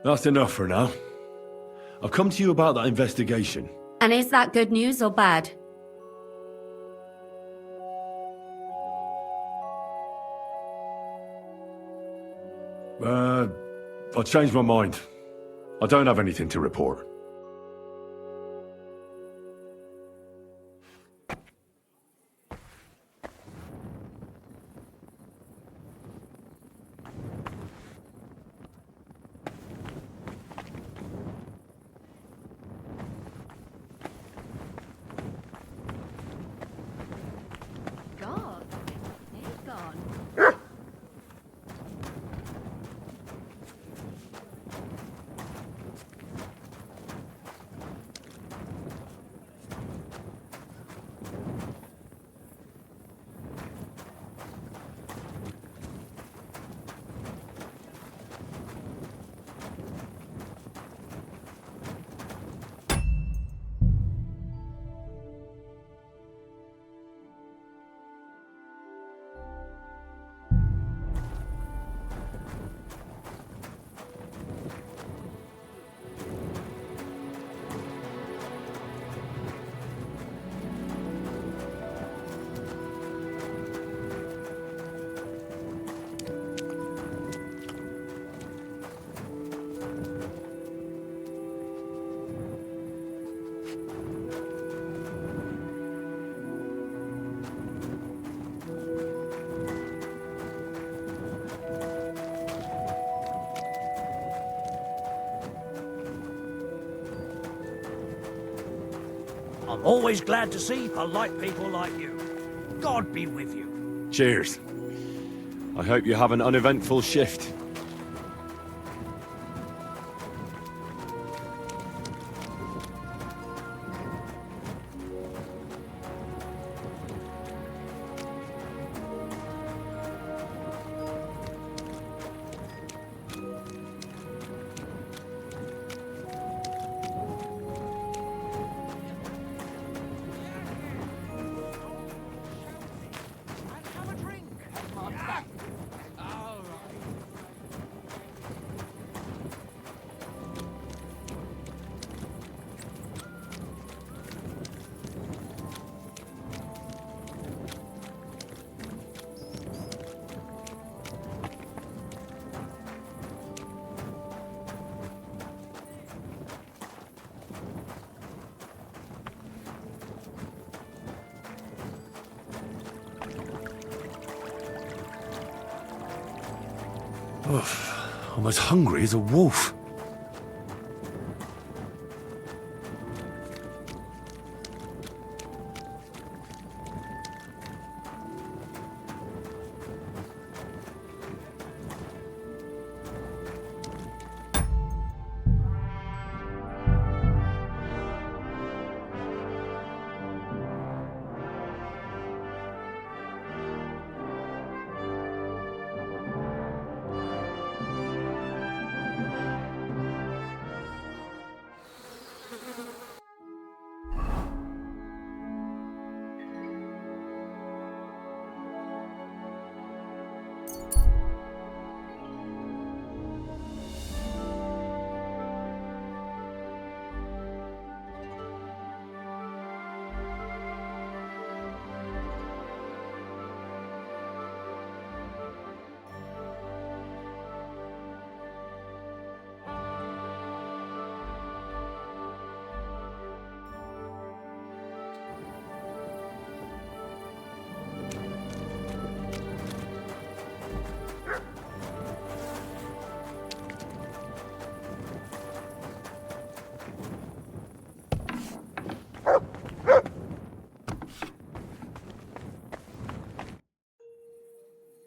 That's enough for now. I've come to you about that investigation. And is that good news or bad? I changed my mind. I don't have anything to report. I'm always glad to see polite people like you. God be with you. Cheers. I hope you have an uneventful shift. I'm as hungry as a wolf.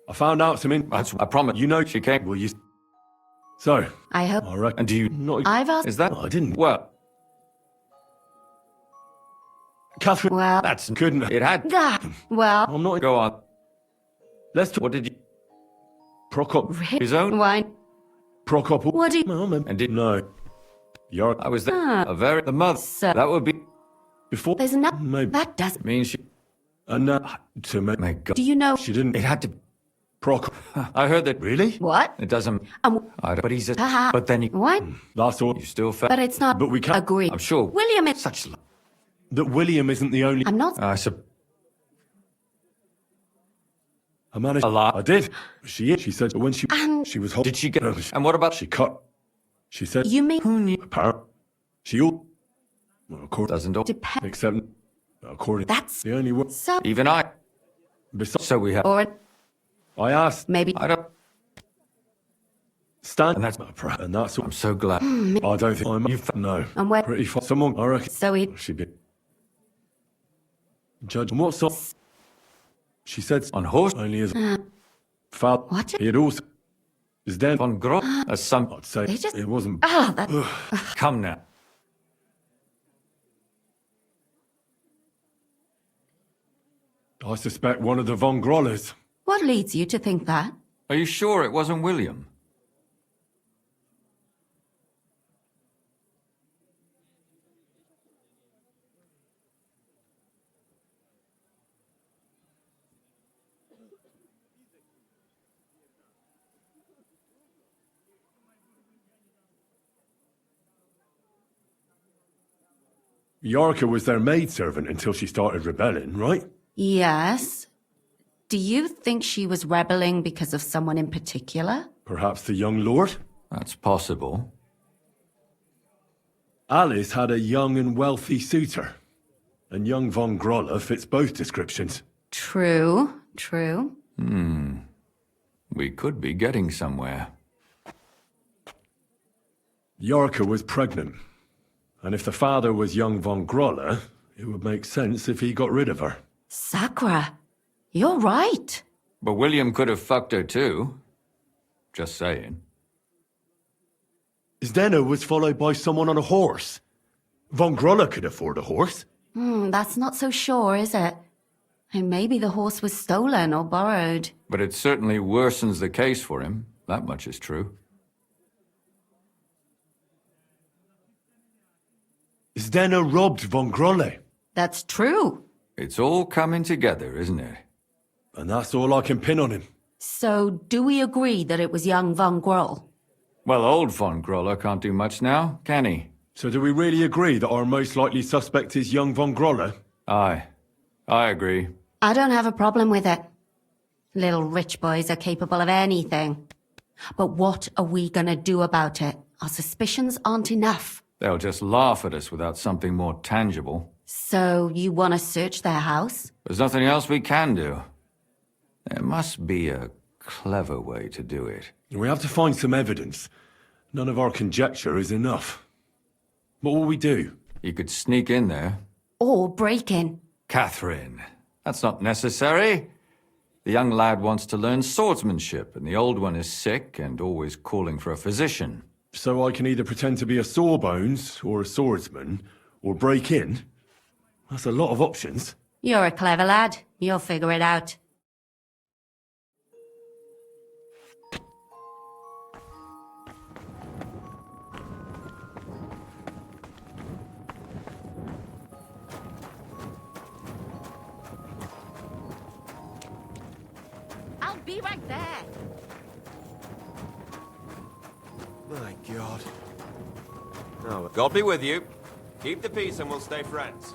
I found out something. I promise. You know she came. Will you? So. I hope. I reckon. And do you? Not. I've asked. Is that? No, I didn't. Well. Catherine. Well. That's couldn't. It had. Well. I'm not. Go on. Let's talk. What did you? Prokop. His own? Wine. Prokop. What do you? No, And did no. You're. I was there. A very the mother. So, that would be before. there's enough. Maybe. That doesn't. means she. And to make. My God. Do you know? She didn't. It had to. Prokop. I heard that. Really? What? It doesn't. I don't, but he's a. Haha. But then he. What? That's all. You still felt. But it's not. But we can't. Agreed. I'm sure. William is. Such. That William isn't the only. I'm not. I managed a lot. I did. She said when she was home. Did she get? And what about? She cut. She said. You mean? Apparently. She all. Well, according. Doesn't. Depend. Except. According. That's the only one. So. Even I. Besides. So we have. Or I asked. maybe. I don't. Stan. And that's. And that's all. I'm so glad. I don't think I'm. No. And where? Pretty far. Someone. I reckon. So he. She'd be. Judge. And what sort? She said. On horse. Only as. Father. What? He had also. Is then. Von Gro. As some. I'd say. They just- It wasn't. Oh, that. Come now. I suspect one of the Von Grollers. What leads you to think that? Are you sure it wasn't William? Yorka was their maidservant until she started rebelling, right? Yes. Do you think she was rebelling because of someone in particular? Perhaps the young lord? That's possible. Alice had a young and wealthy suitor. And young Von Groller fits both descriptions. True, true. We could be getting somewhere. Yorka was pregnant. And if the father was young Von Groller, It would make sense if he got rid of her. Sakura, you're right. But William could have fucked her too. Just saying. Zdeno was followed by someone on a horse. Von Groller could afford a horse. That's not so sure, is it? And maybe the horse was stolen or borrowed. But it certainly worsens the case for him. That much is true. Zdeno robbed Von Grolle. That's true. It's all coming together, isn't it? And that's all I can pin on him. So, do we agree that it was young Von Groll? Well, old Von Groller can't do much now, can he? So do we really agree that our most likely suspect is young Von Groller? Aye. I agree. I don't have a problem with it. Little rich boys are capable of anything. But what are we gonna do about it? Our suspicions aren't enough. They'll just laugh at us without something more tangible. So, you want to search their house? There's nothing else we can do. There must be a clever way to do it. We have to find some evidence. None of our conjecture is enough. What will we do? You could sneak in there. Or break in. Catherine, that's not necessary. The young lad wants to learn swordsmanship, and the old one is sick and always calling for a physician. So I can either pretend to be a sawbones, or a swordsman, or break in? That's a lot of options. You're a clever lad. You'll figure it out. I'll be right there. My God. Oh, God be with you. Keep the peace and we'll stay friends.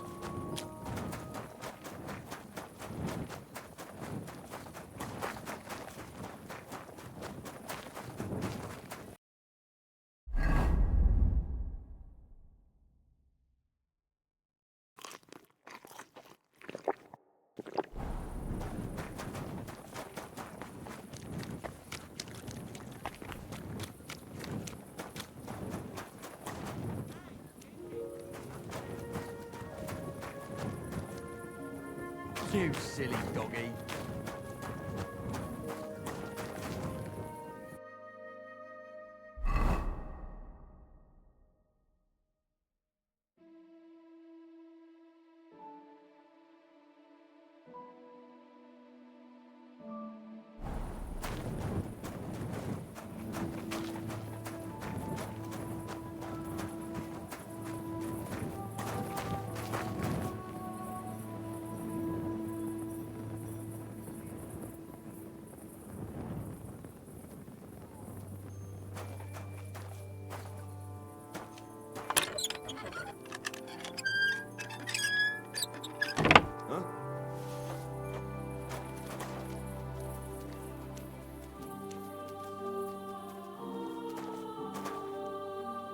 You silly doggy.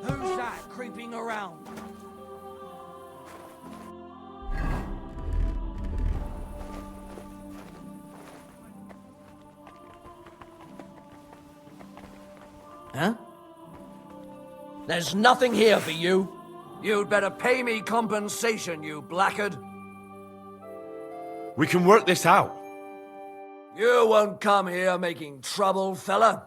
Who's that creeping around? Huh? There's nothing here for you. You'd better pay me compensation, you blackguard. We can work this out. You won't come here making trouble, fella.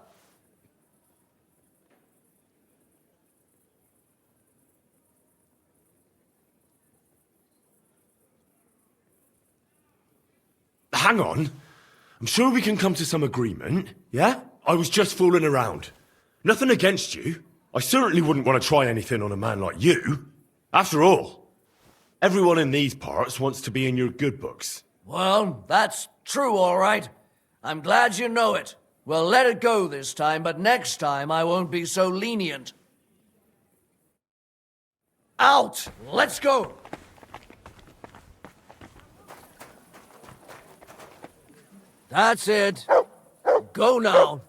Hang on. I'm sure we can come to some agreement, yeah? I was just fooling around. Nothing against you. I certainly wouldn't want to try anything on a man like you. After all, everyone in these parts wants to be in your good books. Well, that's true, all right. I'm glad you know it. We'll let it go this time, but next time I won't be so lenient. Out! Let's go! That's it. Go now.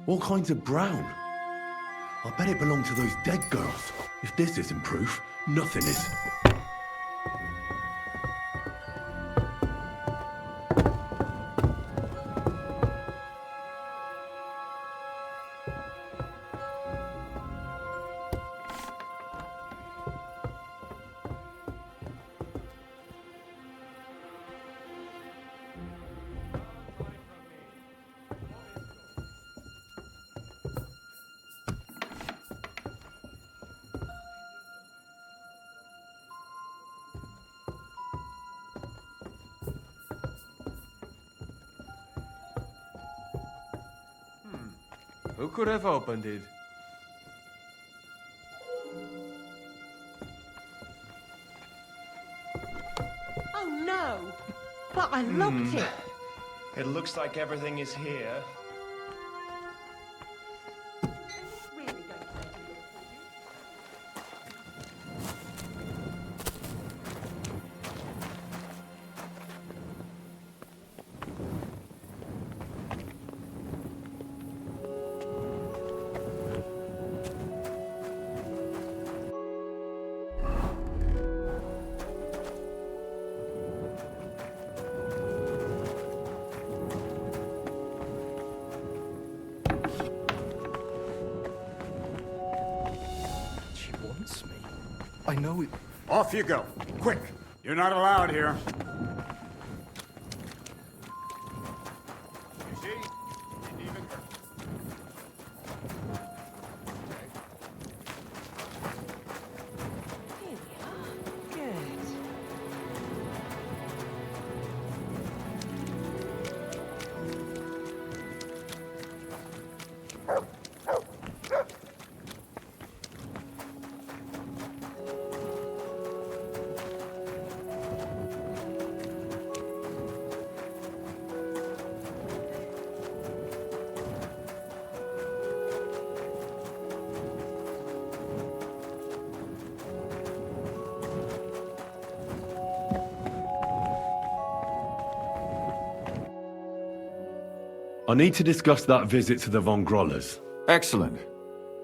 All kinds of brown. I bet it belonged to those dead girls. If this isn't proof, nothing is. Who could have opened it? Oh no! But I locked it. It looks like everything is here. I know it. Off you go. Quick. You're not allowed here. You see? Didn't even hurt. I need to discuss that visit to the Von Grollers. Excellent.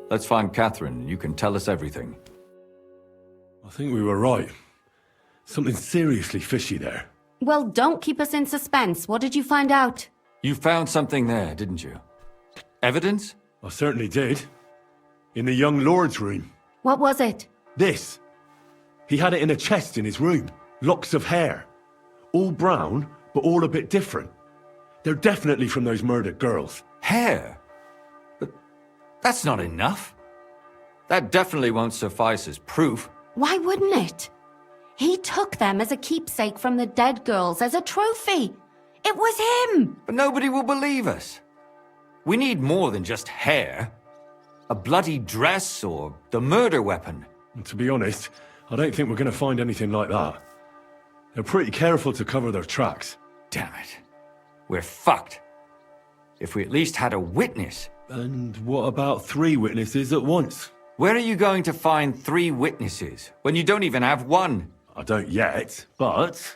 Let's find Catherine. You can tell us everything. I think we were right. Something seriously fishy there. Well, don't keep us in suspense. What did you find out? You found something there, didn't you? Evidence? I certainly did. In the young lord's room. What was it? This. He had it in a chest in his room. Locks of hair. All brown, but all a bit different. They're definitely from those murdered girls. Hair? But that's not enough. That definitely won't suffice as proof. Why wouldn't it? He took them as a keepsake from the dead girls, as a trophy. It was him! But nobody will believe us. We need more than just hair. A bloody dress or the murder weapon. And to be honest, I don't think we're going to find anything like that. They're pretty careful to cover their tracks. Damn it. We're fucked. If we at least had a witness. And what about 3 witnesses at once? Where are you going to find 3 witnesses when you don't even have one? I don't yet, but...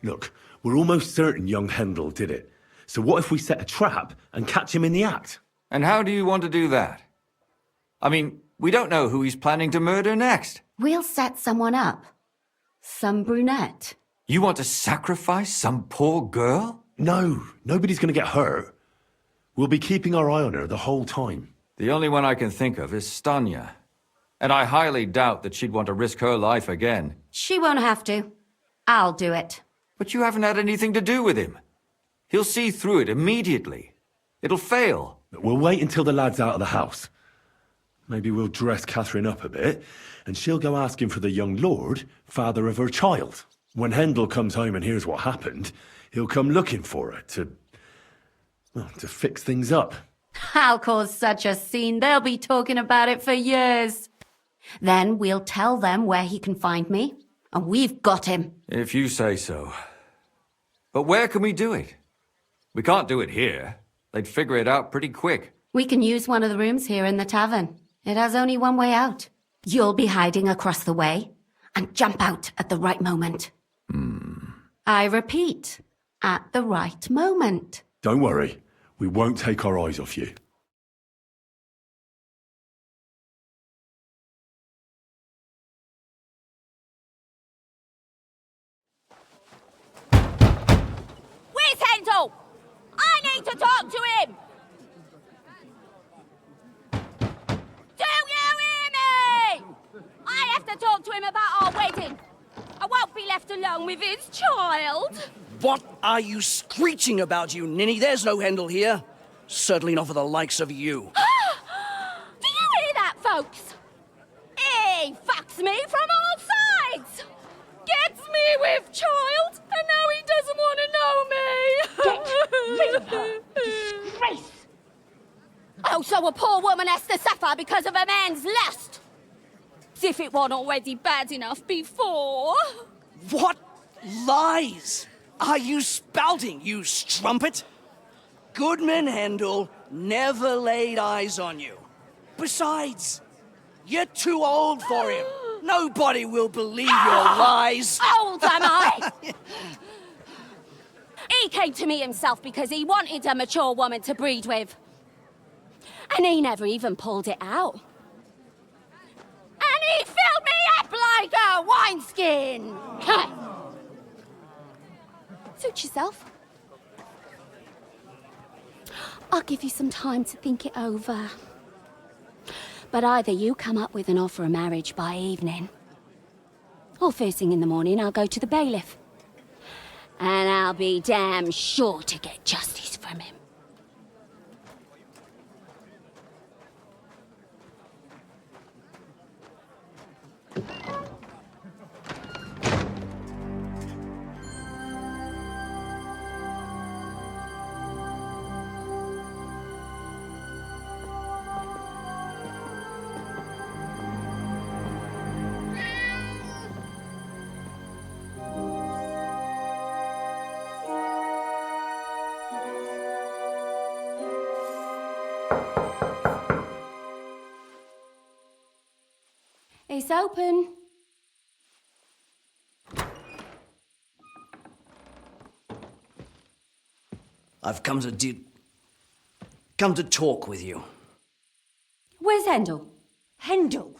Look, we're almost certain young Hendel did it. So what if we set a trap and catch him in the act? And how do you want to do that? I mean, we don't know who he's planning to murder next. We'll set someone up. Some brunette. You want to sacrifice some poor girl? No, nobody's going to get hurt. We'll be keeping our eye on her the whole time. The only one I can think of is Stanya. And I highly doubt that she'd want to risk her life again. She won't have to. I'll do it. But you haven't had anything to do with him. He'll see through it immediately. It'll fail. We'll wait until the lad's out of the house. Maybe we'll dress Catherine up a bit, and she'll go asking for the young lord, father of her child. When Hendel comes home and hears what happened, he'll come looking for her to fix things up. I'll cause such a scene, they'll be talking about it for years. Then we'll tell them where he can find me, and we've got him. If you say so. But where can we do it? We can't do it here. They'd figure it out pretty quick. We can use one of the rooms here in the tavern. It has only one way out. You'll be hiding across the way, and jump out at the right moment. I repeat, at the right moment. Don't worry. We won't take our eyes off you. Where's Handel? I need to talk to him! Do you hear me? I have to talk to him about our wedding. I won't be left alone with his child. What are you screeching about, you ninny? There's no Handel here. Certainly not for the likes of you. Do you hear that, folks? He fucks me from all sides. Gets me with child, and now he doesn't want to know me. Get rid of her. Disgrace. Oh, so a poor woman has to suffer because of a man's lust. As if it wasn't already bad enough before. What lies are you spouting, you strumpet? Goodman Handel never laid eyes on you. Besides, you're too old for him. Nobody will believe your lies. Old am I? He came to me himself because he wanted a mature woman to breed with. And he never even pulled it out. And he filled me up like a wineskin. Suit yourself. I'll give you some time to think it over. But either you come up with an offer of marriage by evening, or first thing in the morning I'll go to the bailiff. And I'll be damn sure to get justice from him. It's open. I've come to talk with you. Where's Handel? Handel?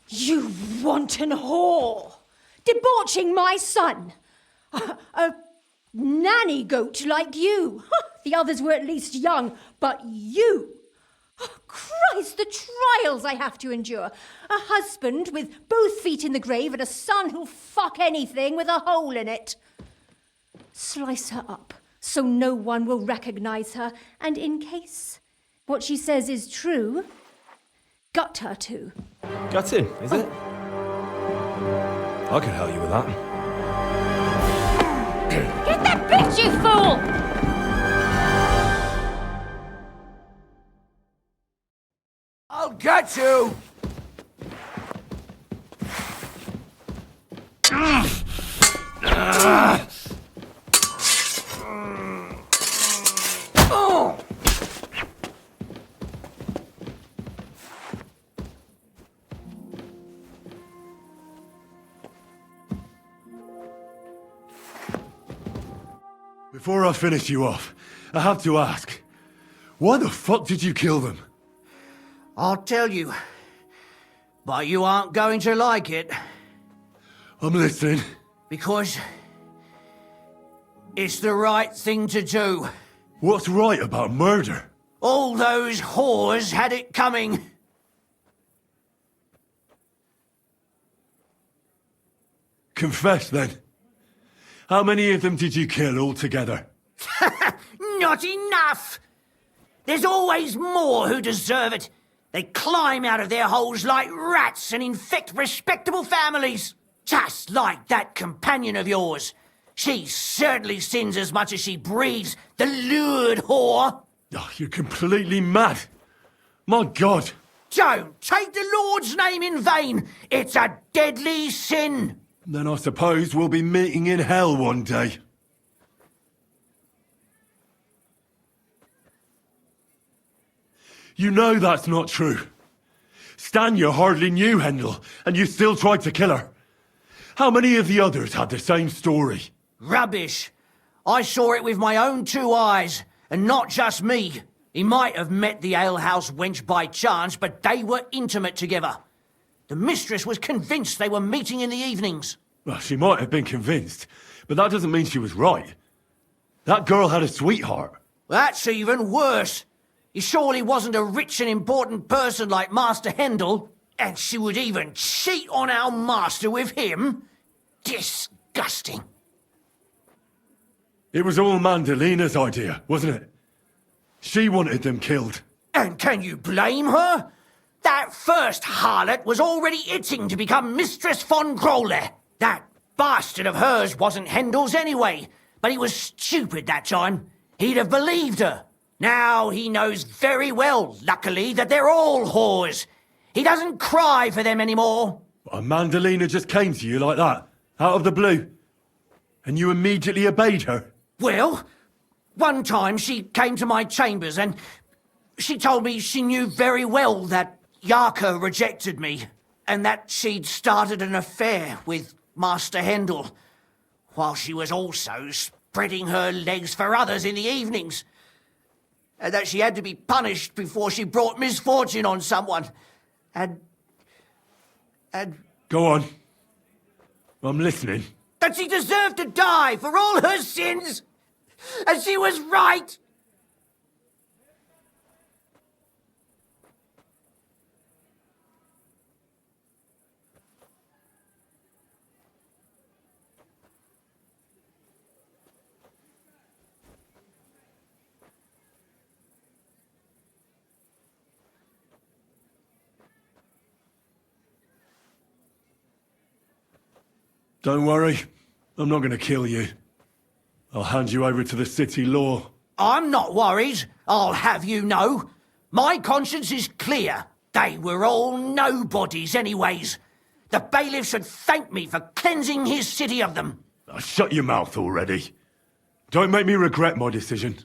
You wanton whore! Debauching my son! A nanny goat like you! The others were at least young, but you! Oh, Christ, the trials I have to endure! A husband with both feet in the grave and a son who'll fuck anything with a hole in it. Slice her up so no one will recognize her, and in case what she says is true, gut her too. Gutting, is it? I can help you with that. Get that bitch, you fool! I'll get you! Before I finish you off, I have to ask, why the fuck did you kill them? I'll tell you, but you aren't going to like it. I'm listening. Because it's the right thing to do. What's right about murder? All those whores had it coming. Confess then. How many of them did you kill altogether? Not enough! There's always more who deserve it. They climb out of their holes like rats and infect respectable families. Just like that companion of yours. She certainly sins as much as she breeds, the lured whore. Oh, you're completely mad. My God. Don't take the Lord's name in vain. It's a deadly sin. Then I suppose we'll be meeting in hell one day. You know that's not true. Stanya hardly knew Hendel, and you still tried to kill her. How many of the others had the same story? Rubbish. I saw it with my own two eyes, And not just me. He might have met the alehouse wench by chance, but they were intimate together. The mistress was convinced they were meeting in the evenings. Well, she might have been convinced, but that doesn't mean she was right. That girl had a sweetheart. That's even worse. He surely wasn't a rich and important person like Master Hendel, and she would even cheat on our master with him. Disgusting. It was all Mandalina's idea, wasn't it? She wanted them killed. And can you blame her? That first harlot was already itching to become Mistress von Grole. That bastard of hers wasn't Hendel's anyway, but he was stupid that time. He'd have believed her. Now he knows very well, luckily, that they're all whores. He doesn't cry for them anymore. And Mandalina just came to you like that, out of the blue. And you immediately obeyed her. Well, one time she came to my chambers and she told me she knew very well that Yarka rejected me and that she'd started an affair with Master Hendel, while she was also spreading her legs for others in the evenings. And that she had to be punished before she brought misfortune on someone. And... Go on. I'm listening. That she deserved to die for all her sins! And she was right! Don't worry. I'm not going to kill you. I'll hand you over to the city law. I'm not worried, I'll have you know. My conscience is clear. They were all nobodies anyways. The bailiff should thank me for cleansing his city of them. Shut your mouth already. Don't make me regret my decision.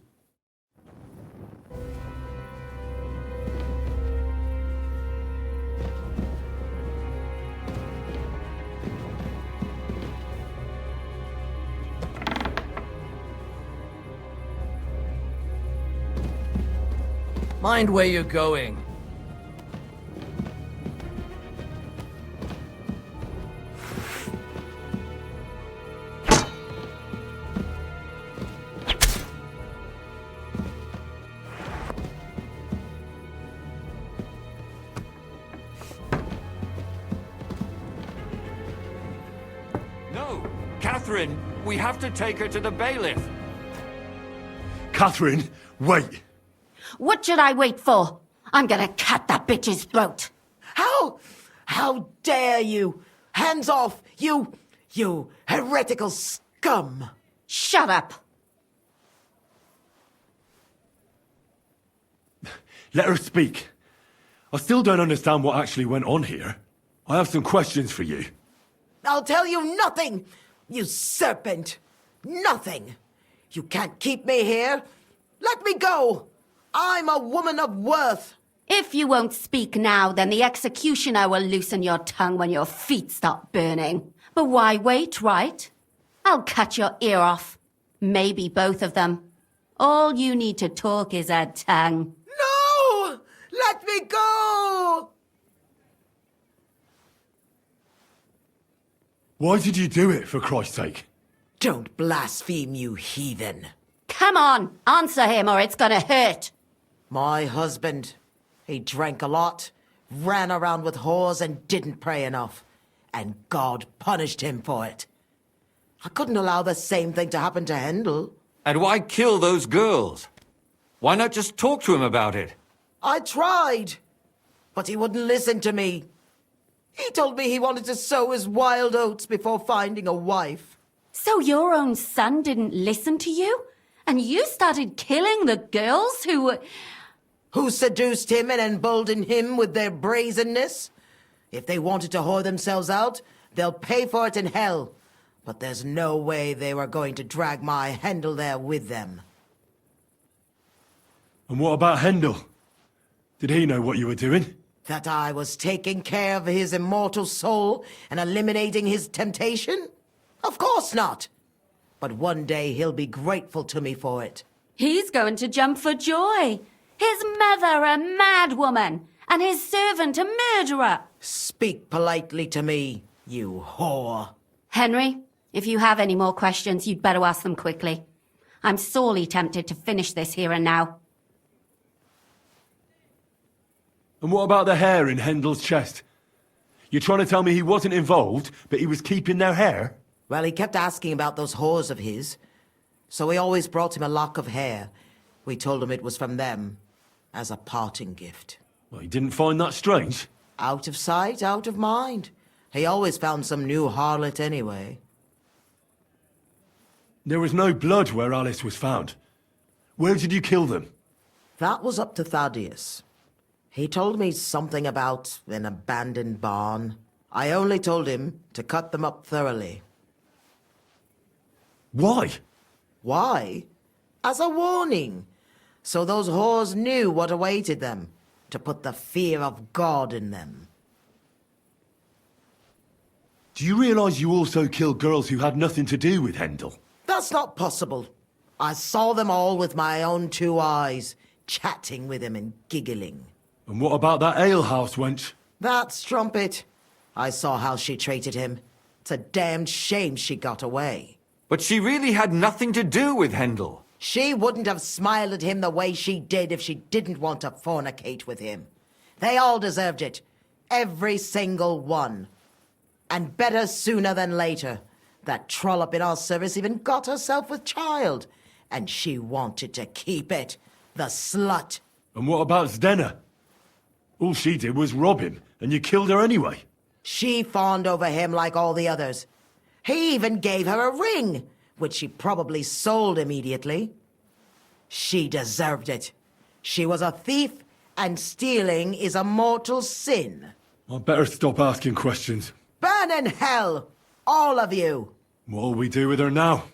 Mind where you're going. No! Catherine, we have to take her to the bailiff. Catherine, wait! What should I wait for? I'm gonna cut that bitch's throat. How dare you? Hands off, you heretical scum! Shut up! Let her speak. I still don't understand what actually went on here. I have some questions for you. I'll tell you nothing, you serpent! Nothing! You can't keep me here! Let me go! I'm a woman of worth! If you won't speak now, then the executioner will loosen your tongue when your feet stop burning. But why wait, right? I'll cut your ear off. Maybe both of them. All you need to talk is a tongue. No! Let me go! Why did you do it, for Christ's sake? Don't blaspheme, you heathen. Come on, answer him or it's gonna hurt. My husband, he drank a lot, ran around with whores and didn't pray enough. And God punished him for it. I couldn't allow the same thing to happen to Hendel. And why kill those girls? Why not just talk to him about it? I tried, but he wouldn't listen to me. He told me he wanted to sow his wild oats before finding a wife. So your own son didn't listen to you? And you started killing the girls who seduced him and emboldened him with their brazenness? If they wanted to whore themselves out, they'll pay for it in hell. But there's no way they were going to drag my Hendel there with them. And what about Hendel? Did he know what you were doing? That I was taking care of his immortal soul and eliminating his temptation? Of course not. But one day he'll be grateful to me for it. He's going to jump for joy. His mother a mad woman, and his servant a murderer. Speak politely to me, you whore. Henry, if you have any more questions, you'd better ask them quickly. I'm sorely tempted to finish this here and now. And what about the hair in Hendel's chest? You're trying to tell me he wasn't involved, but he was keeping their hair? Well, he kept asking about those whores of his, so we always brought him a lock of hair. We told him it was from them, as a parting gift. Well, he didn't find that strange? Out of sight, out of mind. He always found some new harlot anyway. There was no blood where Alice was found. Where did you kill them? That was up to Thaddeus. He told me something about an abandoned barn. I only told him to cut them up thoroughly. Why? Why? As a warning. So those whores knew what awaited them. To put the fear of God in them. Do you realize you also killed girls who had nothing to do with Hendel? That's not possible. I saw them all with my own 2 eyes, chatting with him and giggling. And what about that alehouse wench? That strumpet. I saw how she treated him. It's a damned shame she got away. But she really had nothing to do with Hendel. She wouldn't have smiled at him the way she did if she didn't want to fornicate with him. They all deserved it. Every single one. And better sooner than later. That trollop in our service even got herself with child. And she wanted to keep it. The slut. And what about Zdenna? All she did was rob him, and you killed her anyway. She fawned over him like all the others. He even gave her a ring, which she probably sold immediately. She deserved it. She was a thief, and stealing is a mortal sin. I'd better stop asking questions. Burn in hell, all of you. What'll we do with her now?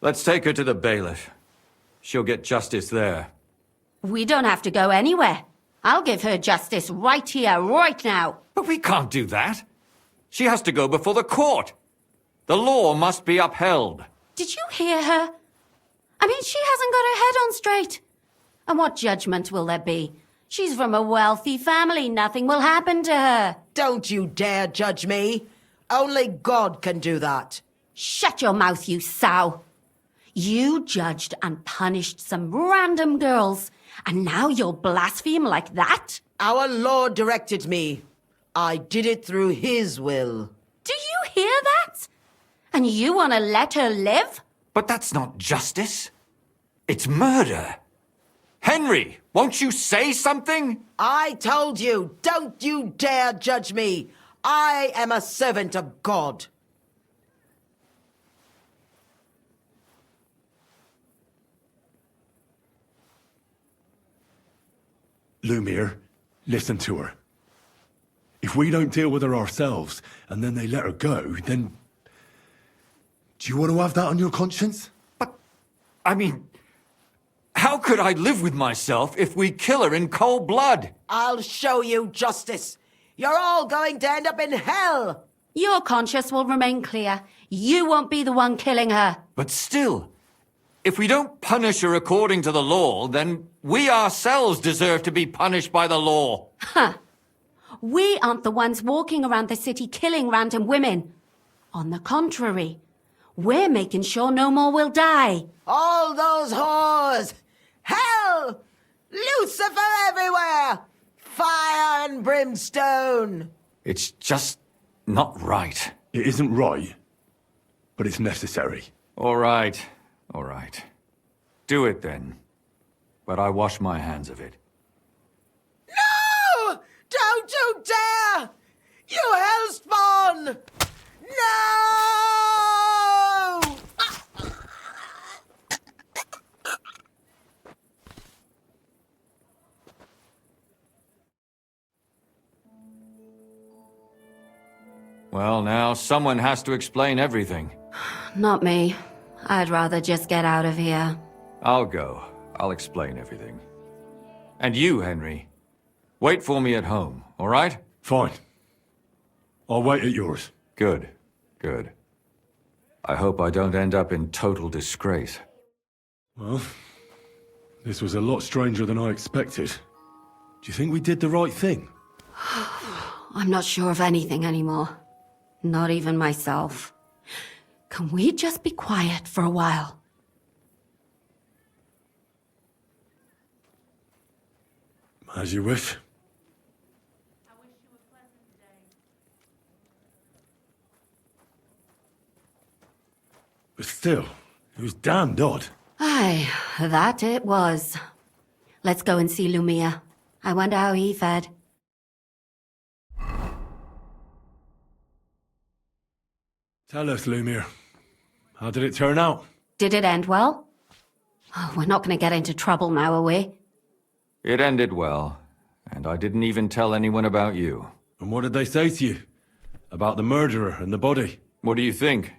Let's take her to the bailiff. She'll get justice there. We don't have to go anywhere. I'll give her justice right here, right now. But we can't do that. She has to go before the court. The law must be upheld. Did you hear her? I mean, she hasn't got her head on straight. And what judgment will there be? She's from a wealthy family. Nothing will happen to her. Don't you dare judge me. Only God can do that. Shut your mouth, you sow. You judged and punished some random girls, and now you'll blaspheme like that? Our Lord directed me. I did it through His will. Do you hear that? And you want to let her live? But that's not justice. It's murder. Henry, won't you say something? I told you, don't you dare judge me. I am a servant of God. Lumiere, listen to her. If we don't deal with her ourselves, and then they let her go, then... Do you want to have that on your conscience? I mean, how could I live with myself if we kill her in cold blood? I'll show you justice. You're all going to end up in hell. Your conscience will remain clear. You won't be the one killing her. But still, if we don't punish her according to the law, then we ourselves deserve to be punished by the law. Huh. We aren't the ones walking around the city killing random women. On the contrary, we're making sure no more will die. All those whores! Hell! Lucifer everywhere! Fire and brimstone! It's just not right. It isn't right, but it's necessary. All right, all right. Do it then. But I wash my hands of it. No! Don't you dare! You hellspawn! No! Well, now, someone has to explain everything. Not me. I'd rather just get out of here. I'll go. I'll explain everything. And you, Henry, wait for me at home, all right? Fine. I'll wait at yours. Good, good. I hope I don't end up in total disgrace. Well, This was a lot stranger than I expected. Do you think we did the right thing? I'm not sure of anything anymore. Not even myself. Can we just be quiet for a while? As you wish. But still, it was damned odd. Aye, that it was. Let's go and see Lumia. I wonder how he fared. Tell us, Lumir. How did it turn out? Did it end well? Oh, we're not going to get into trouble now, are we? It ended well, and I didn't even tell anyone about you. And what did they say to you? About the murderer and the body? What do you think?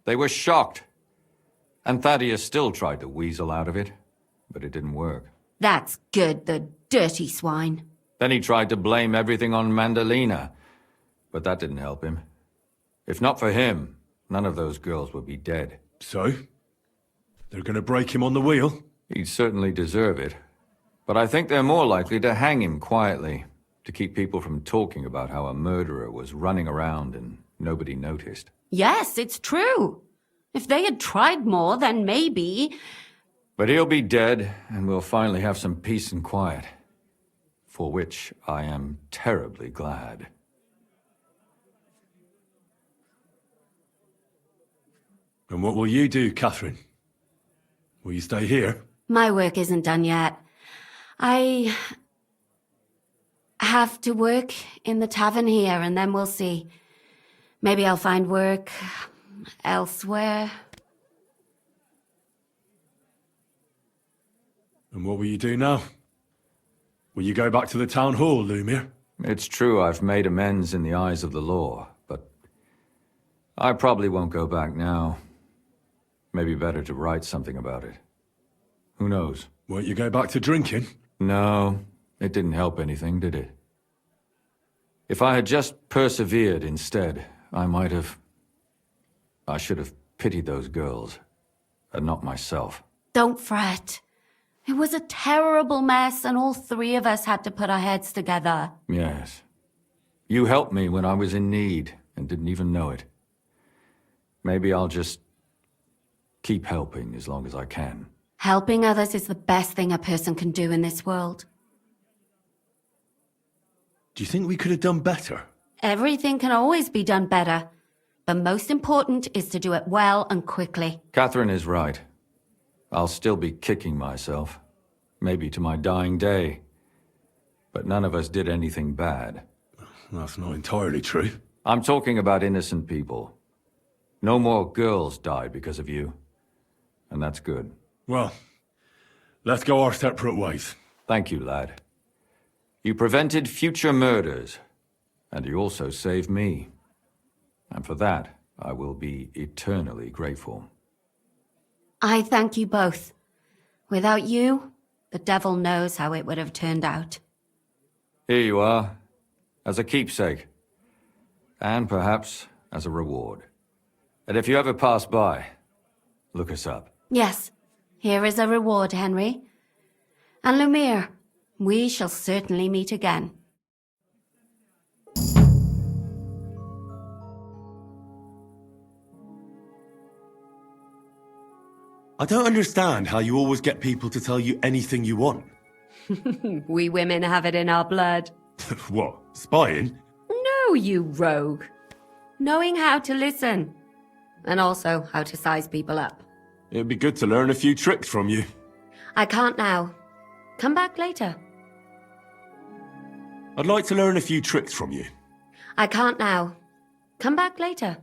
They were shocked. And Thaddeus still tried to weasel out of it, but it didn't work. That's good, the dirty swine. Then he tried to blame everything on Mandalina, but that didn't help him. If not for him, none of those girls would be dead. So? They're gonna break him on the wheel? He'd certainly deserve it. But I think they're more likely to hang him quietly, to keep people from talking about how a murderer was running around and nobody noticed. Yes, it's true. If they had tried more, then maybe... But he'll be dead, and we'll finally have some peace and quiet. For which I am terribly glad. And what will you do, Catherine? Will you stay here? My work isn't done yet. I have to work in the tavern here, and then we'll see. Maybe I'll find work elsewhere. And what will you do now? Will you go back to the town hall, Lumir? It's true I've made amends in the eyes of the law, but I probably won't go back now. Maybe better to write something about it. Who knows? Won't you go back to drinking? No, it didn't help anything, did it? If I had just persevered instead, I should have pitied those girls, and not myself. Don't fret. It was a terrible mess, and all three of us had to put our heads together. Yes. You helped me when I was in need, and didn't even know it. Maybe I'll just keep helping as long as I can. Helping others is the best thing a person can do in this world. Do you think we could have done better? Everything can always be done better. But most important is to do it well and quickly. Catherine is right. I'll still be kicking myself. Maybe to my dying day. But none of us did anything bad. That's not entirely true. I'm talking about innocent people. No more girls died because of you. And that's good. Well, let's go our separate ways. Thank you, lad. You prevented future murders. And you also saved me. And for that, I will be eternally grateful. I thank you both. Without you, the devil knows how it would have turned out. Here you are, as a keepsake. And perhaps as a reward. And if you ever pass by, look us up. Yes, here is a reward, Henry. And Lumir, we shall certainly meet again. I don't understand how you always get people to tell you anything you want. We women have it in our blood. What, spying? No, you rogue. Knowing how to listen. And also how to size people up. It'd be good to learn a few tricks from you. I can't now. Come back later. I'd like to learn a few tricks from you. I can't now. Come back later.